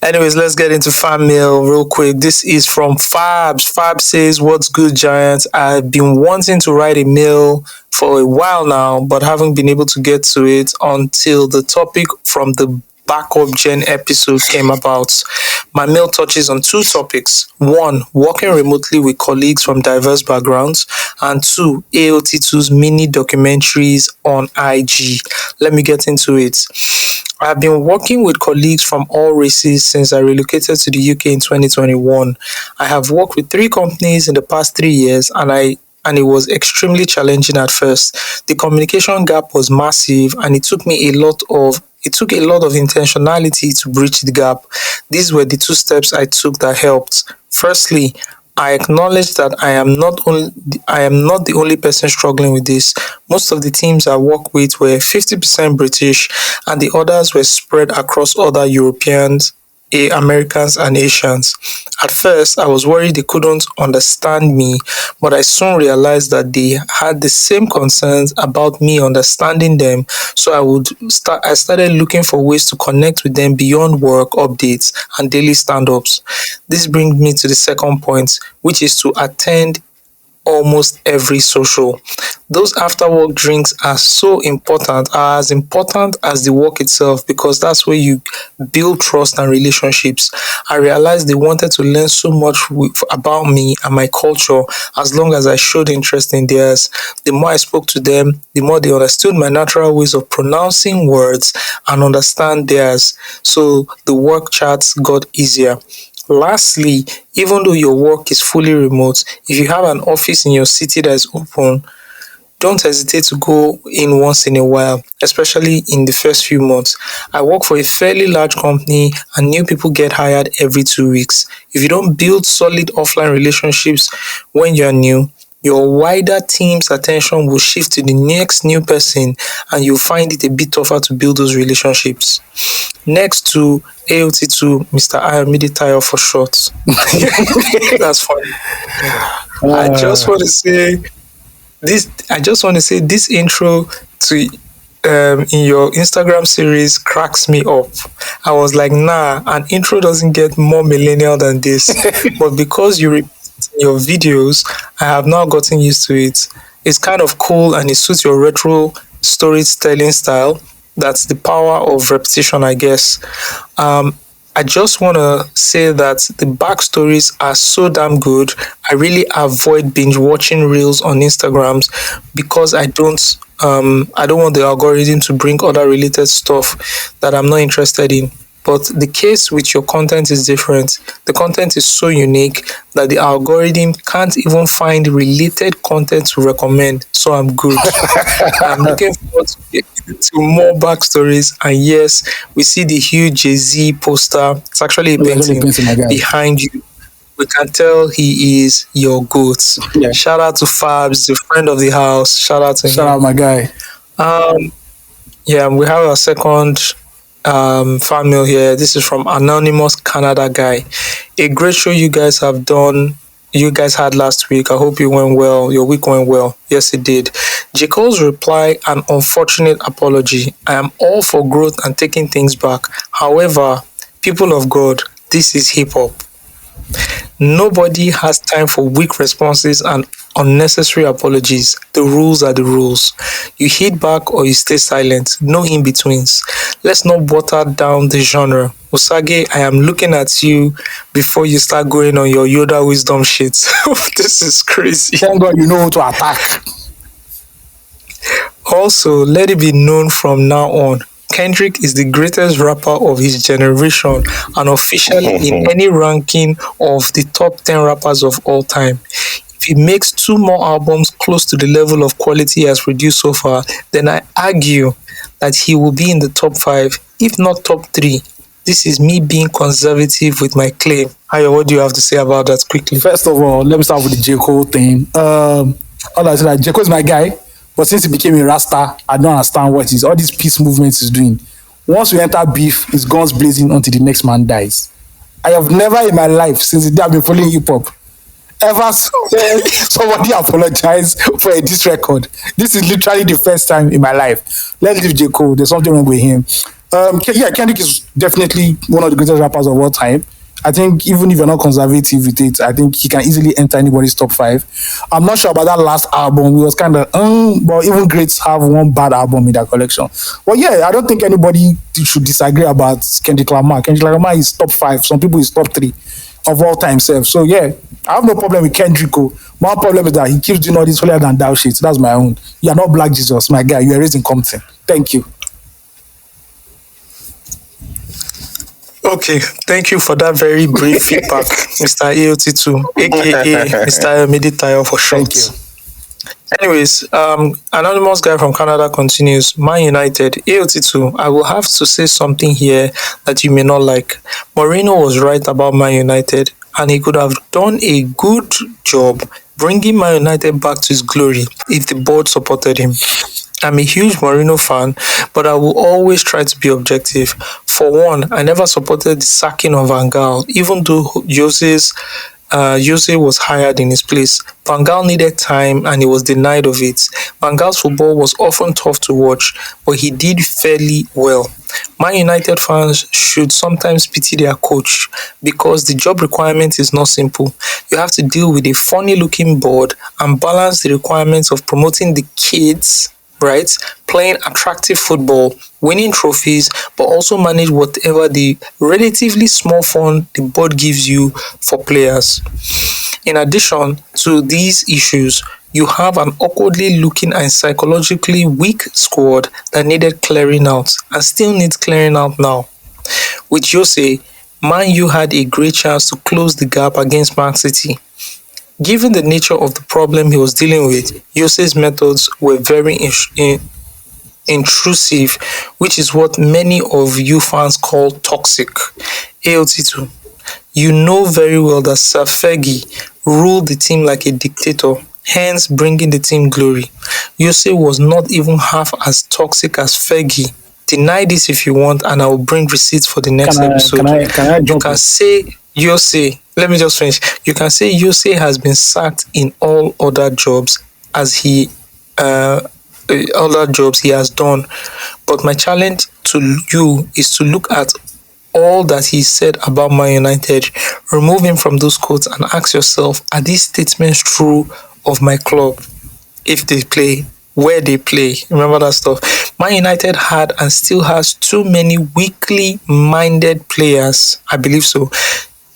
Anyways, let's get into fan mail real quick. This is from Fabs. Fab says, "What's good, Giants? I've been wanting to write a mail for a while now, but haven't been able to get to it until the topic from the backup gen episode came about. My mail touches on two topics. One, working remotely with colleagues from diverse backgrounds, and two, AOT2's mini documentaries on IG. Let me get into it. I've been working with colleagues from all races since I relocated to the UK in 2021. I have worked with 3 companies in the past 3 years, and it was extremely challenging at first. The communication gap was massive, and it took a lot of intentionality to bridge the gap. These were the 2 steps I took that helped. Firstly, I acknowledge that I am not the only person struggling with this. Most of the teams I work with were 50% British, and the others were spread across other Europeans, Americans and Asians. At first, I was worried they couldn't understand me, but I soon realized that they had the same concerns about me understanding them, so I started looking for ways to connect with them beyond work updates and daily stand-ups. This brings me to the second point, which is to attend almost every social. Those after work drinks are as important as the work itself, because that's where you build trust and relationships. I realized they wanted to learn so much about me and my culture as long as I showed interest in theirs. The more I spoke to them, the more they understood my natural ways of pronouncing words and understand theirs. So the work chats got easier. Lastly, even though your work is fully remote, if you have an office in your city that is open, don't hesitate to go in once in a while, especially in the first few months. I work for a fairly large company and new people get hired every 2 weeks. If you don't build solid offline relationships when you're new, your wider team's attention will shift to the next new person and you'll find it a bit tougher to build those relationships. Next to AOT2, Mr. Ayomide Tayo for short. That's funny. I just want to say this intro to in your Instagram series cracks me up. I was like, nah, an intro doesn't get more millennial than this. But because you repeat in your videos, I have now gotten used to it. It's kind of cool and it suits your retro storytelling style. That's the power of repetition, I guess. I just want to say that the backstories are so damn good. I really avoid binge watching reels on Instagrams because I don't want the algorithm to bring other related stuff that I'm not interested in. But the case with your content is different. The content is so unique that the algorithm can't even find related content to recommend. So I'm good. I'm looking forward to more backstories. And yes, we see the huge Jay-Z poster. It's actually a painting behind you. We can tell he is your goat. Yeah. Shout out to Fabs, the friend of the house. Shout out to him. Shout out my guy. Yeah, we have a second fan mail here. This is from Anonymous Canada guy. A great show you guys have done. You guys had last week. I hope you went well. Your week went well. Yes, it did. J. Cole's reply, an unfortunate apology. I am all for growth and taking things back. However, people of God, this is hip hop. Nobody has time for weak responses and unnecessary apologies. The rules are the rules. You hit back or you stay silent. No in-betweens. Let's not water down the genre. Osagie, I am looking at you before you start going on your Yoda wisdom shit. This is crazy. Thank God you know how to attack. Also, let it be known from now on, Kendrick is the greatest rapper of his generation and officially in any ranking of the top 10 rappers of all time. If he makes 2 more albums close to the level of quality he has produced so far, then I argue that he will be in the top 5, if not top 3. This is me being conservative with my claim. Ayo, what do you have to say about that quickly? First of all, let me start with the J. Cole thing. All I said, like, J. Cole is my guy. But since he became a Rasta, I don't understand what all these peace movements is doing. Once we enter beef, it's guns blazing until the next man dies. I have never in my life, since the day I've been following hip hop, ever somebody apologize for a diss record. This is literally the first time in my life. Let's leave J. Cole. There's something wrong with him. Kendrick is definitely one of the greatest rappers of all time. I think even if you're not conservative with it, I think he can easily enter anybody's top 5. I'm not sure about that last album. It was kind of, but even greats have one bad album in their collection. Well, yeah, I don't think anybody should disagree about Kendrick Lamar. Kendrick Lamar is top 5. Some people is top 3 of all time self. So yeah, I have no problem with Kendrick. My problem is that he keeps doing all this holier than thou shit. That's my own. You're not Black Jesus, my guy. You are raising Compton. Thank you. Okay, thank you for that very brief feedback, Mr. AOT2, aka Mr. Ayomide Tayo for short. Thank you. Anyways, anonymous guy from Canada continues. Man United, AOT2, I will have to say something here that you may not like. Mourinho was right about Man United, and he could have done a good job bringing Man United back to his glory if the board supported him. I'm a huge Mourinho fan, but I will always try to be objective. For one, I never supported the sacking of Van Gaal, even though Jose was hired in his place. Van Gaal needed time and he was denied of it. Van Gaal's football was often tough to watch, but he did fairly well. Man United fans should sometimes pity their coach because the job requirement is not simple. You have to deal with a funny looking board and balance the requirements of promoting the kids, right? Playing attractive football, winning trophies, but also manage whatever the relatively small fund the board gives you for players. In addition to these issues, you have an awkwardly looking and psychologically weak squad that needed clearing out and still needs clearing out now. With Jose, Man U had a great chance to close the gap against Man City. Given the nature of the problem he was dealing with, Jose's methods were very intrusive, which is what many of you fans call toxic. AOT2. You know very well that Sir Fergie ruled the team like a dictator, hence bringing the team glory. Jose was not even half as toxic as Fergie. Deny this if you want, and I will bring receipts for the next episode. Can I You jump can in? say Jose. Let me just finish. You can say Jose has been sacked in all other jobs as he other jobs he has done. But my challenge to you is to look at all that he said about Man United, remove him from those quotes and ask yourself, are these statements true of my club? If they play, where they play. Remember that stuff. Man United had and still has too many weakly minded players. I believe so.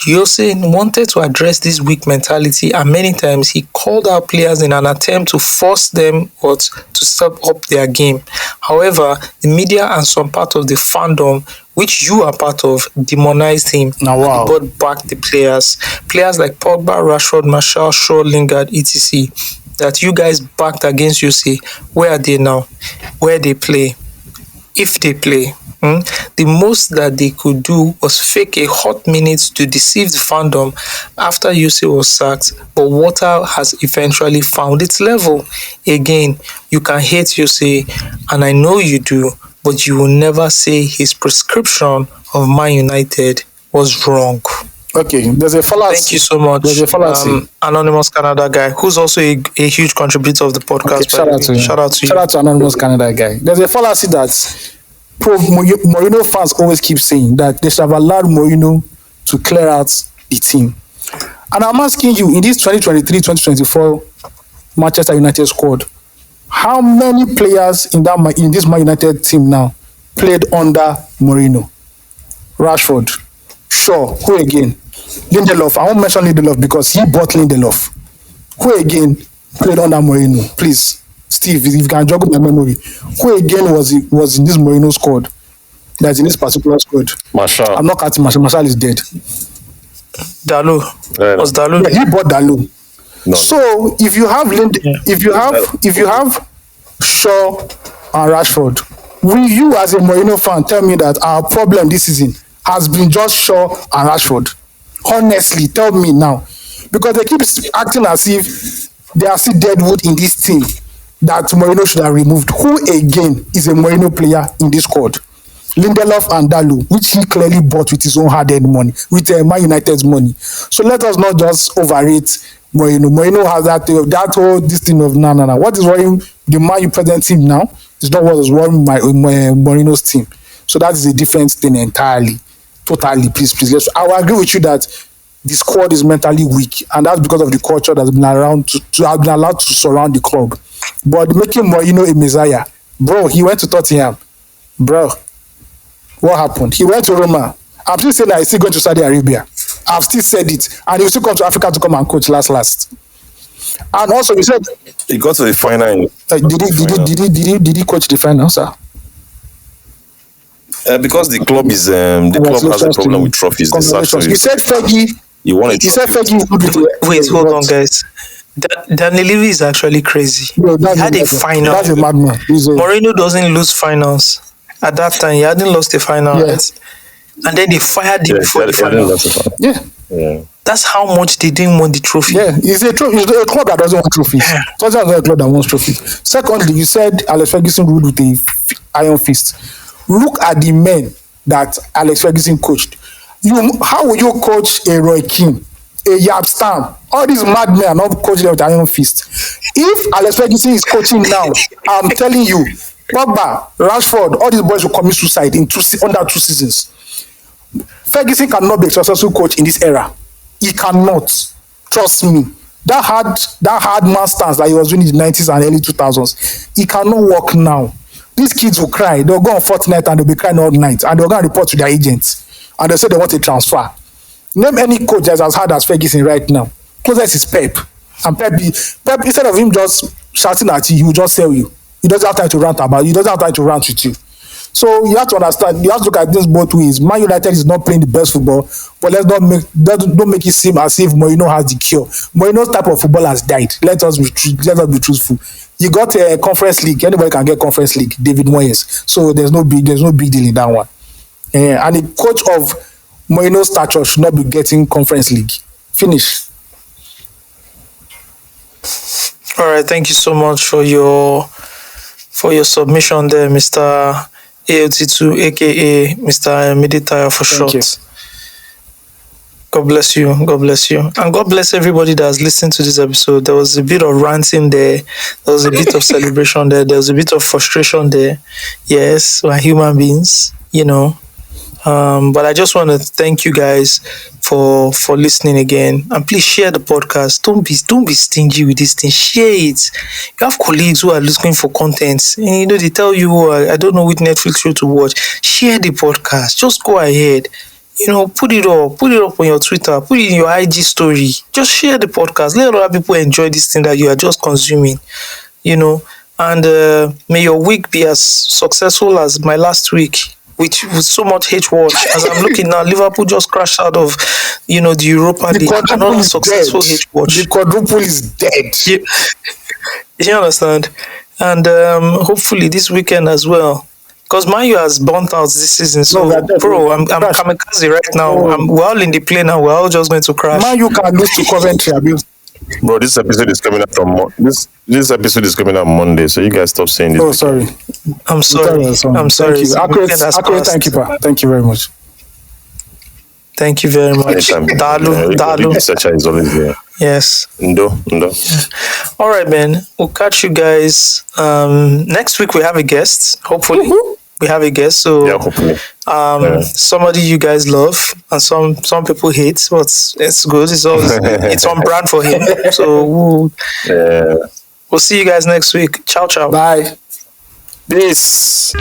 Jose wanted to address this weak mentality, and many times he called out players in an attempt to force them or to step up their game. However, the media and some part of the fandom, which you are part of, demonized him. Now, wow. He brought back the players. Players like Pogba, Rashford, Martial, Shaw, Lingard, etc. that you guys backed against Jose. Where are they now? Where they play? If they play. The most that they could do was fake a hot minute to deceive the fandom after Jose was sacked, but water has eventually found its level. Again, you can hate Jose, and I know you do, but you will never say his prescription of Man United was wrong. Okay, there's a fallacy. Thank you so much. There's a fallacy. Anonymous Canada guy, who's also a huge contributor of the podcast. Okay, shout out to you. Shout out to you. Shout out to Anonymous Canada guy. There's a fallacy that Mourinho fans always keep saying, that they should have allowed Mourinho to clear out the team. And I'm asking you, in this 2023-2024 Manchester United squad, how many players in this Man United team now played under Mourinho? Rashford, Shaw, who again? Lindelof. I won't mention Lindelof because he bought Lindelof. Who again played under Mourinho? Please, Steve, if you can juggle my memory, who again was in this Mourinho squad? That's in this particular squad. Martial. I'm not counting Martial. Martial is dead. Dalot. Was Dalot? Yeah, he bought Dalot. No. So if you have if you have Shaw and Rashford, will you as a Mourinho fan tell me that our problem this season has been just Shaw and Rashford? Honestly, tell me now, because they keep acting as if they are still dead wood in this team that Mourinho should have removed. Who again is a Mourinho player in this squad? Lindelof and Dalot, which he clearly bought with his own hard-earned money, with Man United's money. So let us not just overrate Mourinho. Mourinho has that whole this thing of no. What is worrying the Man U present team now is not what is worrying Mourinho's team. So that is a different thing entirely. Totally, please. I will agree with you that the squad is mentally weak, and that's because of the culture that's been around to have been allowed to surround the club. But making Mourinho a messiah, bro, he went to Tottenham, bro. What happened? He went to Roma. I'm still saying that he's still going to Saudi Arabia. I've still said it, and he will still come to Africa to come and coach last. And also, you said he got to the final. Did he coach the final, sir? Because the club is the club has a problem with trophies. You said Fergie. He said Fergie. Wait, hold on, guys. Daniel Levy is actually crazy. No, he had a final. That's a madman. Mourinho doesn't lose finals. At that time, he hadn't lost a final. Yeah. Right? And then they fired him before the final. Yeah. That's how much they didn't want the trophy. Yeah, it's a club that doesn't want trophies. Tottenham is a club that wants trophies. Secondly, you said Alex Ferguson ruled with an iron fist. Look at the men that Alex Ferguson coached. How will you coach a Roy Keane, a Yab Stam? All these madmen are not coaching with iron fist. If Alex Ferguson is coaching now, I'm telling you, Pogba, Rashford, all these boys will commit suicide in under 2 seasons. Ferguson cannot be a successful coach in this era. He cannot. Trust me. That hard man stance that he was doing in the 90s and early 2000s, he cannot work now. These kids will cry. They'll go on Fortnite and they'll be crying all night. And they'll go and report to their agents. And they'll say they want a transfer. Name any coach that's as hard as Ferguson right now. Closest is Pep. And Pep, instead of him just shouting at you, he will just sell you. He doesn't have time to rant about you. He doesn't have time to rant with you. So you have to understand, you have to look at this both ways. Man United is not playing the best football, but don't make it seem as if Mourinho has the cure. Mourinho's type of football has died. Let us be truthful. You got a Conference League. Anybody can get Conference League. David Moyes. So there's no big deal in that one. And the coach of Mourinho's stature should not be getting Conference League. Finish. All right, thank you so much for your submission there, Mr. AOT2, aka Mr. Meditire for short. God bless you. God bless you. And God bless everybody that has listened to this episode. There was a bit of ranting there. There was a bit of celebration there. There was a bit of frustration there. Yes, we're human beings, you know. But I just want to thank you guys for listening again, and please share the podcast. Don't be stingy with this thing. Share it. You have colleagues who are looking for content, and they tell you, I don't know which Netflix show to watch. Share the podcast. Just go ahead, put it up on your Twitter, put it in your IG story. Just share the podcast. Let other people enjoy this thing that you are just consuming. And may your week be as successful as my last week. With so much hate watch. As I'm looking now, Liverpool just crashed out of, the Europa League. Another successful hate watch. The quadruple is dead. You understand? And hopefully this weekend as well. Because Man U has burnt out this season. So, I'm kamikaze right now. We're all in the plane now. We're all just going to crash. Man U can lose to Coventry Abuse. Bro, this episode is coming out on this episode is coming out Monday, so you guys stop saying this. Oh, sorry. I'm sorry. I'm sorry. Thank you. Accurate timekeeper. Thank you very much. Thank you very much. Dalu. Researcher is always there. Yes. Ndo. All right, man. We'll catch you guys. Next week we have a guest. Hopefully. Mm-hmm. We have a guest, so yeah, hopefully. Somebody you guys love and some people hate, but it's good. It's always it's on brand for him. So we'll see you guys next week. Ciao. Bye. Peace.